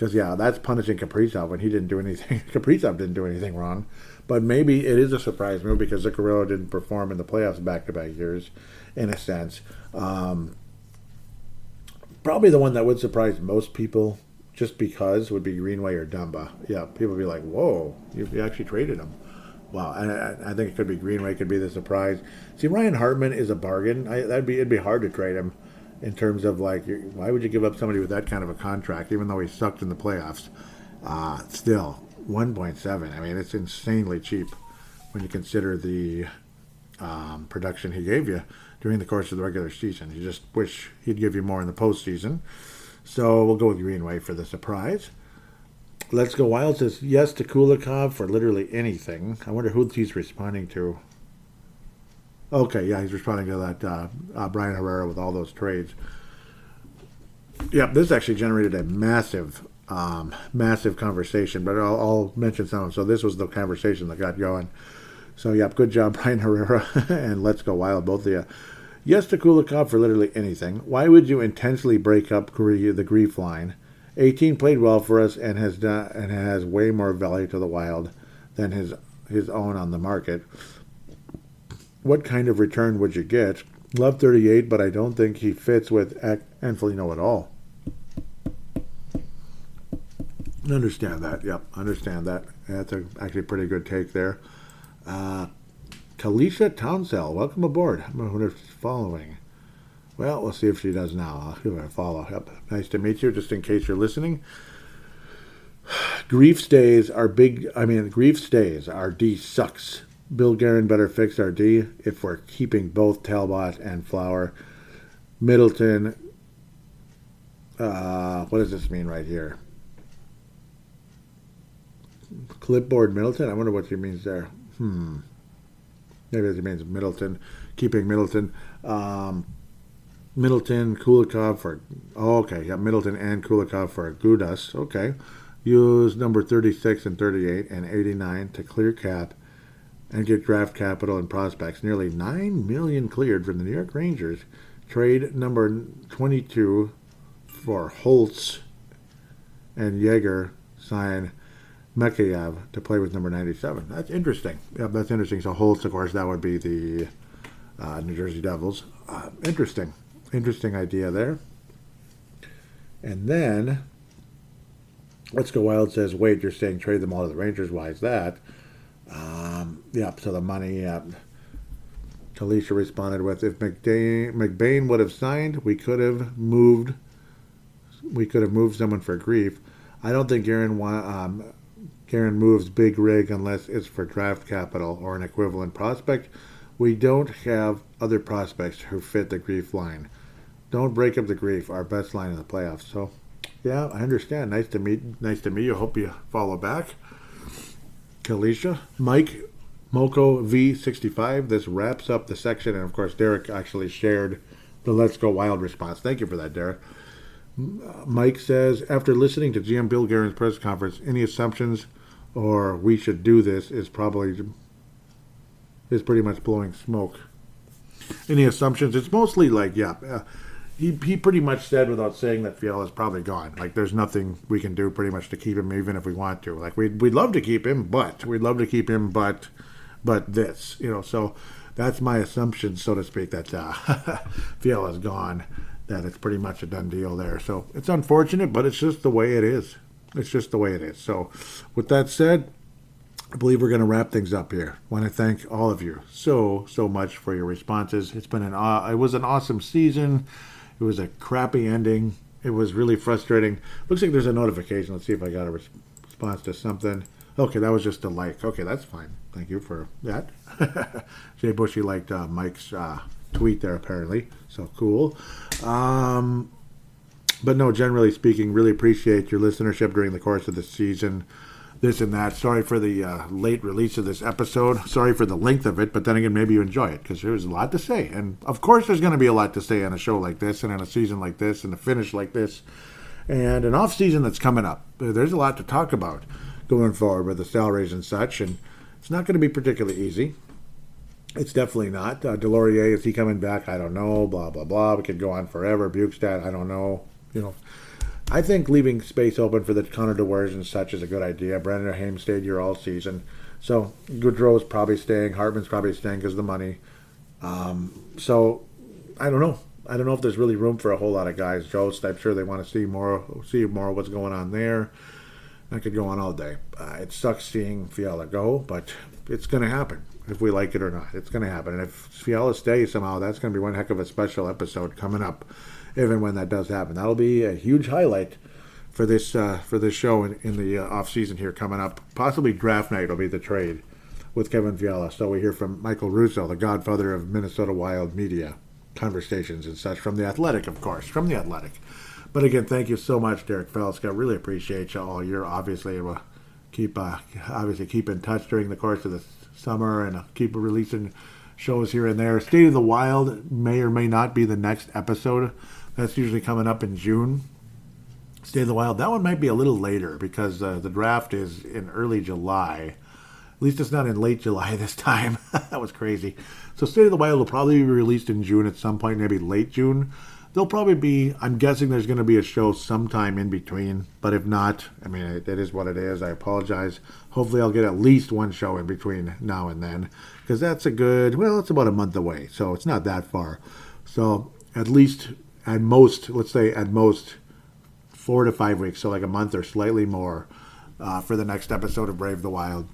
Because, yeah, that's punishing Kaprizov when he didn't do anything. Kaprizov didn't do anything wrong. But maybe it is a surprise move because Zuccarello didn't perform in the playoffs back-to-back years, in a sense. Probably the one that would surprise most people just because would be Greenway or Dumba. Yeah, people would be like, whoa, you actually traded him. Wow, I think it could be Greenway, could be the surprise. See, Ryan Hartman is a bargain. It'd be hard to trade him in terms of, like, why would you give up somebody with that kind of a contract, even though he sucked in the playoffs? Still, 1.7. I mean, it's insanely cheap when you consider the production he gave you during the course of the regular season. You just wish he'd give you more in the postseason. So we'll go with Greenway for the surprise. Let's Go Wild says yes to Kulikov for literally anything. I wonder who he's responding to. Okay, yeah, he's responding to that Brian Herrera with all those trades. Yep, this actually generated a massive conversation, but I'll mention some of them. So this was the conversation that got going. So, yep, good job, Brian Herrera, and Let's Go Wild, both of you. Yes to Kulikov for literally anything. Why would you intentionally break up the Grief line? 18 played well for us and has way more value to the Wild than his own on the market. What kind of return would you get? Love 38, but I don't think he fits with and Foligno at all. Understand that. Yep, understand that. That's actually a pretty good take there. Talisha Townsell, welcome aboard. I wonder if she's following. Well, we'll see if she does now. I'll give her a follow. Yep. Nice to meet you, just in case you're listening. Grief stays. Our D sucks. Bill Guerin better fix our D if we're keeping both Talbot and Flower. Middleton. What does this mean right here? Clipboard Middleton? I wonder what she means there. Maybe it means Middleton. Keeping Middleton. Middleton, Kulikov for... Oh, okay. Yeah, Middleton and Kulikov for Gudas. Okay. Use number 36 and 38 and 89 to clear cap and get draft capital and prospects. Nearly $9 million cleared from the New York Rangers. Trade number 22 for Holtz and Yeager. Sign Mekayev to play with number 97. That's interesting. Yeah, that's interesting. So Holtz, of course, that would be the New Jersey Devils. Interesting. Interesting idea there. And then, Let's Go Wild says, wait, you're saying trade them all to the Rangers. Why is that? So the money, Talisha responded with, if McBain would have signed, we could have moved someone for Grief. I don't think Guerin moves big rig unless it's for draft capital or an equivalent prospect. We don't have other prospects who fit the Grief line. Don't break up the Grief, our best line in the playoffs. So, yeah, I understand. Nice to meet you. Hope you follow back. Kalisha. Mike Moko V65. This wraps up the section. And, of course, Derek actually shared the Let's Go Wild response. Thank you for that, Derek. Mike says, after listening to GM Bill Guerin's press conference, any assumptions or we should do this is pretty much blowing smoke. Any assumptions? It's mostly like, he pretty much said without saying that Fiala's probably gone. Like, there's nothing we can do pretty much to keep him, even if we want to. Like, we'd love to keep him, but this, so that's my assumption, so to speak, that Fiala's gone, that it's pretty much a done deal there. So it's unfortunate, but it's just the way it is. So with that said, I believe we're going to wrap things up here. I want to thank all of you so much for your responses. It's been it was an awesome season. It was a crappy ending. It was really frustrating. Looks like there's a notification. Let's see if I got a response to something. Okay, that was just a like. Okay, that's fine. Thank you for that. Jay Bushy liked Mike's tweet there, apparently. So cool. But no, generally speaking, really appreciate your listenership during the course of the season. This and that. Sorry for the late release of this episode. Sorry for the length of it, but then again, maybe you enjoy it because there's a lot to say. And of course, there's going to be a lot to say on a show like this and on a season like this and a finish like this and an off season that's coming up. There's a lot to talk about going forward with the salaries and such, and it's not going to be particularly easy. It's definitely not. Delorier, is he coming back? I don't know. Blah, blah, blah. We could go on forever. Bukestad, I don't know. I think leaving space open for the Connor DeWers and such is a good idea. Brandon Haim stayed here all season. So Goudreau's probably staying. Hartman's probably staying because of the money. So I don't know. I don't know if there's really room for a whole lot of guys. Jost, I'm sure they want to see more of what's going on there. I could go on all day. It sucks seeing Fiala go, but it's going to happen. If we like it or not, it's going to happen. And if Fiala stays somehow, that's going to be one heck of a special episode coming up, even when that does happen. That'll be a huge highlight for this show in the off season here coming up. Possibly draft night will be the trade with Kevin Fiala. So we hear from Michael Russo, the godfather of Minnesota Wild media conversations and such, from The Athletic, of course, from The Athletic. But again, thank you so much, Derek Felska. Really appreciate you all. You're obviously able to keep in touch during the course of the summer and keep releasing shows here and there. State of the Wild may or may not be the next episode. That's usually coming up in June. State of the Wild, that one might be a little later because the draft is in early July. At least it's not in late July this time. That was crazy. So State of the Wild will probably be released in June at some point, maybe late June. There'll probably be, I'm guessing there's going to be a show sometime in between. But if not, I mean, it is what it is. I apologize. Hopefully I'll get at least one show in between now and then. Because that's it's about a month away. So it's not that far. So at most, let's say at most 4 to 5 weeks. So like a month or slightly more for the next episode of Brave the Wild.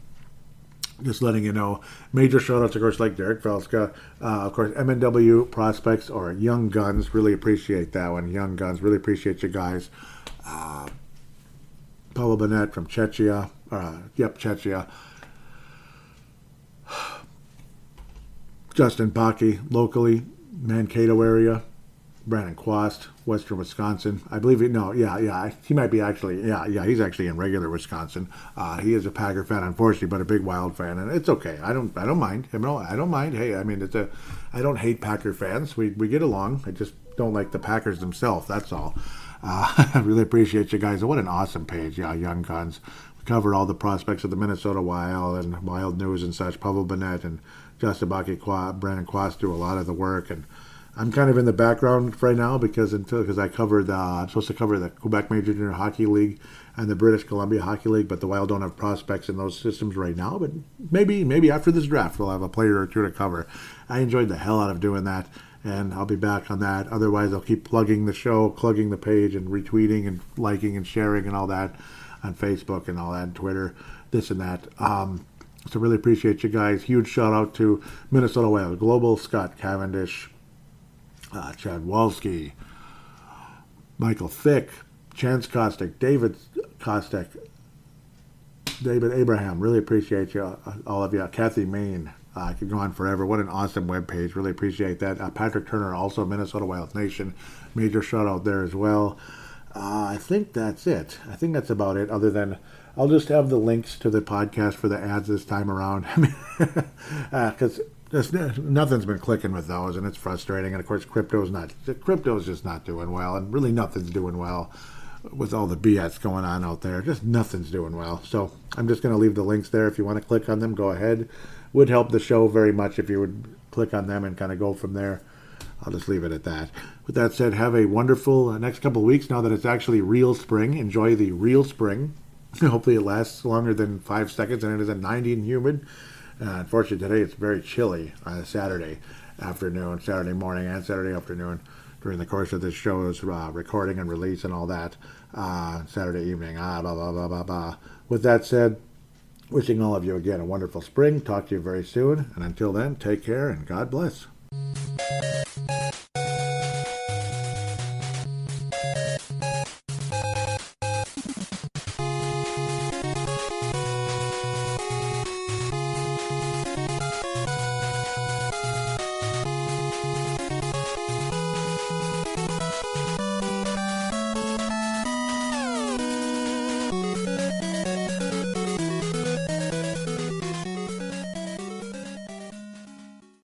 Just letting you know. Major shout-outs, of course, like Derek Felska. Of course, MNW Prospects or Young Guns. Really appreciate that one. Young Guns. Really appreciate you guys. Paulo Bennett from Czechia. Czechia. Justin Baki, locally. Mankato area. Brandon Quast, Western Wisconsin. I believe he might be actually, he's actually in regular Wisconsin. He is a Packer fan, unfortunately, but a big Wild fan, and it's okay. I don't mind. I don't mind. Hey, I mean, I don't hate Packer fans. We get along. I just don't like the Packers themselves. That's all. I really appreciate you guys. What an awesome page. Yeah, Young Guns. We covered all the prospects of the Minnesota Wild and Wild News and such. Pavel Bennett and Justin Baki, Brandon Quast do a lot of the work, and I'm kind of in the background right now because I covered. I'm supposed to cover the Quebec Major Junior Hockey League and the British Columbia Hockey League, but the Wild don't have prospects in those systems right now. But maybe after this draft we'll have a player or two to cover. I enjoyed the hell out of doing that, and I'll be back on that. Otherwise, I'll keep plugging the show, plugging the page, and retweeting and liking and sharing and all that on Facebook and all that, and Twitter, this and that. So really appreciate you guys. Huge shout out to Minnesota Wild Global, Scott Cavendish, Chad Walski, Michael Fick, Chance Kostek, David Kostek, David Abraham. Really appreciate you, all of you. Kathy Main. I could go on forever. What an awesome webpage. Really appreciate that. Patrick Turner, also Minnesota Wild Nation. Major shout out there as well. I think that's it. I think that's about it, other than I'll just have the links to the podcast for the ads this time around. I mean, because nothing's been clicking with those, and it's frustrating. And of course, crypto's just not doing well, and really nothing's doing well with all the BS going on out there. Just nothing's doing well. So I'm just going to leave the links there. If you want to click on them, go ahead. Would help the show very much if you would click on them and kind of go from there. I'll just leave it at that. With that said, have a wonderful next couple of weeks now that it's actually real spring. Enjoy the real spring. Hopefully it lasts longer than 5 seconds and it is at 90 and humid. Unfortunately, today it's very chilly on Saturday morning and Saturday afternoon during the course of this show's recording and release and all that. Saturday evening. Blah, blah, blah, blah, blah. With that said, wishing all of you again a wonderful spring. Talk to you very soon. And until then, take care and God bless.